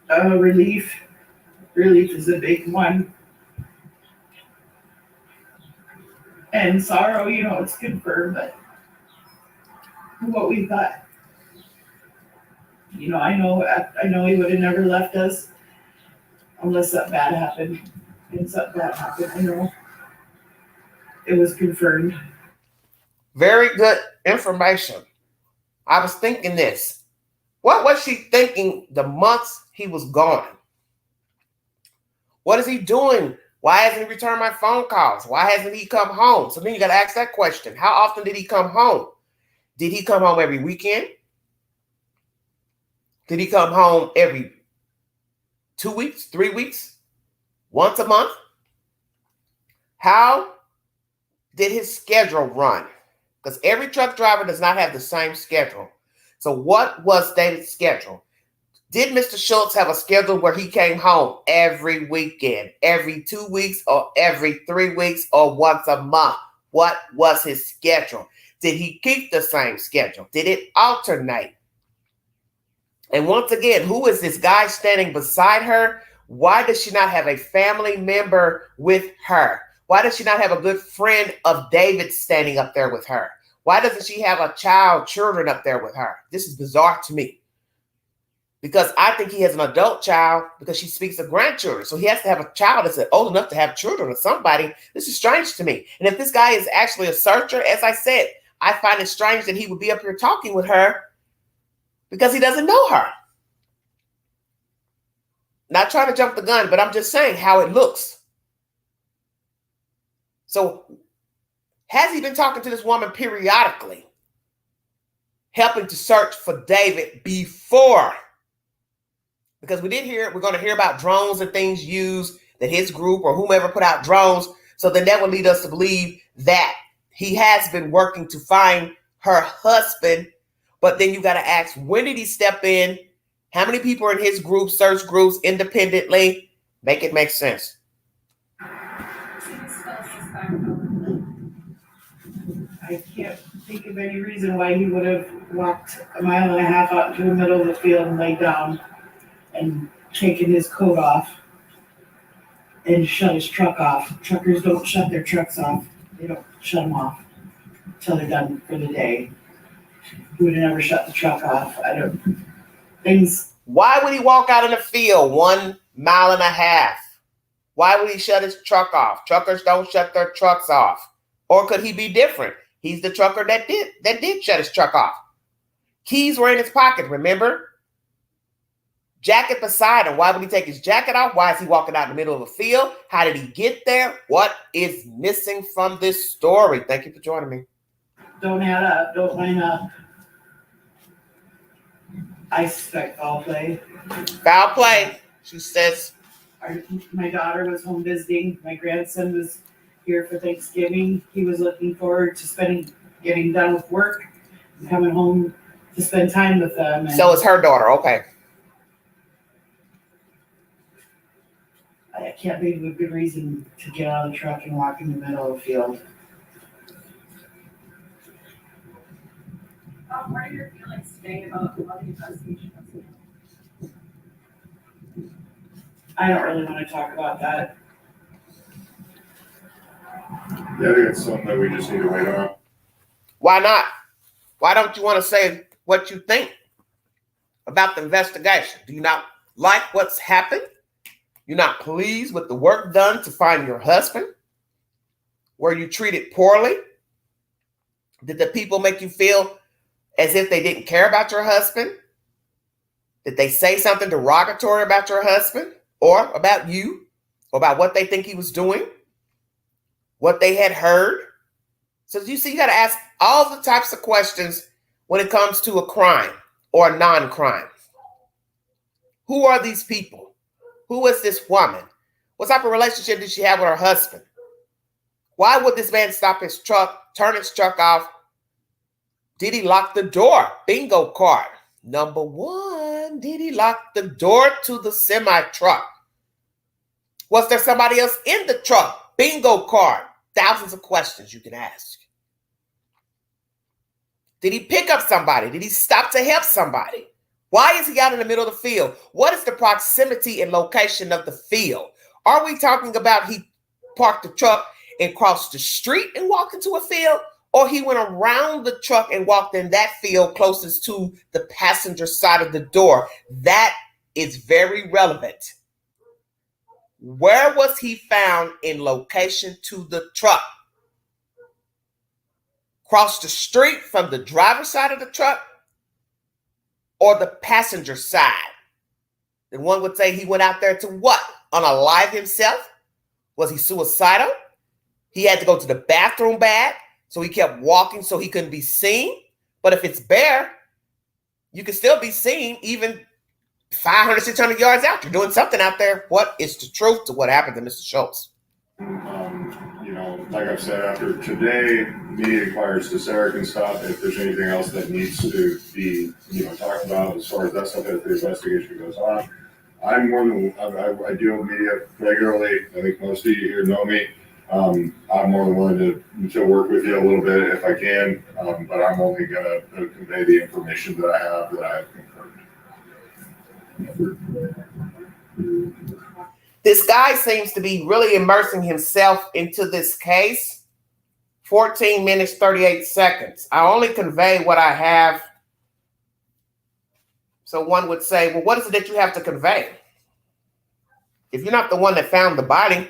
Speaker 7: Relief. Relief is a big one. And sorrow, it's confirmed, but what we thought. I know he would have never left us unless something bad happened. And something bad happened, It was confirmed.
Speaker 1: Very good information. I was thinking this. What was she thinking the months he was gone? What is he doing? Why hasn't he returned my phone calls? Why hasn't he come home? So then you got to ask that question. How often did he come home? Did he come home every weekend? Did he come home every 2 weeks, 3 weeks, once a month? How did his schedule run? Because every truck driver does not have the same schedule. So what was David's schedule? Did Mr. Schultz have a schedule where he came home every weekend, every 2 weeks, or every 3 weeks, or once a month? What was his schedule? Did he keep the same schedule? Did it alternate? And once again, who is this guy standing beside her? Why does she not have a family member with her? Why does she not have a good friend of David standing up there with her? Why doesn't she have children up there with her? This is bizarre to me. Because I think he has an adult child because she speaks of grandchildren. So he has to have a child that's old enough to have children with somebody. This is strange to me. And if this guy is actually a searcher, as I said, I find it strange that he would be up here talking with her because he doesn't know her. Not trying to jump the gun, but I'm just saying how it looks. So has he been talking to this woman periodically, helping to search for David before? Because we're going to hear about drones and things used that his group or whomever put out drones. So then that would lead us to believe that he has been working to find her husband. But then you got to ask, when did he step in? How many people are in his group, search groups independently? Make it make sense.
Speaker 7: I can't think of any reason why he would have walked a mile and a half out into the middle of the field and laid down and taken his coat off and shut his truck off. Truckers don't shut their trucks off. They don't shut them off until they're done for the day. He would have never shut the truck off.
Speaker 1: Why would he walk out in the field 1.5 miles? Why would he shut his truck off? Truckers don't shut their trucks off. Or could he be different? He's the trucker that did shut his truck off. Keys were in his pocket, remember? Jacket beside him. Why would he take his jacket off? Why is he walking out in the middle of a field? How did he get there? What is missing from this story? Thank you for joining me.
Speaker 7: Don't add up. Don't line up. I suspect foul play.
Speaker 1: Foul play, she says.
Speaker 7: My daughter was home visiting. My grandson was here for Thanksgiving. He was looking forward to getting done with work and coming home to spend time with them.
Speaker 1: So it's her daughter, okay.
Speaker 7: I can't think of a good reason to get out of the truck and walk in the middle of the field.
Speaker 11: What are your feelings today about the investigation?
Speaker 7: I don't really want to talk about that.
Speaker 10: Yeah, I think it's something that we just need to wait on.
Speaker 1: Why not? Why don't you want to say what you think about the investigation? Do you not like what's happened? You're not pleased with the work done to find your husband? Were you treated poorly? Did the people make you feel as if they didn't care about your husband? Did they say something derogatory about your husband or about you, or about what they think he was doing, what they had heard? So you see, you got to ask all the types of questions when it comes to a crime or a non-crime. Who are these people? Who is this woman? What type of relationship did she have with her husband? Why would this man stop his truck, turn his truck off? Did he lock the door? Bingo card. Number one, did he lock the door to the semi-truck? Was there somebody else in the truck? Bingo card. Thousands of questions you can ask. Did he pick up somebody? Did he stop to help somebody? Why is he out in the middle of the field? What is the proximity and location of the field? Are we talking about he parked the truck and crossed the street and walked into a field? Or he went around the truck and walked in that field closest to the passenger side of the door? That is very relevant. Where was he found in location to the truck? Across the street from the driver's side of the truck or the passenger side? Then one would say he went out there to what? Unalive himself? Was he suicidal? He had to go to the bathroom bag, so he kept walking so he couldn't be seen. But if it's bare, you can still be seen even 500, 600 yards out. You're doing something out there. What is the truth to what happened to Mr. Schultz?
Speaker 10: Like I've said, after today, media inquires to Sarah and stuff. If there's anything else that needs to be, talked about as far as that stuff as the investigation goes on, I'm more than I deal with media regularly. I think most of you here know me. I'm more than willing to work with you a little bit if I can, but I'm only going to convey the information that I have confirmed.
Speaker 1: This guy seems to be really immersing himself into this case. 14 minutes, 38 seconds. I only convey what I have. So one would say, well, what is it that you have to convey? If you're not the one that found the body,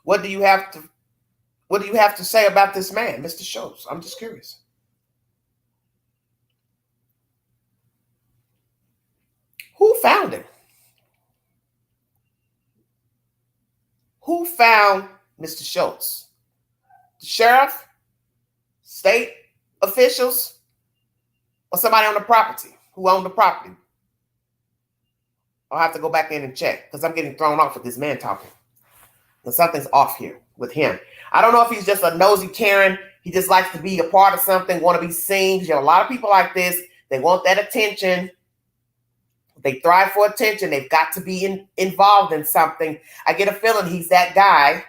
Speaker 1: what do you have to say about this man, Mr. Schultz? I'm just curious. Who found him? Who found Mr. Schultz? The sheriff, state officials, or somebody on the property? Who owned the property? I'll have to go back in and check because I'm getting thrown off with this man talking. But something's off here with him. I don't know if he's just a nosy Karen. He just likes to be a part of something, want to be seen. You have a lot of people like this. They want that attention. They thrive for attention. They've got to be involved in something. I get a feeling he's that guy.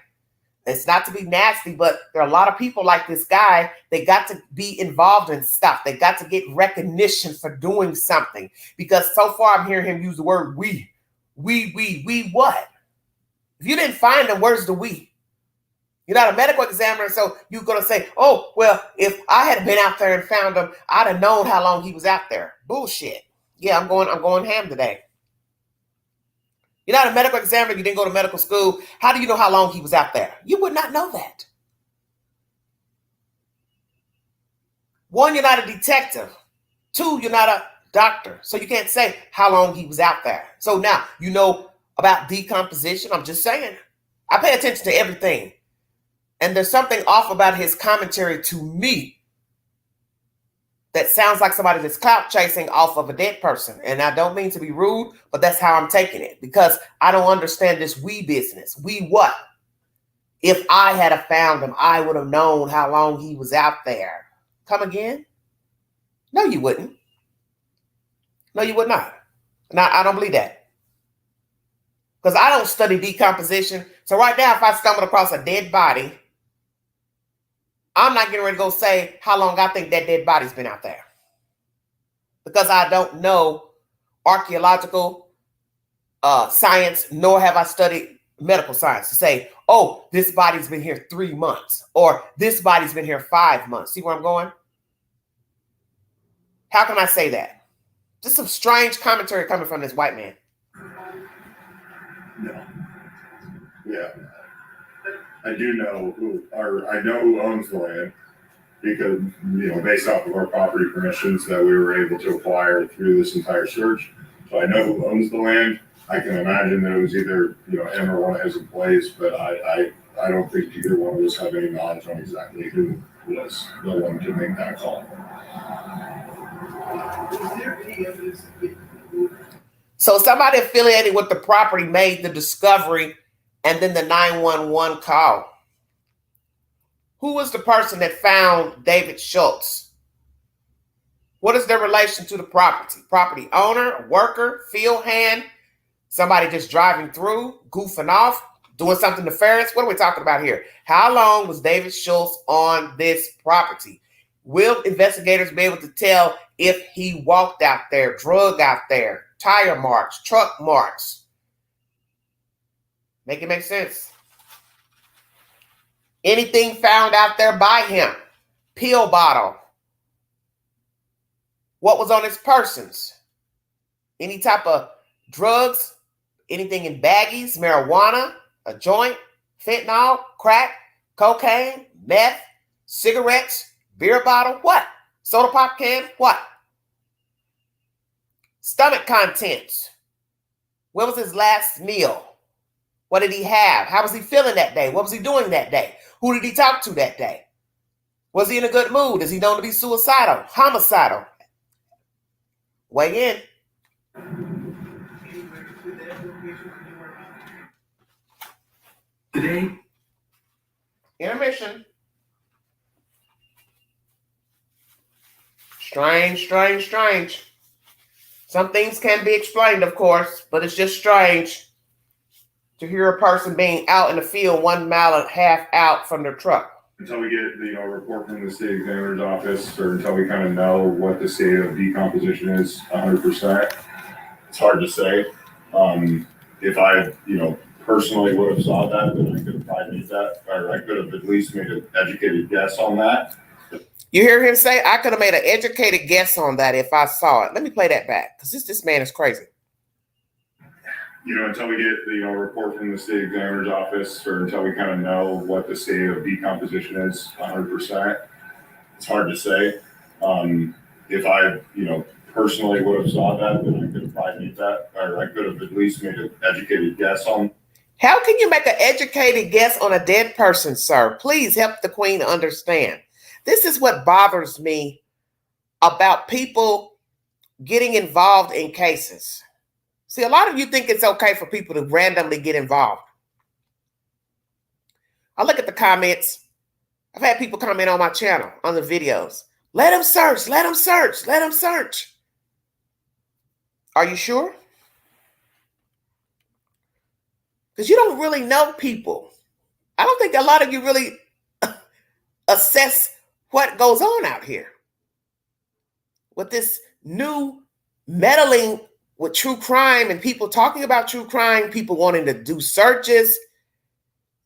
Speaker 1: It's not to be nasty, but there are a lot of people like this guy. They got to be involved in stuff. They got to get recognition for doing something. Because so far I'm hearing him use the word we. We what? If you didn't find him, where's the we? You're not a medical examiner, so you're going to say, oh, well, if I had been out there and found him, I'd have known how long he was out there. Bullshit. Yeah, I'm going ham today. You're not a medical examiner. You didn't go to medical school. How do you know how long he was out there? You would not know that. One, you're not a detective. Two, you're not a doctor. So you can't say how long he was out there. So now you know about decomposition. I'm just saying. I pay attention to everything. And there's something off about his commentary to me that sounds like somebody that's clout chasing off of a dead person. And I don't mean to be rude, but that's how I'm taking it, because I don't understand this we business. We what? If I had found him, I would have known how long he was out there. Come again? No, you wouldn't. No, you would not. Now, I don't believe that. Because I don't study decomposition. So right now, if I stumble across a dead body, I'm not getting ready to go say how long I think that dead body's been out there. Because I don't know archaeological science, nor have I studied medical science to say, oh, this body's been here 3 months, or this body's been here 5 months. See where I'm going? How can I say that? Just some strange commentary coming from this white man.
Speaker 10: No. Yeah. I do know I know who owns the land, because, based off of our property permissions that we were able to acquire through this entire search. So I know who owns the land. I can imagine that it was either, him or one of his employees, but I don't think either one of us have any knowledge on exactly who was the one to make that call.
Speaker 8: Is there any evidence?
Speaker 1: So somebody affiliated with the property made the discovery and then the 911 call. Who was the person that found David Schultz? What is their relation to the property? Property owner, worker, field hand, somebody just driving through, goofing off, doing something nefarious? What are we talking about here? How long was David Schultz on this property? Will investigators be able to tell if he walked out there, drug out there, tire marks, truck marks? Make it make sense. Anything found out there by him? Pill bottle. What was on his persons? Any type of drugs? Anything in baggies? Marijuana? A joint? Fentanyl? Crack? Cocaine? Meth? Cigarettes? Beer bottle? What? Soda pop can? What? Stomach contents. When was his last meal? What did he have? How was he feeling that day? What was he doing that day? Who did he talk to that day? Was he in a good mood? Is he known to be suicidal? Homicidal? Weigh in.
Speaker 3: Today,
Speaker 1: Intermission. Strange, strange, strange. Some things can be explained, of course, but it's just strange to hear a person being out in the field 1.5 miles out from their truck.
Speaker 10: Until we get a report from the state examiner's office, or until we kind of know what the state of decomposition is 100%, it's hard to say. If I, personally would have saw that, then I could have probably made that, or I could have at least made an educated guess on that.
Speaker 1: You hear him say, I could have made an educated guess on that if I saw it. Let me play that back, because this man is crazy.
Speaker 10: Until we get a report from the state examiner's office, or until we kind of know what the state of decomposition is 100%, it's hard to say. If I, personally would have saw that, then I could have probably made that, or I could have at least made an educated guess on.
Speaker 1: How can you make an educated guess on a dead person, sir? Please help the queen understand. This is what bothers me about people getting involved in cases. See, a lot of you think it's okay for people to randomly get involved. I look at the comments. I've had people comment on my channel, on the videos. Let them search, let them search, let them search. Are you sure? Because you don't really know people. I don't think a lot of you really assess what goes on out here. With this new meddling with true crime and people talking about true crime, people wanting to do searches,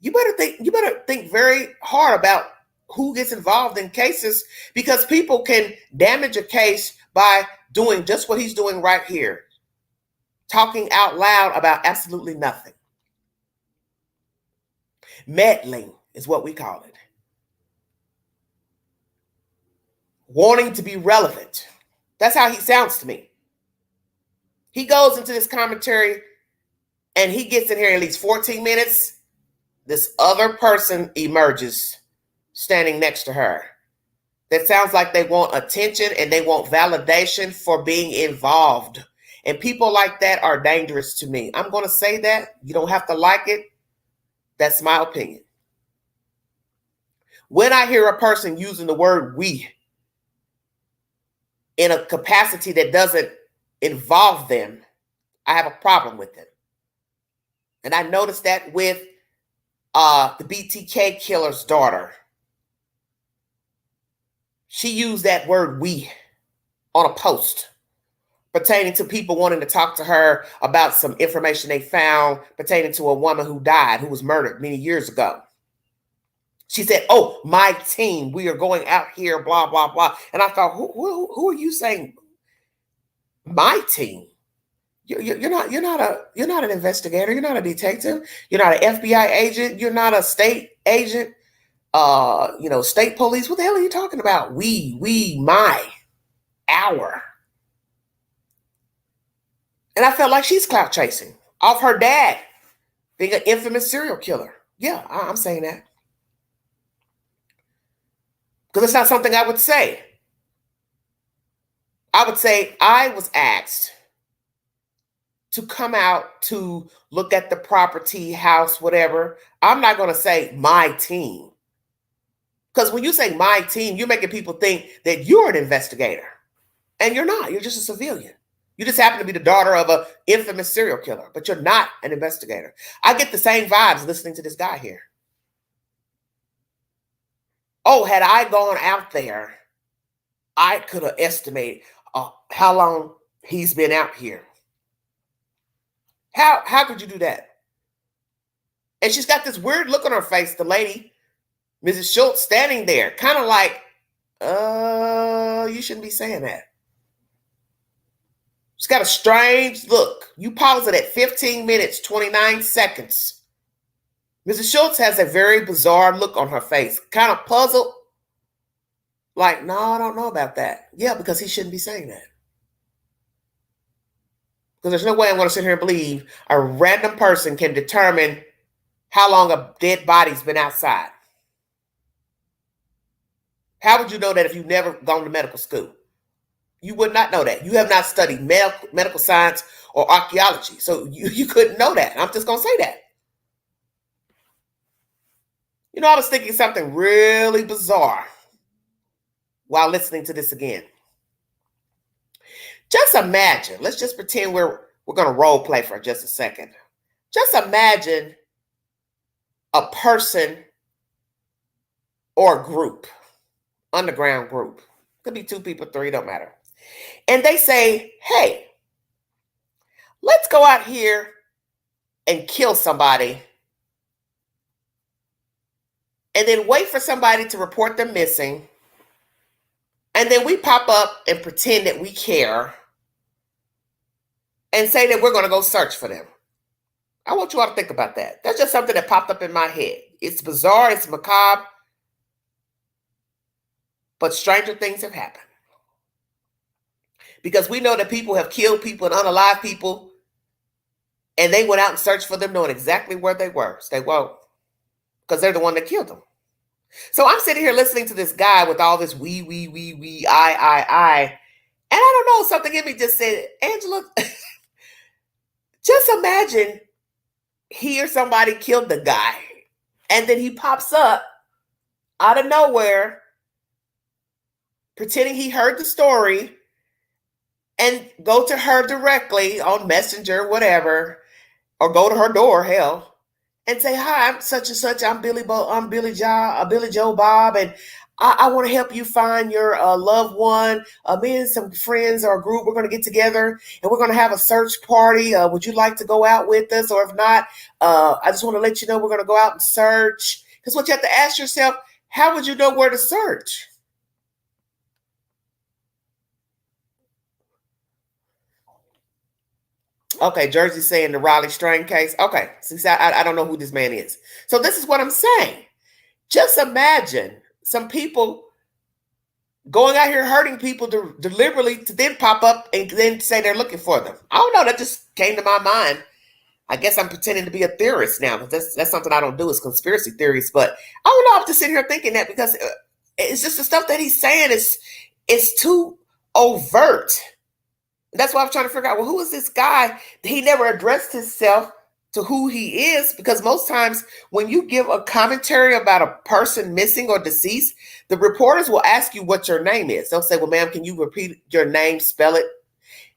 Speaker 1: you better think very hard about who gets involved in cases, because people can damage a case by doing just what he's doing right here. Talking out loud about absolutely nothing. Meddling is what we call it. wanting to be relevant. That's how he sounds to me. He goes into this commentary and he gets in here at least 14 minutes. This other person emerges standing next to her. That sounds like they want attention and they want validation for being involved. And people like that are dangerous to me. I'm going to say that. You don't have to like it. That's my opinion. When I hear a person using the word we in a capacity that doesn't involve them, I have a problem with it. And I noticed that with the BTK killer's daughter. She used that word we on a post pertaining to people wanting to talk to her about some information they found pertaining to a woman who died, who was murdered many years ago. She said, oh, my team, we are going out here, blah, blah, blah. And I thought, who are you saying? My team? You're not an investigator. You're not a detective. You're not an FBI agent. You're not a state agent. State police. What the hell are you talking about? We, my, our. And I felt like she's clout chasing off her dad being an infamous serial killer. Yeah, I'm saying that. Because it's not something I would say. I would say I was asked to come out to look at the property, house, whatever. I'm not going to say my team. Because when you say my team, you're making people think that you're an investigator. And you're not. You're just a civilian. You just happen to be the daughter of an infamous serial killer, but you're not an investigator. I get the same vibes listening to this guy here. Oh, had I gone out there, I could have estimated how long he's been out here. How could you do that? And she's got this weird look on her face, the lady, Mrs. Schultz, standing there, kind of like, you shouldn't be saying that. She's got a strange look. You pause it at 15 minutes, 29 seconds. Mrs. Schultz has a very bizarre look on her face, kind of puzzled. Like, no, I don't know about that. Yeah, because he shouldn't be saying that. Because there's no way I'm going to sit here and believe a random person can determine how long a dead body's been outside. How would you know that if you've never gone to medical school? You would not know that. You have not studied medical science or archaeology. So you couldn't know that. I'm just going to say that. I was thinking something really bizarre while listening to this again. Just imagine, let's just pretend we're going to role play for just a second. Just imagine a person or a group, underground group. Could be 2 people, 3, don't matter. And they say, hey, let's go out here and kill somebody and then wait for somebody to report them missing. And then we pop up and pretend that we care and say that we're going to go search for them. I want you all to think about that. That's just something that popped up in my head. It's bizarre, it's macabre, but stranger things have happened. Because we know that people have killed people and unalive people, and they went out and searched for them knowing exactly where they were. Stay woke. Because they're the one that killed them. So I'm sitting here listening to this guy with all this we, I. And I don't know, something in me just said, Angela, just imagine he or somebody killed the guy. And then he pops up out of nowhere, pretending he heard the story, and go to her directly on Messenger, whatever, or go to her door, hell, and say, hi, I'm such and such. I'm Billy Joe Bob, and I want to help you find your loved one. Me and some friends or a group, we're going to get together, and we're going to have a search party. Would you like to go out with us? Or if not, I just want to let you know we're going to go out and search. Because what you have to ask yourself, how would you know where to search? Okay, Jersey saying the Raleigh Strain case. Okay, since I don't know who this man is. So this is what I'm saying. Just imagine some people going out here hurting people deliberately to then pop up and then say they're looking for them. I don't know. That just came to my mind. I guess I'm pretending to be a theorist now. That's something I don't do, is conspiracy theories. But I don't know. I'm just sitting here thinking that because it's just the stuff that he's saying is too overt. That's why I'm trying to figure out, well, who is this guy? He never addressed himself to who he is, because most times when you give a commentary about a person missing or deceased, the reporters will ask you what your name is. They'll say, well, ma'am, can you repeat your name, spell it?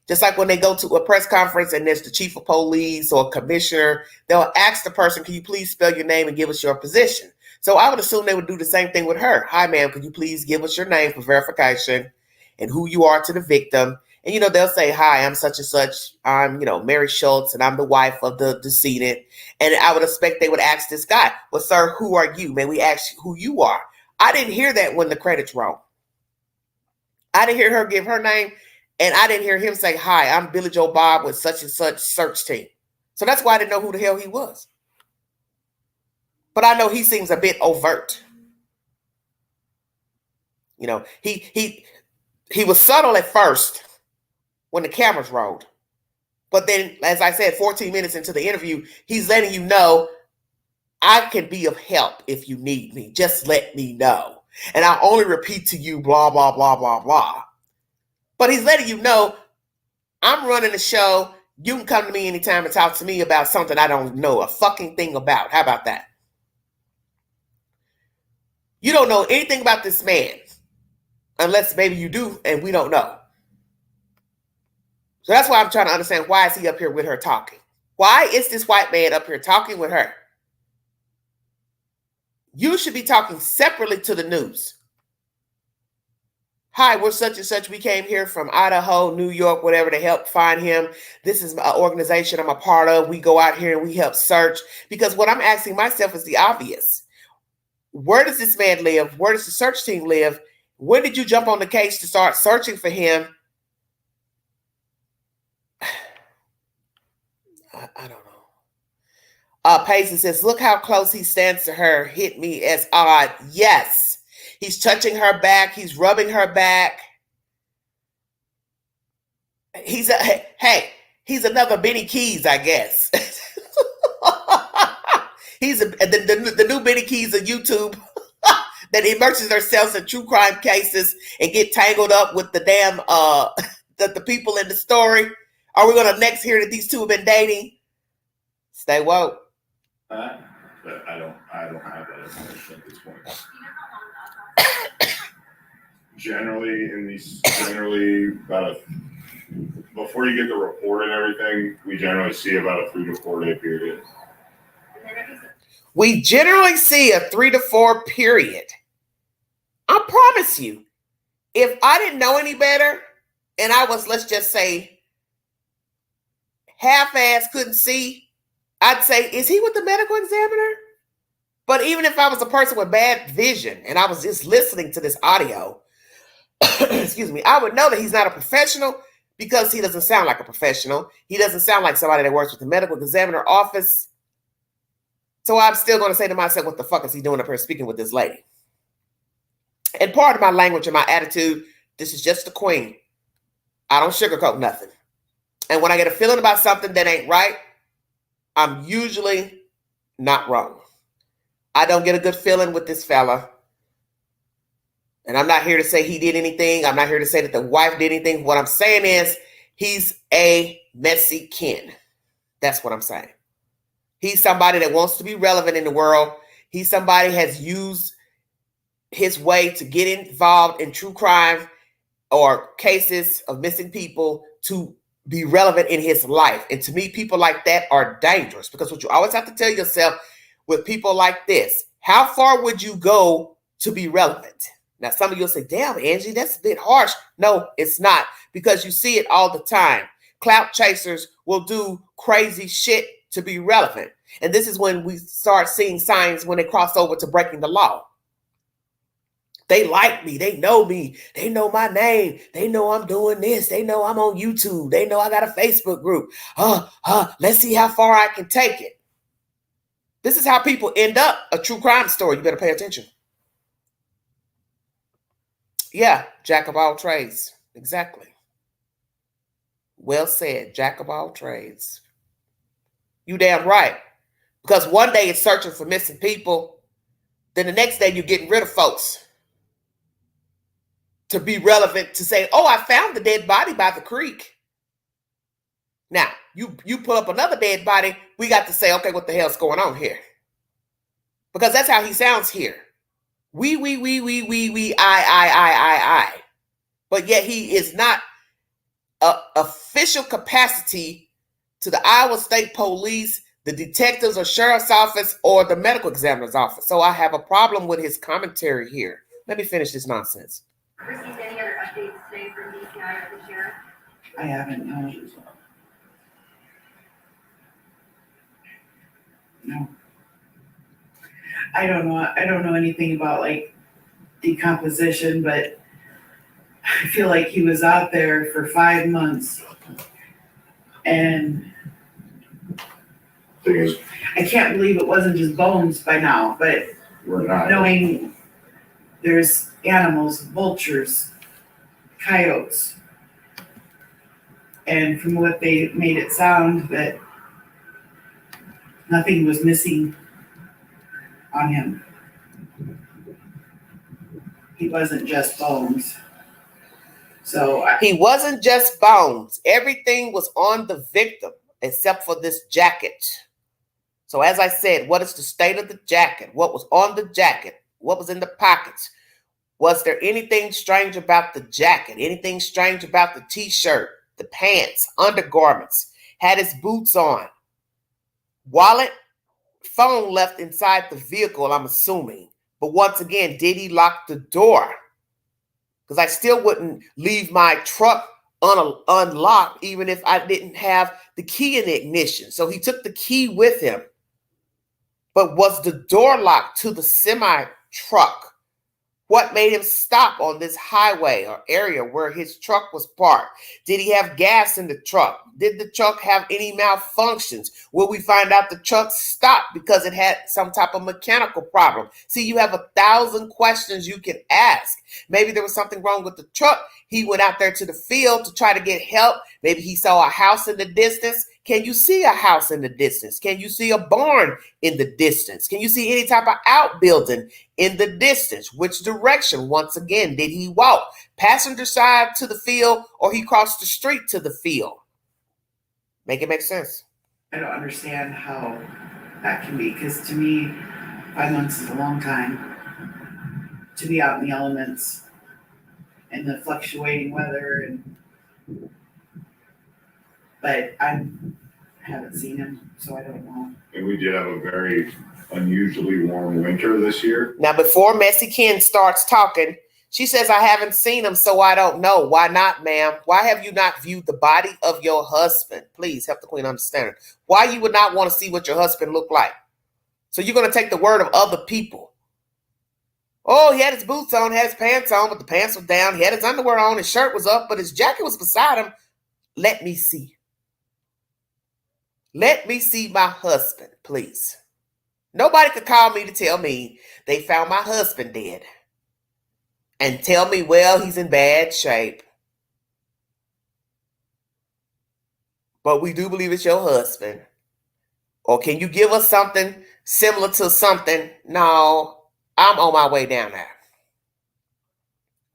Speaker 1: Just like when they go to a press conference and there's the chief of police or a commissioner, they'll ask the person, can you please spell your name and give us your position? So I would assume they would do the same thing with her. Hi, ma'am, could you please give us your name for verification and who you are to the victim? And, they'll say, hi, I'm such and such. I'm, Mary Schultz, and I'm the wife of the decedent. And I would expect they would ask this guy, well, sir, who are you? May we ask who you are? I didn't hear that when the credits roll. I didn't hear her give her name. And I didn't hear him say, hi, I'm Billy Joe Bob with such and such search team. So that's why I didn't know who the hell he was. But I know he seems a bit overt. He was subtle at first when the cameras rolled. But then, as I said, 14 minutes into the interview, he's letting you know, I can be of help if you need me. Just let me know. And I'll only repeat to you, blah, blah, blah, blah, blah. But he's letting you know, I'm running the show. You can come to me anytime and talk to me about something I don't know a fucking thing about. How about that? You don't know anything about this man. Unless maybe you do and we don't know. So that's why I'm trying to understand, why is he up here with her talking? Why is this white man up here talking with her? You should be talking separately to the news. Hi, we're such and such. We came here from Idaho, New York, whatever, to help find him. This is an organization I'm a part of. We go out here and we help search. Because what I'm asking myself is the obvious. Where does this man live? Where does the search team live? When did you jump on the case to start searching for him? I don't know. Paisley says, look how close he stands to her. Hit me as odd. Yes. He's touching her back. He's rubbing her back. He's another Benny Keys, I guess. He's the new Benny Keys of YouTube that immerses herself in true crime cases and get tangled up with the damn the people in the story. Are we gonna next hear that these two have been dating? Stay woke.
Speaker 10: But I don't have that information at this point. Generally about before you get the report and everything, we generally see about a 3 to 4 day period.
Speaker 1: We generally see a 3 to 4 period. I promise you, if I didn't know any better and I was, let's just say, half-ass couldn't see, I'd say, is he with the medical examiner? But even if I was a person with bad vision and I was just listening to this audio, excuse me, I would know that he's not a professional because he doesn't sound like a professional. He doesn't sound like somebody that works with the medical examiner office. So I'm still going to say to myself, what the fuck is he doing up here speaking with this lady? And part of my language and my attitude, this is just the queen. I don't sugarcoat nothing. And when I get a feeling about something that ain't right, I'm usually not wrong. I don't get a good feeling with this fella. And I'm not here to say he did anything. I'm not here to say that the wife did anything. What I'm saying is he's a messy Ken. That's what I'm saying. He's somebody that wants to be relevant in the world. He's somebody has used his way to get involved in true crime or cases of missing people to be relevant in his life. And to me, people like that are dangerous, because what you always have to tell yourself with people like this, how far would you go to be relevant? Now, some of you will say, damn, Angie, that's a bit harsh. No, it's not, because you see it all the time. Clout chasers will do crazy shit to be relevant. And this is when we start seeing signs when they cross over to breaking the law. They like me. They know me. They know my name. They know I'm doing this. They know I'm on YouTube. They know I got a Facebook group. Let's see how far I can take it. This is how people end up a true crime story. You better pay attention. Yeah, jack of all trades. Exactly. Well said, jack of all trades. You damn right. Because one day it's searching for missing people, then the next day you're getting rid of folks to be relevant to say, oh, I found the dead body by the creek. Now, you pull up another dead body, we got to say, okay, what the hell's going on here? Because that's how he sounds here. We, I. But yet he is not a official capacity to the Iowa State Police, the detectives or sheriff's office, or the medical examiner's office. So I have a problem with his commentary here. Let me finish this nonsense.
Speaker 9: Received any other updates today from DCI or the sheriff?
Speaker 7: I haven't, no. No. I don't know anything about like decomposition, but I feel like he was out there for 5 months. And
Speaker 10: Thing is,
Speaker 7: I can't believe it wasn't just bones by now, but
Speaker 10: we're not.
Speaker 7: knowing there's animals, vultures, coyotes. And from what they made it sound that nothing was missing on him. He wasn't just bones. So
Speaker 1: he wasn't just bones. Everything was on the victim except for this jacket. So as I said, what is the state of the jacket? What was on the jacket? What was in the pockets? Was there anything strange about the jacket? Anything strange about the t-shirt, the pants, undergarments? Had his boots on. Wallet, phone left inside the vehicle, I'm assuming. But once again, did he lock the door? Because I still wouldn't leave my truck unlocked even if I didn't have the key in the ignition. So he took the key with him. But was the door locked to the semi-truck? What made him stop on this highway or area where his truck was parked? Did he have gas in the truck? Did the truck have any malfunctions? Will we find out the truck stopped because it had some type of mechanical problem? See, you have 1,000 questions you can ask. Maybe there was something wrong with the truck. He went out there to the field to try to get help. Maybe he saw a house in the distance. Can you see a house in the distance? Can you see a barn in the distance? Can you see any type of outbuilding in the distance? Which direction, once again, did he walk? Passenger side to the field or he crossed the street to the field? Make it make sense.
Speaker 7: I don't understand how that can be, because to me, 5 months is a long time to be out in the elements and the fluctuating weather. But I haven't seen him, so I don't know.
Speaker 10: And we did have a very unusually warm winter this year.
Speaker 1: Now, before Messy Ken starts talking, she says, I haven't seen him, so I don't know. Why not, ma'am? Why have you not viewed the body of your husband? Please help the queen understand. Why you would not want to see what your husband looked like? So you're going to take the word of other people. Oh, he had his boots on, had his pants on, but the pants were down. He had his underwear on, his shirt was up, but his jacket was beside him. Let me see. Let me see my husband, please. Nobody could call me to tell me they found my husband dead. And tell me, well, he's in bad shape. But we do believe it's your husband. Or can you give us something similar to something? No, I'm on my way down there.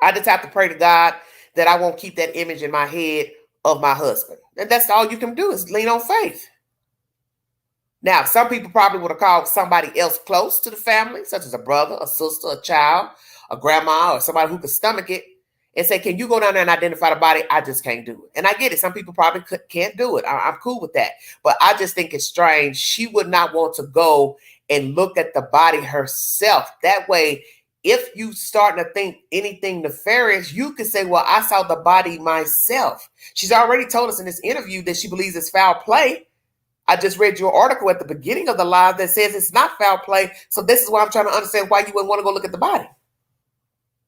Speaker 1: I just have to pray to God that I won't keep that image in my head of my husband. And that's all you can do is lean on faith. Now, some people probably would have called somebody else close to the family, such as a brother, a sister, a child, a grandma, or somebody who could stomach it, and say, can you go down there and identify the body? I just can't do it. And I get it. Some people probably can't do it. I'm cool with that. But I just think it's strange. She would not want to go and look at the body herself. That way, if you starting to think anything nefarious, you could say, well, I saw the body myself. She's already told us in this interview that she believes it's foul play. I just read your article at the beginning of the live that says it's not foul play. So this is why I'm trying to understand why you wouldn't want to go look at the body.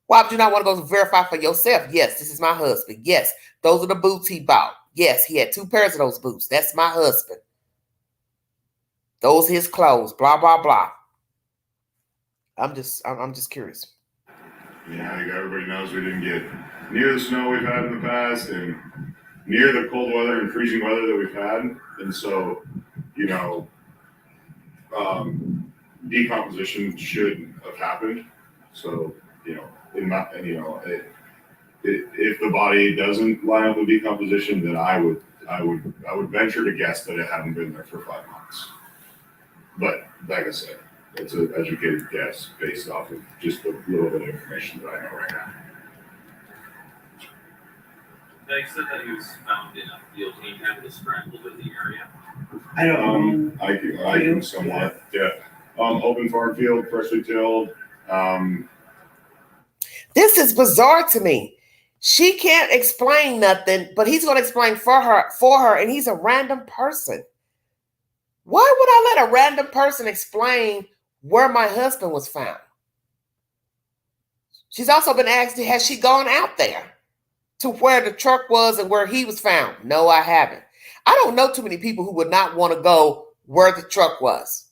Speaker 1: Why would you not want to go verify for yourself? Yes, this is my husband. Yes, those are the boots he bought. Yes, he had 2 pairs of those boots. That's my husband. Those his clothes, blah, blah, blah. I'm just curious.
Speaker 10: You know, I think everybody knows we didn't get near the snow we've had in the past and near the cold weather and freezing weather that we've had. And so, you know, decomposition should have happened. So, you know, if the body doesn't line up with decomposition, then I would venture to guess that it hadn't been there for 5 months. But like I said, it's an educated guess based off of just the little bit of information that I know right now.
Speaker 12: They said that he was found in a field. Can you kind of describe a little bit of the area?
Speaker 7: I don't know.
Speaker 10: I can somewhat, yeah. Open farm field, freshly tilled.
Speaker 1: This is bizarre to me. She can't explain nothing, but he's going to explain for her, and he's a random person. Why would I let a random person explain where my husband was found? She's also been asked, has she gone out there to where the truck was and where he was found? No, I haven't. I don't know too many people who would not want to go where the truck was.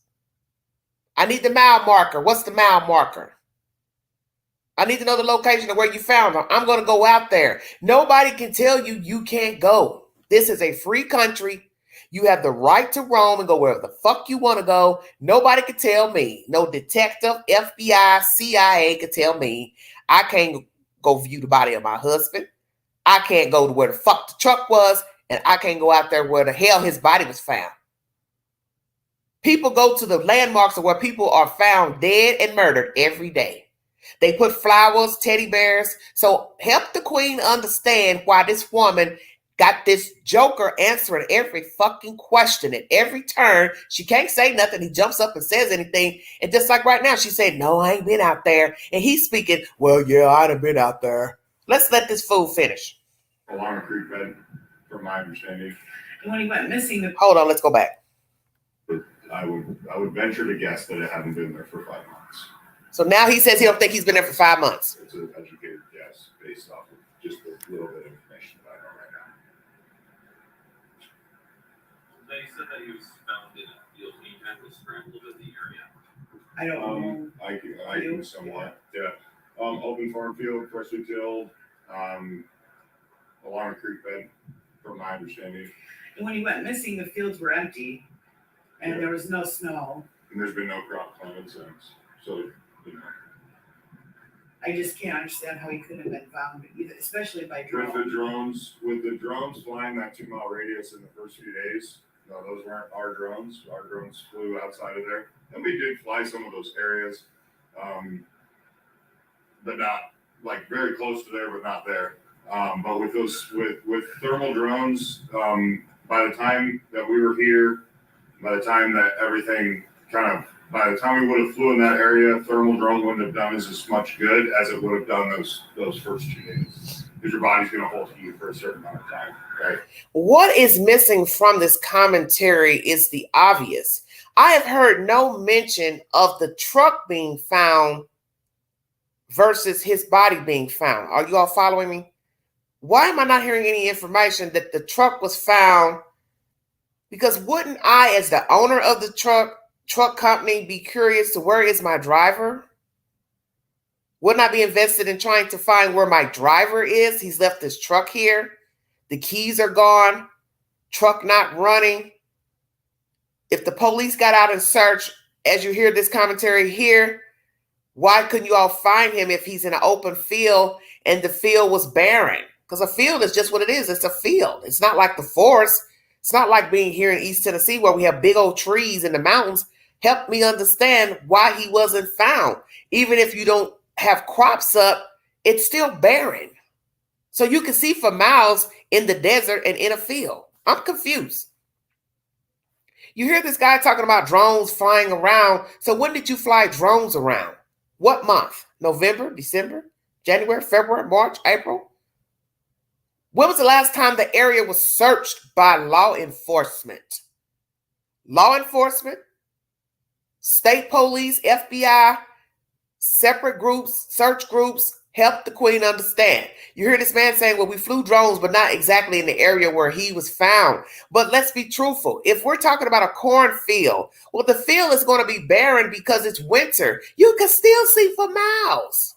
Speaker 1: I need the mile marker. What's the mile marker? I need to know the location of where you found her. I'm going to go out there. Nobody can tell you you can't go. This is a free country. You have the right to roam and go wherever the fuck you want to go. Nobody can tell me. No detective, FBI, CIA can tell me I can't go view the body of my husband. I can't go to where the fuck the truck was, and I can't go out there where the hell his body was found. People go to the landmarks of where people are found dead and murdered every day. They put flowers, teddy bears. So help the queen understand why this woman got this joker answering every fucking question at every turn. She can't say nothing. He jumps up and says anything. And just like right now, she said, no, I ain't been out there. And he's speaking, well, yeah, I'd have been out there. Let's let this fool finish.
Speaker 10: Along a creek bed, from my understanding.
Speaker 7: And when he went missing,
Speaker 1: Hold on, let's go back.
Speaker 10: But I would venture to guess that it hadn't been there for 5 months.
Speaker 1: So now he says he don't think he's been there for 5 months.
Speaker 10: It's an educated guess based off of just a little bit of information that I know right now.
Speaker 12: They said that he was found in a field. Can you kind of describe a little bit of the area?
Speaker 7: I don't know.
Speaker 10: I can somewhat, yeah. Open farm field, freshly tilled, along a creek bed, from my understanding.
Speaker 7: And when he went missing, the fields were empty, and there was no snow.
Speaker 10: And there's been no crop planted since. So, you know.
Speaker 7: I just can't understand how he could have been found, especially by drone.
Speaker 10: With the drones flying that 2 mile radius in the first few days, no, those weren't our drones. Our drones flew outside of there. And we did fly some of those areas, but not like very close to there, but not there. But with thermal drones, by the time that we were here, by the time that everything by the time we would have flew in that area, thermal drone wouldn't have done as much good as it would have done those first 2 days. Because your body's going to hold heat for a certain amount of time, right?
Speaker 1: What is missing from this commentary is the obvious. I have heard no mention of the truck being found versus his body being found. Are you all following me? Why am I not hearing any information that the truck was found? Because wouldn't I, as the owner of the truck company, be curious to where is my driver? Wouldn't I be invested in trying to find where my driver is? He's left his truck here. The keys are gone. Truck not running. If the police got out and searched, as you hear this commentary here, why couldn't you all find him if he's in an open field and the field was barren? Because a field is just what it is. It's a field. It's not like the forest. It's not like being here in East Tennessee where we have big old trees in the mountains. Help me understand why he wasn't found. Even if you don't have crops up, it's still barren. So you can see for miles in the desert and in a field. I'm confused. You hear this guy talking about drones flying around. So when did you fly drones around? What month? November, December, January, February, March, April? When was the last time the area was searched by law enforcement? Law enforcement, state police, FBI, separate groups, search groups, help the queen understand. You hear this man saying, well, we flew drones, but not exactly in the area where he was found. But let's be truthful. If we're talking about a cornfield, well, the field is going to be barren because it's winter. You can still see for miles.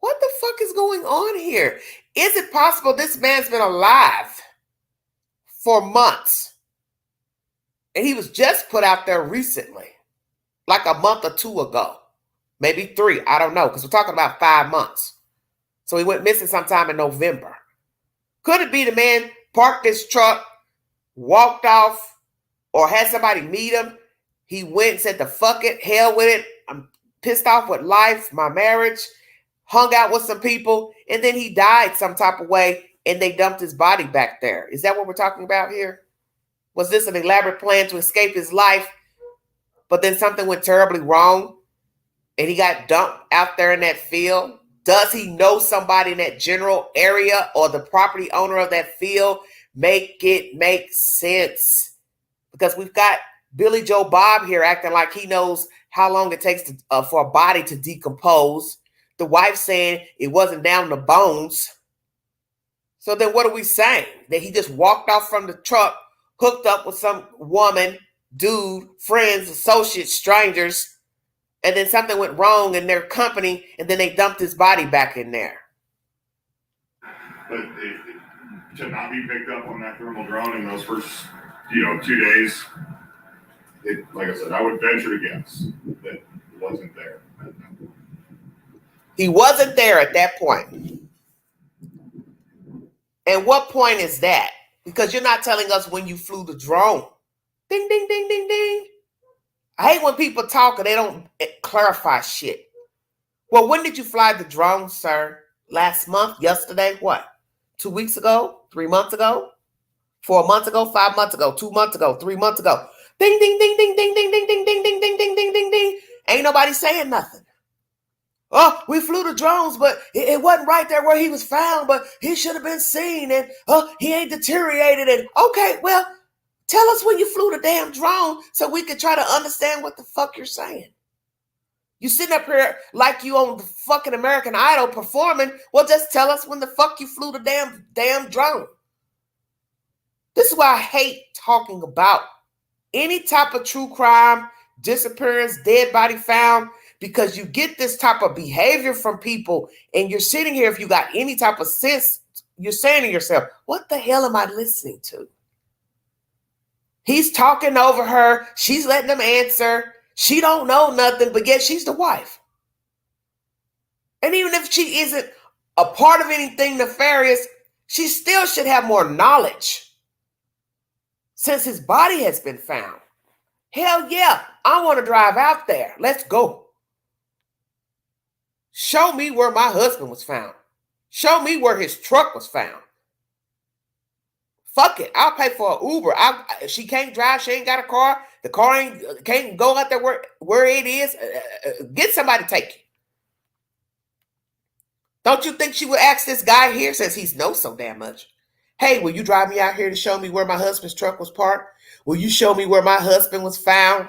Speaker 1: What the fuck is going on here? Is it possible this man's been alive for months and he was just put out there recently, like a month or two ago, maybe 3, I don't know, because we're talking about 5 months. So he went missing sometime in November. Could it be the man parked his truck, walked off, or had somebody meet him? He went and said, the fuck it, hell with it. I'm pissed off with life, my marriage, hung out with some people, and then he died some type of way, and they dumped his body back there. Is that what we're talking about here? Was this an elaborate plan to escape his life, but then something went terribly wrong, and he got dumped out there in that field? Does he know somebody in that general area or the property owner of that field? Make it make sense. Because we've got Billy Joe Bob here acting like he knows how long it takes for a body to decompose. The wife saying it wasn't down to bones. So then what are we saying? That he just walked off from the truck, hooked up with some woman, dude, friends, associates, strangers, and then something went wrong in their company, and then they dumped his body back in there.
Speaker 10: But to not be picked up on that thermal drone in those first, 2 days, like I said, I would venture to guess that it wasn't there.
Speaker 1: He wasn't there at that point. And what point is that? Because you're not telling us when you flew the drone. Ding, ding, ding, ding, ding. I hate when people talk and they don't clarify shit. Well, when did you fly the drone, sir? Last month? Yesterday? What? 2 weeks ago? 3 months ago? 4 months ago? 5 months ago? 2 months ago? 3 months ago? Ding, ding, ding, ding, ding, ding, ding, ding, ding, ding, ding, ding, ding, ding, ding. Ain't nobody saying nothing. Oh, we flew the drones, but it wasn't right there where he was found, but he should have been seen, and he ain't deteriorated. And okay, well, tell us when you flew the damn drone so we could try to understand what the fuck you're saying. You sitting up here like you on the fucking American Idol performing. Well, just tell us when the fuck you flew the damn drone. This is why I hate talking about any type of true crime, disappearance, dead body found, because you get this type of behavior from people, and you're sitting here, if you got any type of sense, you're saying to yourself, what the hell am I listening to? He's talking over her. She's letting him answer. She don't know nothing, but yet she's the wife. And even if she isn't a part of anything nefarious, she still should have more knowledge since his body has been found. Hell yeah, I want to drive out there. Let's go. Show me where my husband was found. Show me where his truck was found. Fuck it. I'll pay for an Uber. She can't drive. She ain't got a car. The car can't go out there where it is. Get somebody to take you. Don't you think she would ask this guy here, since he knows so damn much? Hey, will you drive me out here to show me where my husband's truck was parked? Will you show me where my husband was found?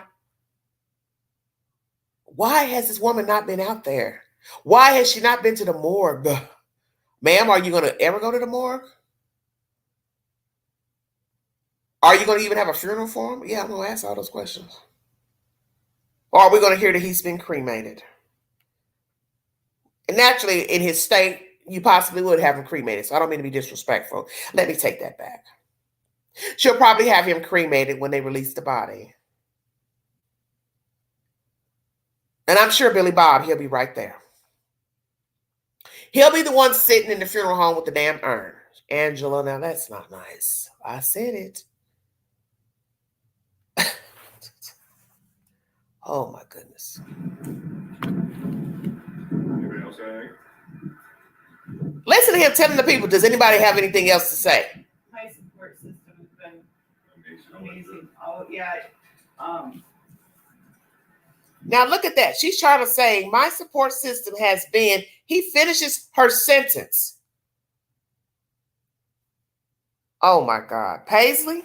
Speaker 1: Why has this woman not been out there? Why has she not been to the morgue? Ma'am, are you going to ever go to the morgue? Are you going to even have a funeral for him? Yeah, I'm going to ask all those questions. Or are we going to hear that he's been cremated? And naturally, in his state, you possibly would have him cremated. So I don't mean to be disrespectful. Let me take that back. She'll probably have him cremated when they release the body. And I'm sure Billy Bob, he'll be right there. He'll be the one sitting in the funeral home with the damn urn. Angela, now that's not nice. I said it. Oh my goodness.
Speaker 10: Anybody else got anything?
Speaker 1: Listen to him telling the people, does anybody have anything else to say?
Speaker 7: My support system has been
Speaker 10: Amazing.
Speaker 7: amazing. Oh, yeah.
Speaker 1: Now look at that. She's trying to say my support system has been, he finishes her sentence. Oh my God. Paisley,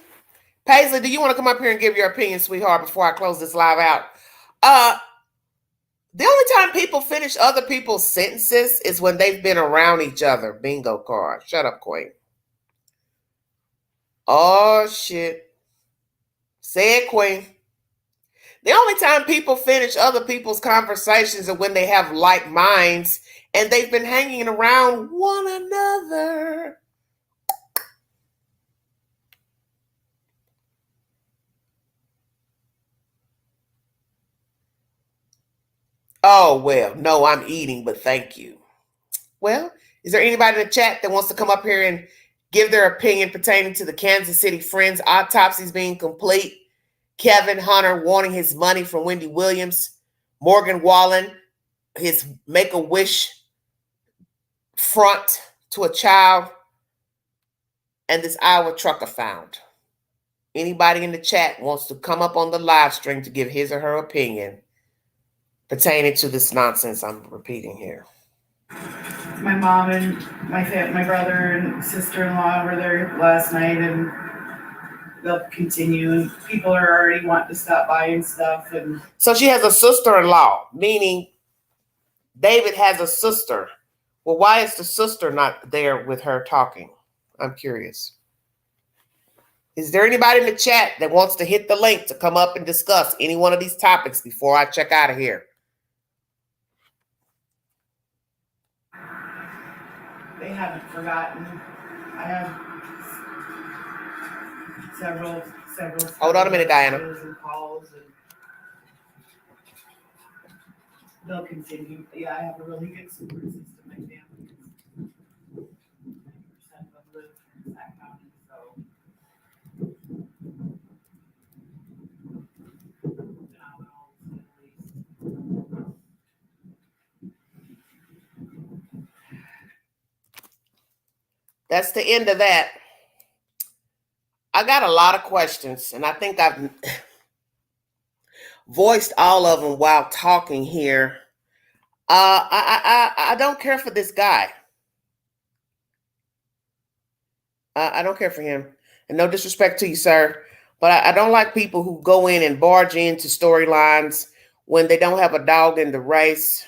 Speaker 1: do you want to come up here and give your opinion, sweetheart, before I close this live out? The only time people finish other people's sentences is when they've been around each other. Bingo card. Shut up, Queen. Oh, shit. Say it, Queen. The only time people finish other people's conversations is when they have like minds And they've been hanging around one another. Oh, well, no, I'm eating, but thank you. Well, is there anybody in the chat that wants to come up here and give their opinion pertaining to the Kansas City Friends autopsies being complete? Kevin Hunter wanting his money from Wendy Williams. Morgan Wallen, his Make-A-Wish front to a child. And this Iowa trucker found. Anybody in the chat wants to come up on the live stream to give his or her opinion pertaining to this nonsense I'm repeating here.
Speaker 7: My mom and my brother and sister-in-law were there last night, and they'll continue. And people are already wanting to stop by and stuff. And
Speaker 1: so she has a sister-in-law, meaning David has a sister. Well, why is the sister not there with her talking? I'm curious. Is there anybody in the chat that wants to hit the link to come up and discuss any one of these topics before I check out of here?
Speaker 7: they haven't forgotten. I have several.
Speaker 1: Hold on a minute, Diana.
Speaker 7: And calls, and they'll continue. Yeah, I have a really good support system. My family is 90% of them live in that county, so.
Speaker 1: That's the end of that. I got a lot of questions, and I think I've voiced all of them while talking here. I don't care for this guy. I don't care for him. And no disrespect to you, sir, but I don't like people who go in and barge into storylines when they don't have a dog in the race.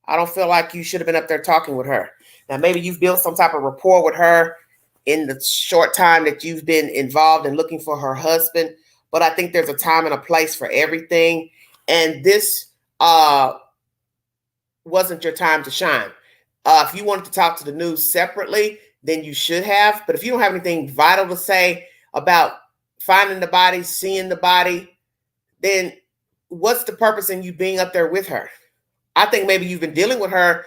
Speaker 1: I don't feel like you should have been up there talking with her. Now, maybe you've built some type of rapport with her in the short time that you've been involved in looking for her husband. But I think there's a time and a place for everything. And this wasn't your time to shine. If you wanted to talk to the news separately, then you should have. But if you don't have anything vital to say about finding the body, seeing the body, then what's the purpose in you being up there with her? I think maybe you've been dealing with her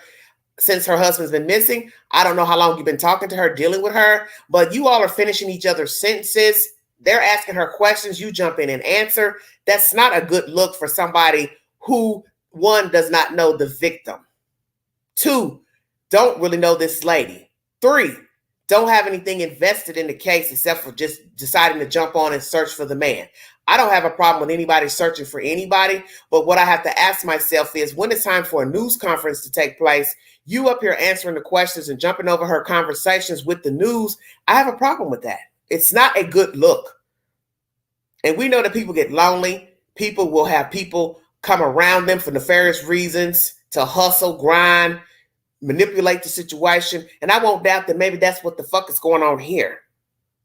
Speaker 1: since her husband's been missing. I don't know how long you've been talking to her, dealing with her, but you all are finishing each other's sentences. They're asking her questions. You jump in and answer. That's not a good look for somebody who, one, does not know the victim. Two, don't really know this lady. Three, don't have anything invested in the case except for just deciding to jump on and search for the man. I don't have a problem with anybody searching for anybody, but what I have to ask myself is when it's time for a news conference to take place, you up here answering the questions and jumping over her conversations with the news, I have a problem with that. It's not a good look. And we know that people get lonely. People will have people come around them for nefarious reasons to hustle, grind, manipulate the situation. And I won't doubt that maybe that's what the fuck is going on here.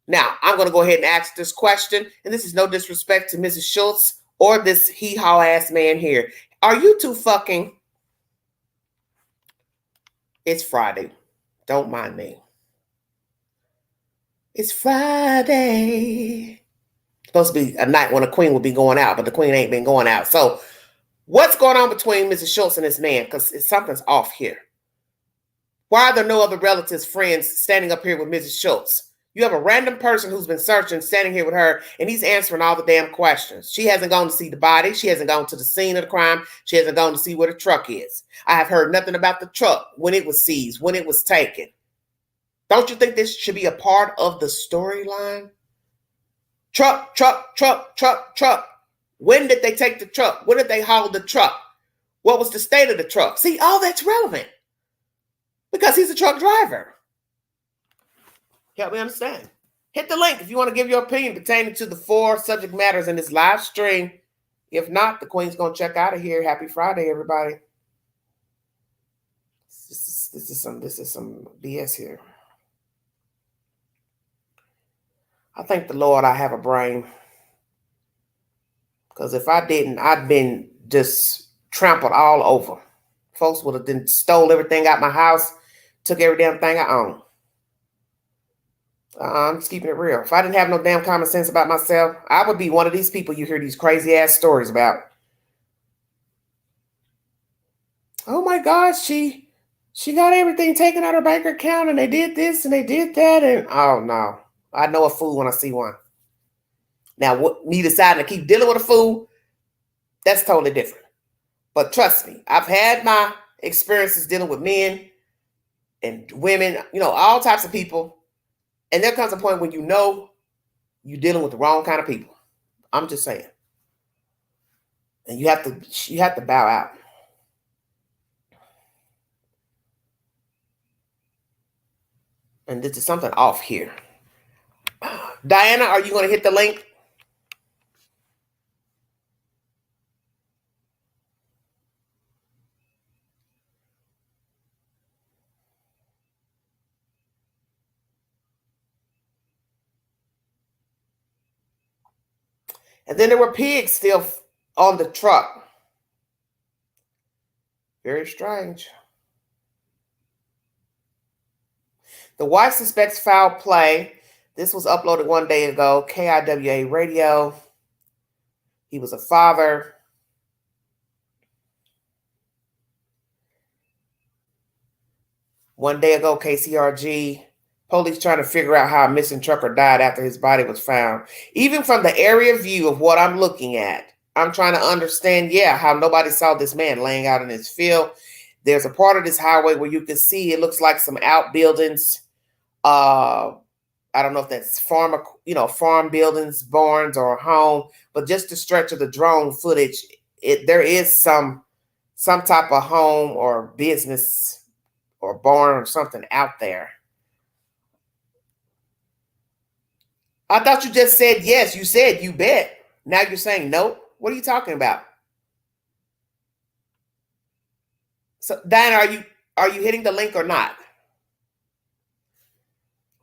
Speaker 1: Now, I'm going to go ahead and ask this question, and this is no disrespect to Mrs. Schultz or this hee-haw ass man here. Are you two fucking? It's Friday. Don't mind me. It's Friday. It's supposed to be a night when a queen will be going out, but the queen ain't been going out. So what's going on between Mrs. Schultz and this man? Because something's off here. Why are there no other relatives, friends standing up here with Mrs. Schultz? You have a random person who's been searching, standing here with her, and he's answering all the damn questions. She hasn't gone to see the body. She hasn't gone to the scene of the crime. She hasn't gone to see where the truck is. I have heard nothing about the truck, when it was seized, when it was taken. Don't you think this should be a part of the storyline? Truck. When did they take the truck? When did they haul the truck? What was the state of the truck? See, all that's relevant because he's a truck driver. Help me understand. Hit the link if you want to give your opinion pertaining to the 4 subject matters in this live stream. If not, the queen's going to check out of here. Happy Friday, everybody. This is some BS here. I thank the Lord I have a brain. Because if I didn't, I'd been just trampled all over folks would have then stole everything out my house, took every damn thing I own. I'm just keeping it real. If I didn't have no damn common sense about myself, I would be one of these people you hear these crazy ass stories about. Oh my gosh, she got everything taken out of her bank account and they did this and they did that. And oh no, I know a fool when I see one. Now, me deciding to keep dealing with a fool, that's totally different. But trust me, I've had my experiences dealing with men and women, all types of people. And there comes a point when you're dealing with the wrong kind of people. I'm just saying. And you have to bow out. And this is something off here. Diana, are you going to hit the link? And then there were pigs still on the truck. Very strange. The wife suspects foul play. This was uploaded one day ago. KIWA radio. He was a father. One day ago, KCRG. Police trying to figure out how a missing trucker died after his body was found. Even from the area view of what I'm looking at, I'm trying to understand, how nobody saw this man laying out in his field. There's a part of this highway where you can see it looks like some outbuildings. I don't know if that's farm buildings, barns, or a home, but just the stretch of the drone footage, there is some type of home or business or barn or something out there. I thought you just said yes. You said you bet. Now you're saying no. What are you talking about? So, Diana, are you hitting the link or not?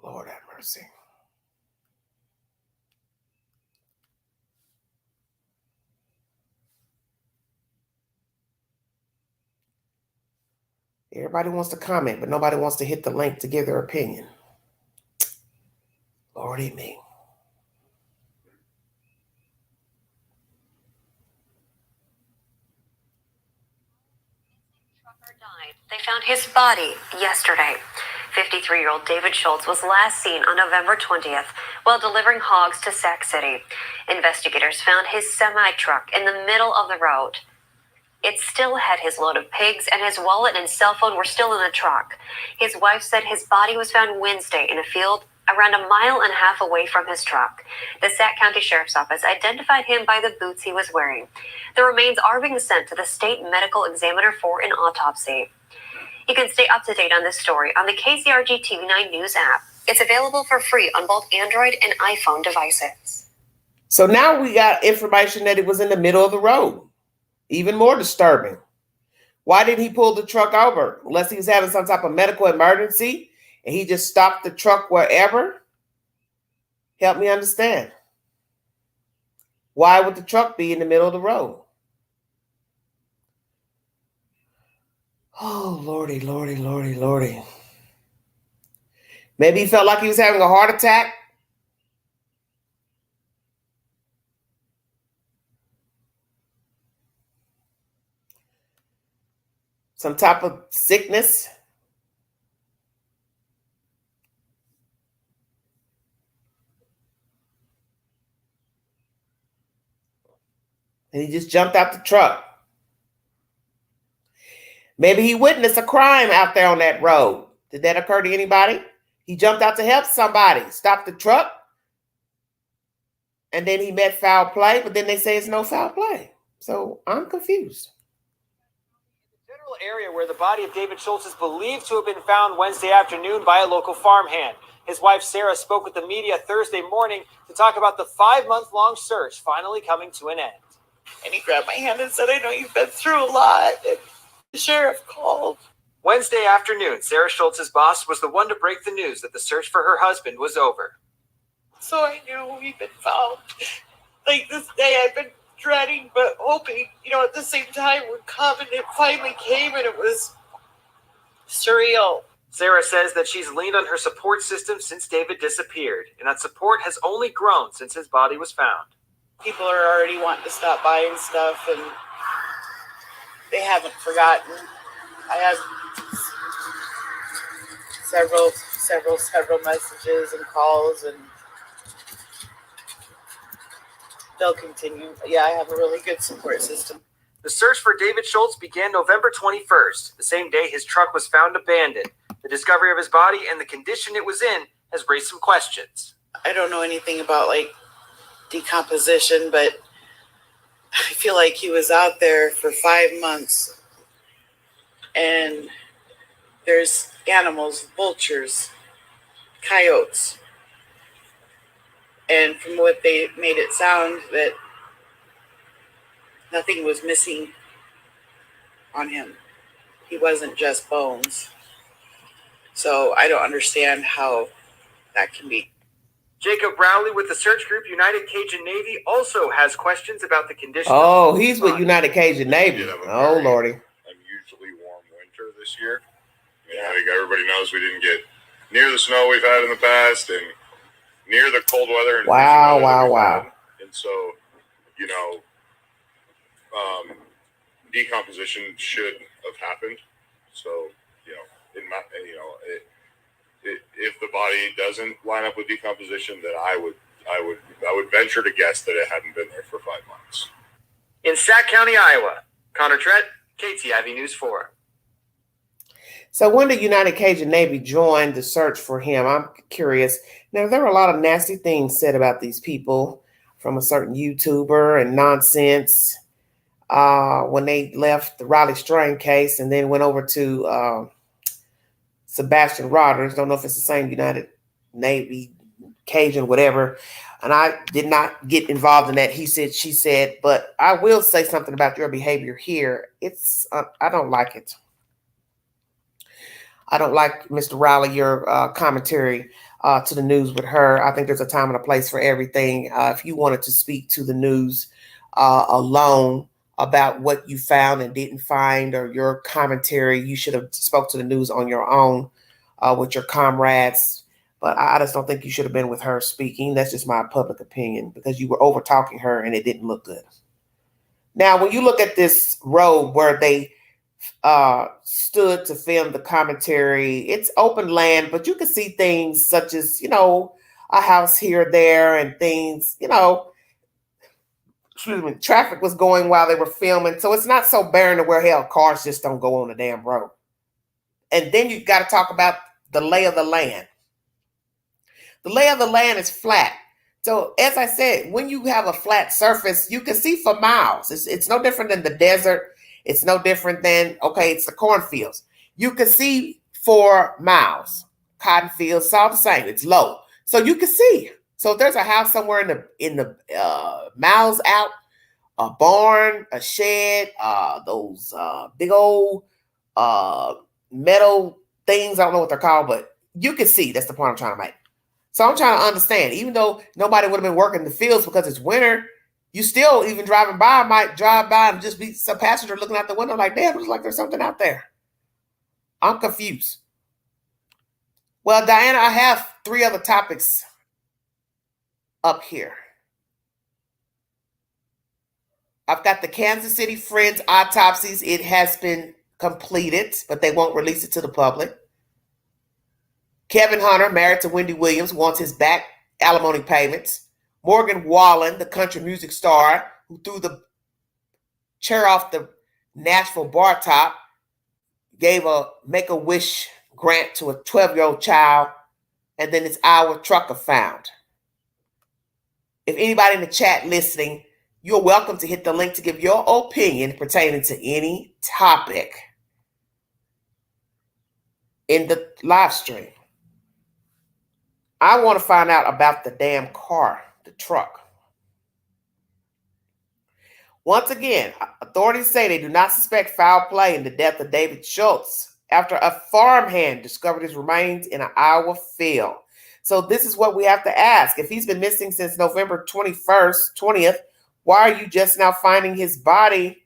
Speaker 1: Lord have mercy. Everybody wants to comment, but nobody wants to hit the link to give their opinion. Lordy me.
Speaker 13: They found his body yesterday. 53-year-old David Schultz was last seen on November 20th while delivering hogs to Sac City. Investigators found his semi-truck in the middle of the road. It still had his load of pigs, and his wallet and cell phone were still in the truck. His wife said his body was found Wednesday in a field around 1.5 miles away from his truck. The Sac County Sheriff's Office identified him by the boots he was wearing. The remains are being sent to the State Medical Examiner for an autopsy. You can stay up to date on this story on the KCRG TV9 News app. It's available for free on both Android and iPhone devices.
Speaker 1: So now we got information that it was in the middle of the road. Even more disturbing. Why did he pull the truck over? Unless he was having some type of medical emergency and he just stopped the truck wherever? Help me understand. Why would the truck be in the middle of the road? Oh, Lordy, Lordy, Lordy, Lordy. Maybe he felt like he was having a heart attack. Some type of sickness. And he just jumped out the truck. Maybe he witnessed a crime out there on that road. Did that occur to anybody? He jumped out to help somebody, stopped the truck, and then he met foul play, but then they say it's no foul play. So I'm confused.
Speaker 14: The general area where the body of David Schultz is believed to have been found Wednesday afternoon by a local farmhand. His wife, Sarah, spoke with the media Thursday morning to talk about the 5-month-long search finally coming to an end.
Speaker 7: And he grabbed my hand and said, I know you've been through a lot. And the sheriff called.
Speaker 14: Wednesday afternoon, Sarah Schultz's boss was the one to break the news that the search for her husband was over.
Speaker 7: So I knew we'd been found. Like this day, I've been
Speaker 15: dreading but hoping, at the same time would come, and it finally came, and it was surreal.
Speaker 14: Sarah says that she's leaned on her support system since David disappeared, and that support has only grown since his body was found.
Speaker 15: People are already wanting to stop by and stuff, and they haven't forgotten. I have several messages and calls, and they'll continue. Yeah, I have a really good support system.
Speaker 14: The search for David Schultz began November 21st, the same day his truck was found abandoned. The discovery of his body and the condition it was in has raised some questions.
Speaker 15: I don't know anything about decomposition, but I feel like he was out there for 5 months, and there's animals, vultures, coyotes, and from what they made it sound, that nothing was missing on him. He wasn't just bones. So I don't understand how that can be.
Speaker 14: Jacob Rowley with the search group United Cajun Navy also has questions about the condition.
Speaker 1: Oh, he's with United Cajun Navy. Oh, Lordy.
Speaker 10: Unusually warm winter this year. I think everybody knows we didn't get near the snow we've had in the past and near the cold weather. And
Speaker 1: Wow.
Speaker 10: And so, decomposition should have happened. So, if the body doesn't line up with decomposition, then I would venture to guess that it hadn't been there for 5 months.
Speaker 14: In Sac County, Iowa, Connor Trett, KTIV News 4.
Speaker 1: So when the United Cajun Navy joined the search for him, I'm curious. Now, there were a lot of nasty things said about these people from a certain YouTuber and nonsense when they left the Riley Strain case and then went over to Sebastian Rodgers. Don't know if it's the same United Navy, Cajun, whatever. And I did not get involved in that he said, she said, but I will say something about your behavior here. It's, I don't like it. I don't like, Mr. Riley, your commentary to the news with her. I think there's a time and a place for everything. If you wanted to speak to the news alone about what you found and didn't find, or your commentary, you should have spoke to the news on your own with your comrades. But I just don't think you should have been with her speaking. That's just my public opinion, because you were over talking her and it didn't look good. Now, when you look at this road where they stood to film the commentary, it's open land, but you can see things such as, a house here or there and things, traffic was going while they were filming. So it's not so barren to where, hell, cars just don't go on the damn road. And then you got to talk about the lay of the land. The lay of the land is flat. So as I said, when you have a flat surface, you can see for miles. It's no different than the desert. It's no different than, it's the cornfields. You can see for miles. Cotton fields, it's all the same. It's low. So you can see. So if there's a house somewhere in the miles out, a barn, a shed, those big old metal things, I don't know what they're called, but you can see. That's the point I'm trying to make. So I'm trying to understand, even though nobody would have been working the fields because it's winter, you still, even driving by, might drive by and just be some passenger looking out the window like, damn, it looks like there's something out there. I'm confused. Well, Diana, I have 3 other topics up here. I've got the Kansas City Friends autopsies. It has been completed, but they won't release it to the public. Kevin Hunter, married to Wendy Williams, wants his back alimony payments. Morgan Wallen, the country music star who threw the chair off the Nashville bar top, gave a Make-A-Wish grant to a 12-year-old child, and then his Iowa trucker found. If anybody in the chat listening, you're welcome to hit the link to give your opinion pertaining to any topic in the live stream. I want to find out about the damn car, the truck. Once again, authorities say they do not suspect foul play in the death of David Schultz after a farmhand discovered his remains in an Iowa field. So this is what we have to ask. If he's been missing since November 20th, why are you just now finding his body?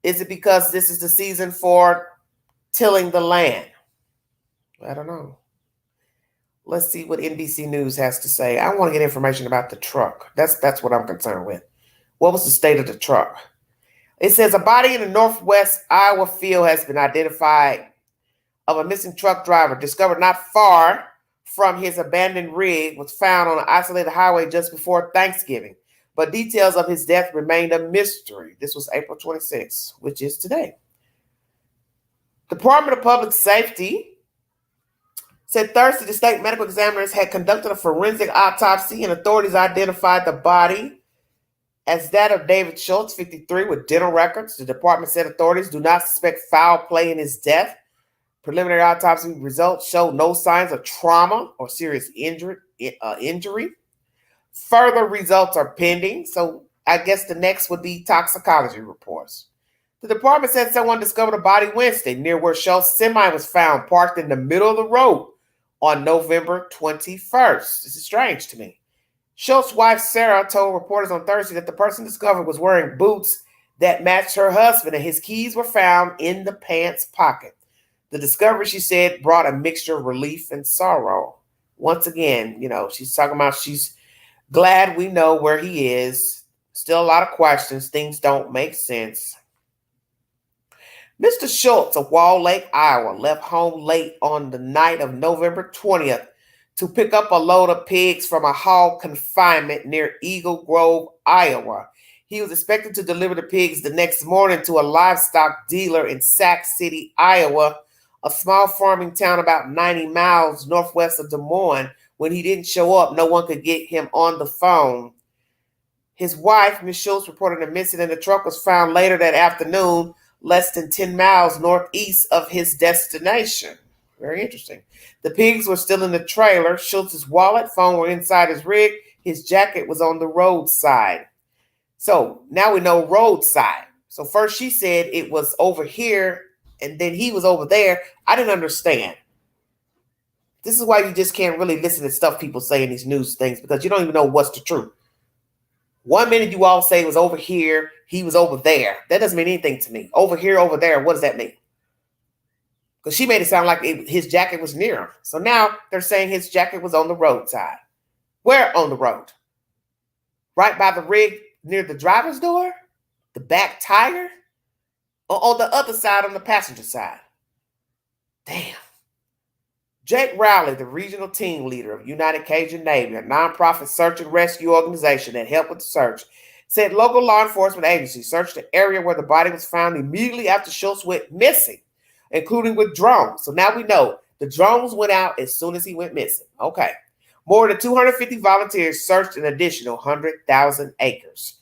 Speaker 1: Is it because this is the season for tilling the land? I don't know. Let's see what NBC News has to say. I want to get information about the truck. That's what I'm concerned with. What was the state of the truck? It says a body in the northwest Iowa field has been identified of a missing truck driver discovered not far from his abandoned rig was found on an isolated highway just before Thanksgiving. But details of his death remained a mystery. This was April 26th, which is today. Department of Public Safety said Thursday the state medical examiners had conducted a forensic autopsy and authorities identified the body as that of David Schultz, 53, with dental records. The department said authorities do not suspect foul play in his death. Preliminary autopsy results showed no signs of trauma or serious injury. Further results are pending, so I guess the next would be toxicology reports. The department said someone discovered a body Wednesday near where Schultz's semi was found, parked in the middle of the road on November 21st. This is strange to me. Schultz's wife, Sarah, told reporters on Thursday that the person discovered was wearing boots that matched her husband, and his keys were found in the pants pocket. The discovery, she said, brought a mixture of relief and sorrow. Once again, she's talking about she's glad we know where he is. Still a lot of questions. Things don't make sense. Mr. Schultz of Wall Lake, Iowa, left home late on the night of November 20th to pick up a load of pigs from a hog confinement near Eagle Grove, Iowa. He was expected to deliver the pigs the next morning to a livestock dealer in Sac City, Iowa, a small farming town about 90 miles northwest of Des Moines. When he didn't show up, no one could get him on the phone. His wife, Ms. Schultz, reported a missing, and the truck was found later that afternoon, less than 10 miles northeast of his destination. Very interesting. The pigs were still in the trailer. Schultz's wallet, phone were inside his rig. His jacket was on the roadside. So now we know roadside. So first she said it was over here, and then he was over there. I didn't understand. This is why you just can't really listen to stuff people say in these news things, because you don't even know what's the truth. 1 minute you all say it was over here, he was over there. That doesn't mean anything to me. Over here, over there, what does that mean? Because she made it sound like his jacket was near him. So now they're saying his jacket was on the roadside. Where on the road? Right by the rig near the driver's door? The back tire? Or on the other side, on the passenger side? Damn. Jake Rowley, the regional team leader of United Cajun Navy, a nonprofit search and rescue organization that helped with the search, said local law enforcement agencies searched the area where the body was found immediately after Schultz went missing, including with drones. So now we know the drones went out as soon as he went missing. Okay. More than 250 volunteers searched an additional 100,000 acres.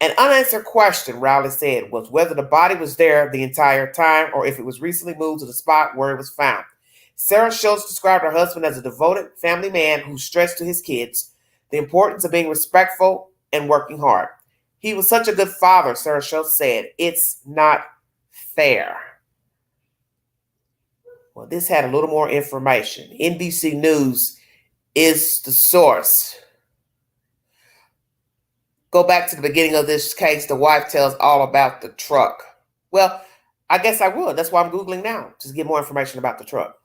Speaker 1: An unanswered question, Rowley said, was whether the body was there the entire time or if it was recently moved to the spot where it was found. Sarah Schultz described her husband as a devoted family man who stressed to his kids the importance of being respectful and working hard. He was such a good father, Sarah Schultz said. It's not fair. Well, this had a little more information. NBC News is the source. Go back to the beginning of this case. The wife tells all about the truck. Well, I guess I would. That's why I'm Googling now, just to get more information about the truck.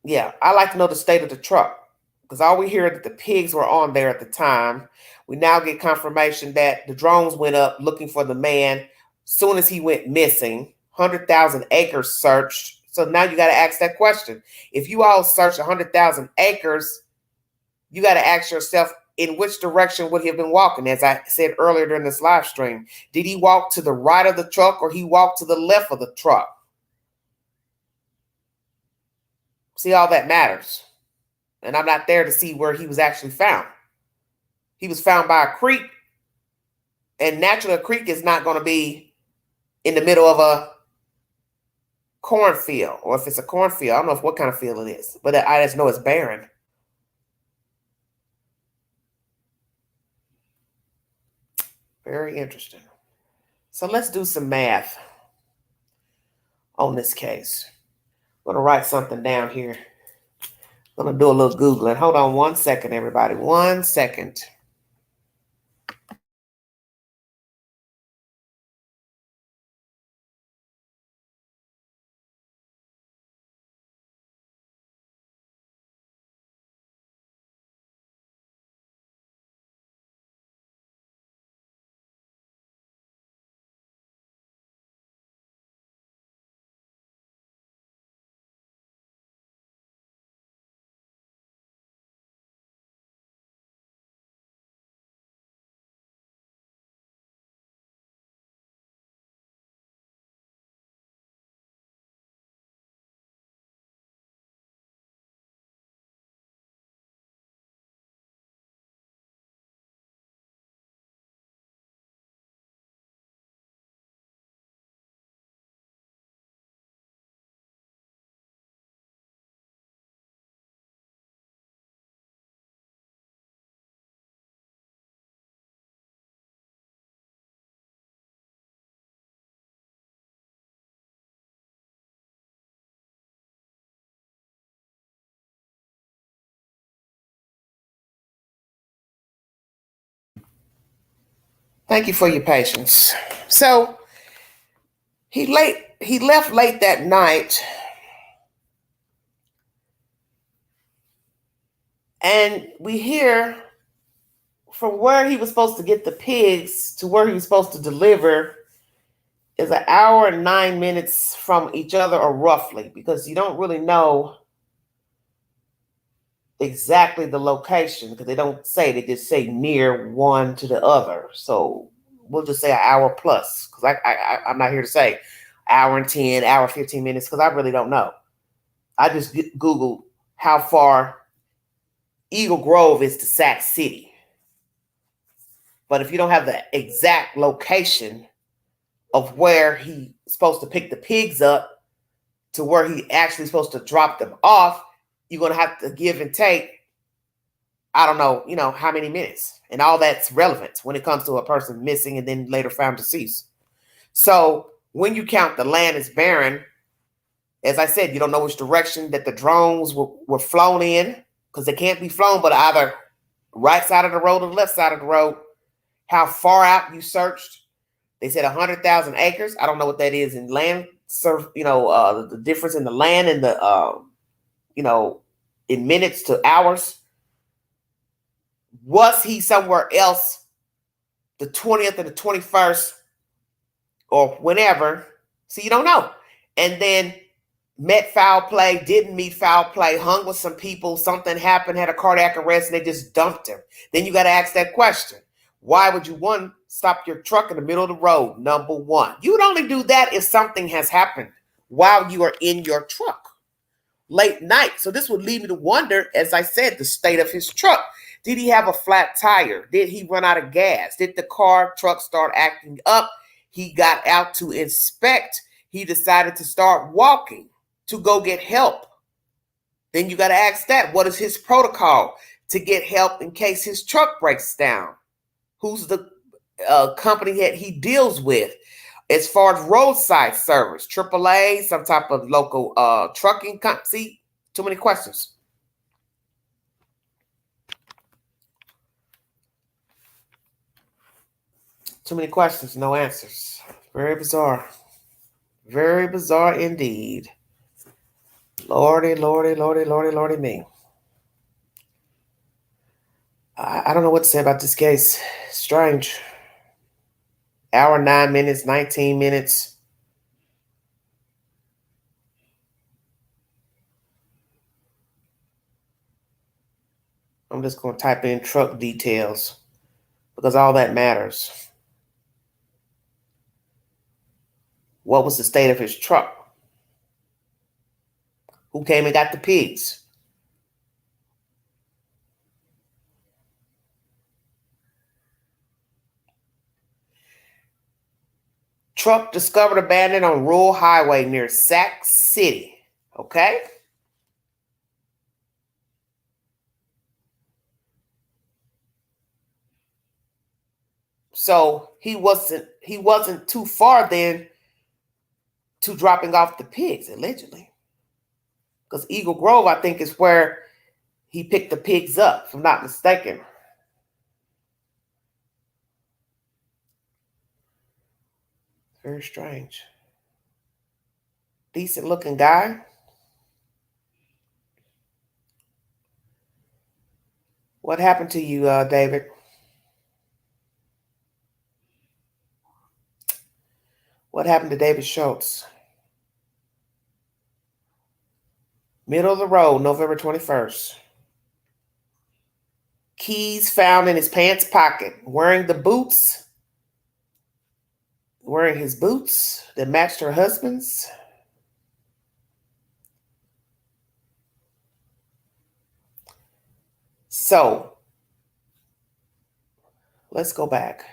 Speaker 1: Yeah, I like to know the state of the truck, because all we hear is that the pigs were on there at the time. We now get confirmation that the drones went up looking for the man soon as he went missing. 100,000 acres searched. So now you got to ask that question. If you all search 100,000 acres, you got to ask yourself, in which direction would he have been walking? As I said earlier during this live stream, did he walk to the right of the truck or he walked to the left of the truck? See, all that matters. And I'm not there to see where he was actually found. He was found by a creek. And naturally, a creek is not going to be in the middle of a cornfield. Or if it's a cornfield, I don't know what kind of field it is. But I just know it's barren. Very interesting. So let's do some math on this case. I'm going to write something down here. I'm going to do a little Googling. Hold on 1 second, everybody. 1 second. Thank you for your patience. So he left late that night, and we hear from where he was supposed to get the pigs to where he was supposed to deliver is an hour and 9 minutes from each other, or roughly, because you don't really know exactly the location because they don't say, they just say near one to the other. So we'll just say an hour plus, because I'm not here to say hour and 10, hour 15 minutes, because I really don't know. I just Googled how far Eagle Grove is to Sac City. But if you don't have the exact location of where he's supposed to pick the pigs up to where he actually supposed to drop them off, you're going to have to give and take, I don't know, how many minutes. And all that's relevant when it comes to a person missing and then later found deceased. So when you count the land as barren, as I said, you don't know which direction that the drones were flown in, because they can't be flown but either right side of the road or the left side of the road. How far out you searched. They said 100,000 acres. I don't know what that is in land, the difference in the land and the, in minutes to hours. Was he somewhere else the 20th or the 21st or whenever? See, you don't know. And then met foul play, didn't meet foul play, hung with some people, something happened, had a cardiac arrest, and they just dumped him. Then you got to ask that question. Why would you, one, stop your truck in the middle of the road? Number one. You would only do that if something has happened while you are in your truck. Late night. So this would lead me to wonder, as I said, the state of his truck. Did he have a flat tire? Did he run out of gas? Did the truck start acting up? He got out to inspect. He decided to start walking to go get help. Then you got to ask that. What is his protocol to get help in case his truck breaks down? Who's the company that he deals with? As far as roadside service, AAA, some type of local trucking company. See, too many questions. Too many questions, no answers. Very bizarre. Very bizarre indeed. Lordy, lordy, lordy, lordy, lordy me. I don't know what to say about this case. Strange. Hour, 9 minutes, 19 minutes. I'm just going to type in truck details because all that matters. What was the state of his truck? Who came and got the pigs? Truck discovered abandoned on rural highway near Sac City. Okay. So he wasn't too far then to dropping off the pigs, allegedly. Because Eagle Grove, I think, is where he picked the pigs up, if I'm not mistaken. Very strange. Decent looking guy. What happened to you, David? What happened to David Schultz? Middle of the road, November 21st. Keys found in his pants pocket. Wearing his boots that matched her husband's. So, let's go back.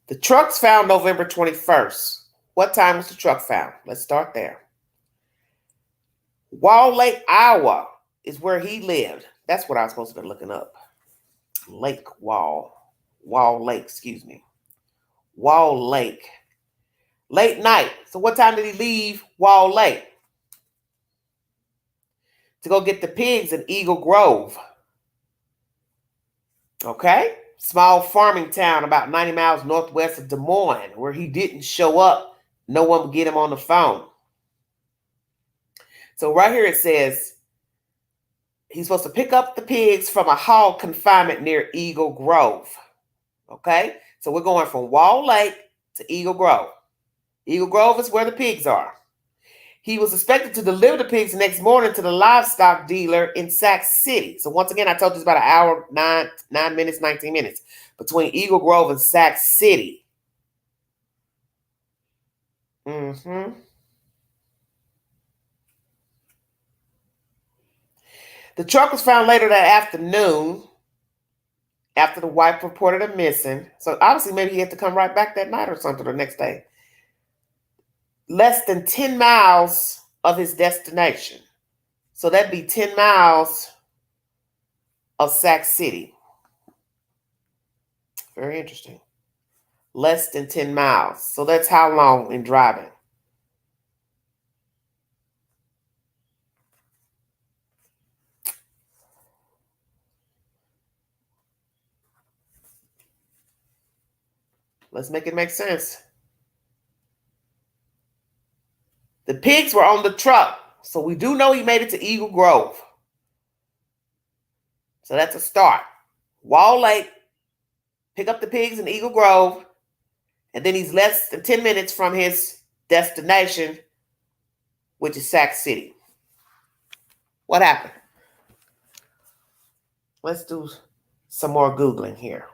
Speaker 1: The truck's found November 21st. What time was the truck found? Let's start there. Wall Lake, Iowa is where he lived. That's what I was supposed to be looking up. Wall Lake, excuse me. Wall Lake. Late night. So what time did he leave Wall Lake? To go get the pigs in Eagle Grove. Okay? Small farming town about 90 miles northwest of Des Moines, where he didn't show up. No one would get him on the phone. So right here it says he's supposed to pick up the pigs from a hog confinement near Eagle Grove. Okay? So we're going from Wall Lake to Eagle Grove. Eagle Grove is where the pigs are. He was expected to deliver the pigs the next morning to the livestock dealer in Sac City. So once again, I told you it's about an hour, 9 minutes, 19 minutes between Eagle Grove and Sac City. The truck was found later that afternoon after the wife reported him missing. So obviously maybe he had to come right back that night or something, the next day. Less than 10 miles of his destination. So that'd be 10 miles of Sac City. Very interesting. Less than 10 miles. So that's how long in driving? Let's make it make sense. The pigs were on the truck. So we do know he made it to Eagle Grove. So that's a start. Wall Lake, pick up the pigs in Eagle Grove, and then he's less than 10 minutes from his destination, which is Sac City. What happened? Let's do some more Googling here.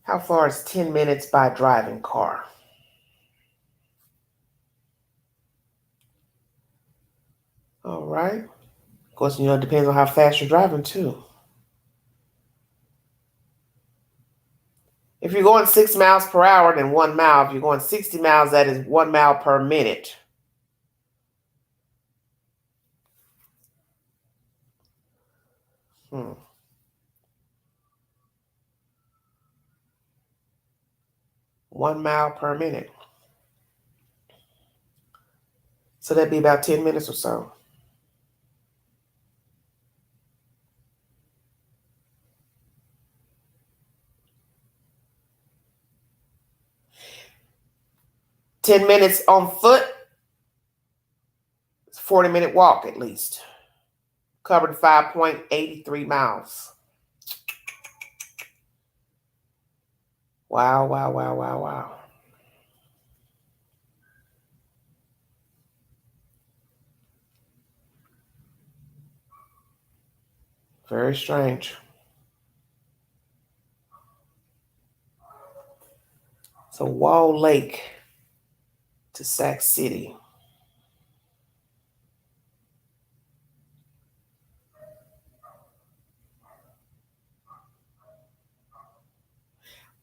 Speaker 1: How far is 10 minutes by driving car? All right. Of course, it depends on how fast you're driving, too. If you're going 6 miles per hour, then 1 mile. If you're going 60 miles, that is 1 mile per minute. Hmm. 1 mile per minute. So that'd be about 10 minutes or so. $10 minutes on foot. It's a 40-minute walk at least. Covered 5.83 miles. Wow, wow, wow, wow, wow. Very strange. So Wall Lake to Sac City.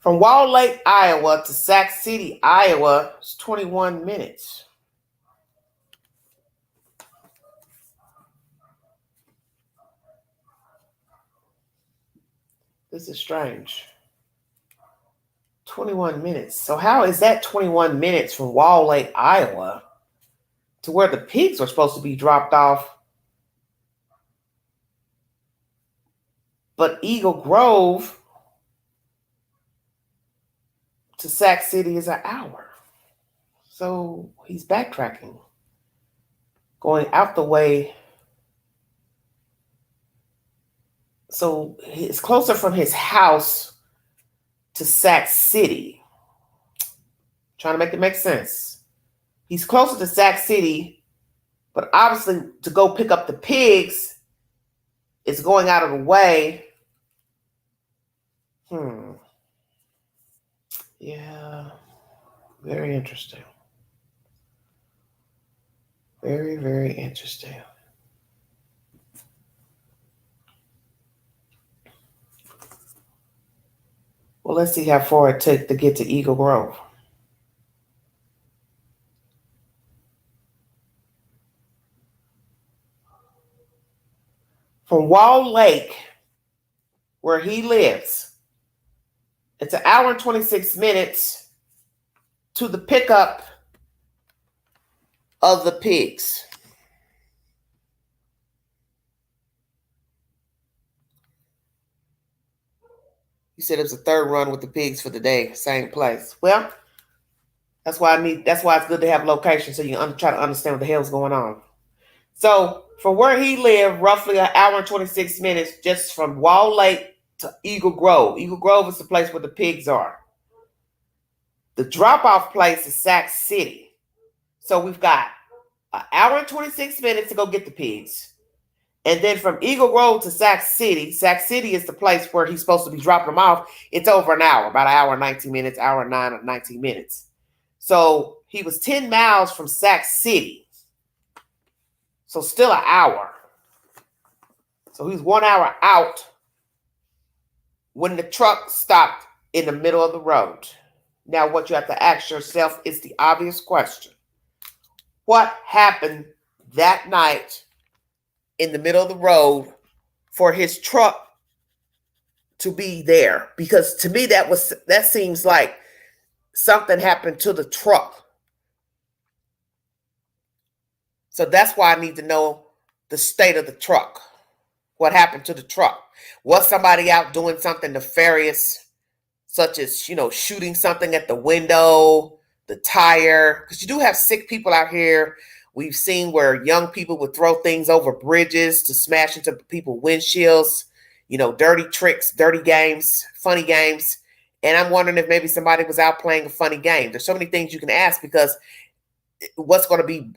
Speaker 1: From Wall Lake, Iowa to Sac City, Iowa, it's 21 minutes. This is strange. 21 minutes. So how is that 21 minutes from Wall Lake, Iowa to where the pigs are supposed to be dropped off? But Eagle Grove to Sac City is an hour. So he's backtracking, going out the way. So it's closer from his house to Sac City. Trying to make it make sense. He's closer to Sac City, but obviously to go pick up the pigs is going out of the way. Yeah. Very interesting. Very, very interesting. Well, let's see how far it took to get to Eagle Grove. From Wall Lake, where he lives, it's an hour and 26 minutes to the pickup of the pigs. You said it was the third run with the pigs for the day, same place. Well, that's why it's good to have location so you can try to understand what the hell's going on. So from where he lived, roughly an hour and 26 minutes just from Wall Lake to Eagle Grove. Eagle Grove is the place where the pigs are. The drop-off place is Sac City. So we've got an hour and 26 minutes to go get the pigs. And then from Eagle Grove to Sac City is the place where he's supposed to be dropping them off. It's over an hour, about an hour and 19 minutes, hour and 9 or 19 minutes. So he was 10 miles from Sac City. So still an hour. So he's 1 hour out when the truck stopped in the middle of the road. Now what you have to ask yourself is the obvious question. What happened that night in the middle of the road for his truck to be there? Because to me that seems like something happened to the truck. So that's why I need to know the state of the truck. What happened to the truck? Was somebody out doing something nefarious, such as, shooting something at the window, the tire? Because you do have sick people out here. We've seen where young people would throw things over bridges to smash into people's windshields, dirty tricks, dirty games, funny games. And I'm wondering if maybe somebody was out playing a funny game. There's so many things you can ask, because what's going to be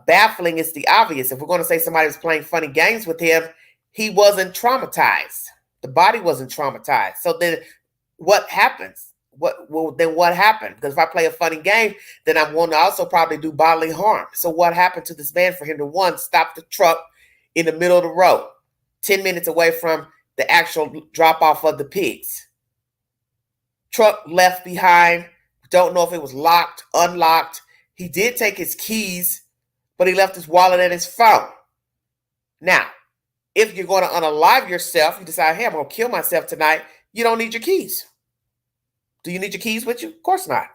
Speaker 1: baffling is the obvious. If we're going to say somebody was playing funny games with him, he wasn't traumatized. The body wasn't traumatized. So then what happens? What happened? Because if I play a funny game, then I'm going to also probably do bodily harm. So what happened to this man for him to, one, stop the truck in the middle of the road, 10 minutes away from the actual drop-off of the pigs? Truck left behind. Don't know if it was locked, unlocked. He did take his keys, but he left his wallet and his phone. Now, if you're going to unalive yourself, you decide, hey, I'm going to kill myself tonight, you don't need your keys. Do you need your keys with you? Of course not.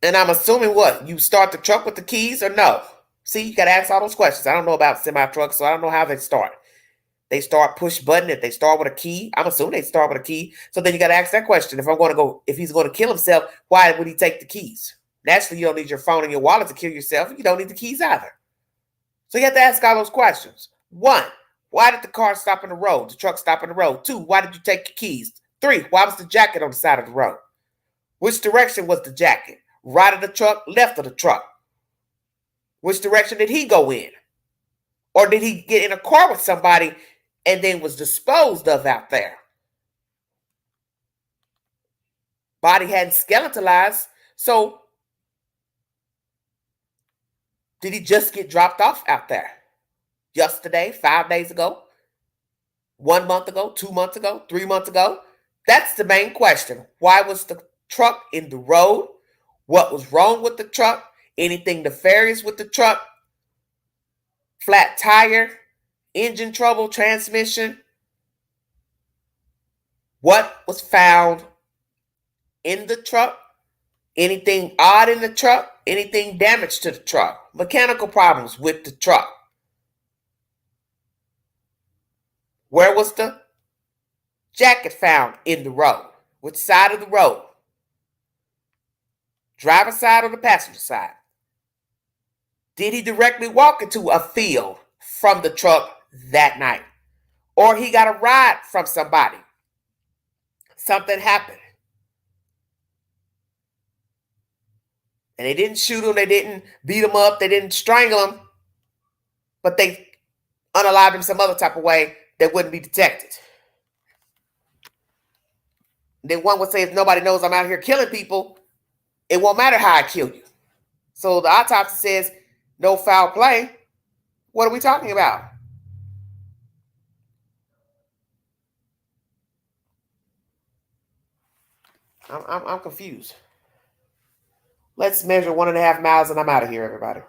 Speaker 1: And I'm assuming what? You start the truck with the keys or no? See, you got to ask all those questions. I don't know about semi-trucks, so I don't know how they start. They start push button. If they start with a key, I'm assuming they start with a key. So then you got to ask that question. If he's going to kill himself, why would he take the keys? Naturally, you don't need your phone and your wallet to kill yourself. You don't need the keys either. So you have to ask all those questions. 1, why did the car stop in the road? The truck stop in the road. 2, why did you take your keys? 3, why was the jacket on the side of the road? Which direction was the jacket? Right of the truck, left of the truck? Which direction did he go in? Or did he get in a car with somebody and then was disposed of out there? Body hadn't skeletalized. So did he just get dropped off out there? Yesterday, 5 days ago, 1 month ago, 2 months ago, 3 months ago? That's the main question. Why was the truck in the road? What was wrong with the truck? Anything nefarious with the truck? Flat tire, engine trouble, transmission? What was found in the truck? Anything odd in the truck? Anything damaged to the truck? Mechanical problems with the truck? Where was the jacket found in the road? Which side of the road? Driver's side or the passenger side? Did he directly walk into a field from the truck that night? Or he got a ride from somebody? Something happened. And they didn't shoot him, they didn't beat him up, they didn't strangle him, but they unalived him some other type of way that wouldn't be detected. Then one would say, if nobody knows I'm out here killing people, it won't matter how I kill you. So the autopsy says no foul play. What are we talking about? I'm confused. Let's measure 1.5 miles and I'm out of here, everybody.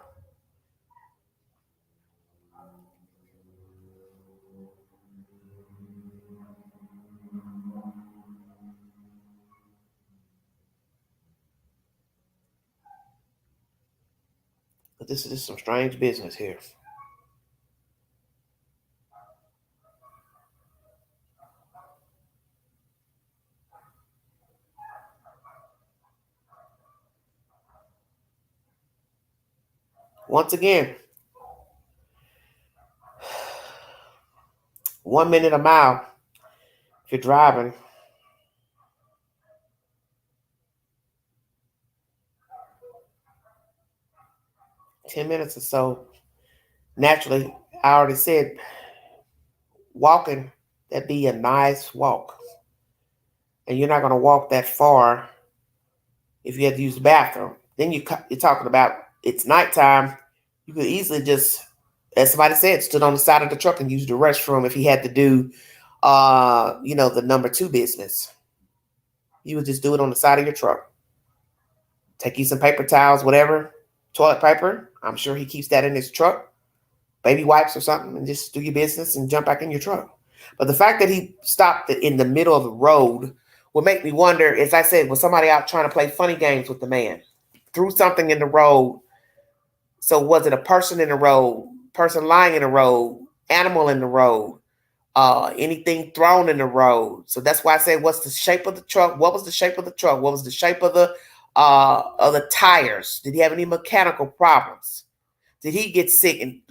Speaker 1: But this is some strange business here. Once again, 1 minute a mile if you're driving. $10 minutes or so. Naturally, I already said, walking, that'd be a nice walk. And you're not going to walk that far if you have to use the bathroom. Then you're talking about it's nighttime. You could easily just, as somebody said, stood on the side of the truck and used the restroom if he had to do, the number 2 business. You would just do it on the side of your truck. Take you some paper towels, whatever, toilet paper. I'm sure he keeps that in his truck. Baby wipes or something, and just do your business and jump back in your truck. But the fact that he stopped it in the middle of the road would make me wonder, as I said, was somebody out trying to play funny games with the man? Threw something in the road. So was it a person in the road, person lying in the road, animal in the road, anything thrown in the road? So that's why I say, what's the shape of the truck? What was the shape of the truck? What was the shape of the tires? Did he have any mechanical problems? Did he get sick and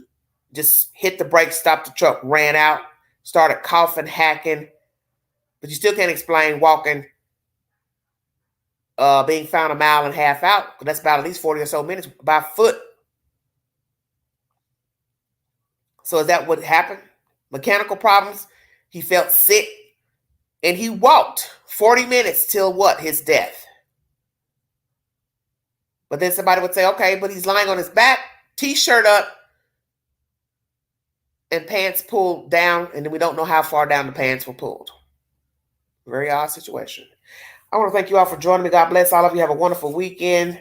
Speaker 1: just hit the brakes, stopped the truck, ran out, started coughing, hacking? But you still can't explain walking, being found 1.5 miles out. That's about at least 40 or so minutes by foot. So is that what happened? Mechanical problems. He felt sick and he walked 40 minutes till what? His death. But then somebody would say, okay, but he's lying on his back, t-shirt up, and pants pulled down, and then we don't know how far down the pants were pulled. Very odd situation. I want to thank you all for joining me. God bless all of you. Have a wonderful weekend.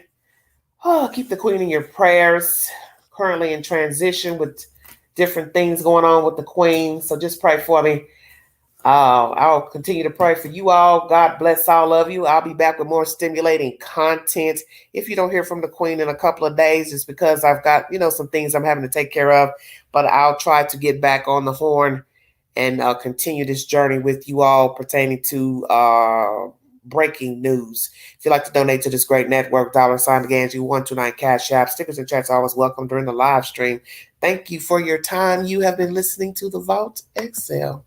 Speaker 1: Keep the Queen in your prayers. Currently in transition with different things going on with the Queen. So just pray for me. I'll continue to pray for you all. God bless all of you. I'll be back with more stimulating content. If you don't hear from the Queen in a couple of days, it's because I've got, some things I'm having to take care of. But I'll try to get back on the horn and continue this journey with you all pertaining to breaking news. If you'd like to donate to this great network, $129 Cash App. Stickers and chats are always welcome during the live stream. Thank you for your time. You have been listening to The Vault Excel.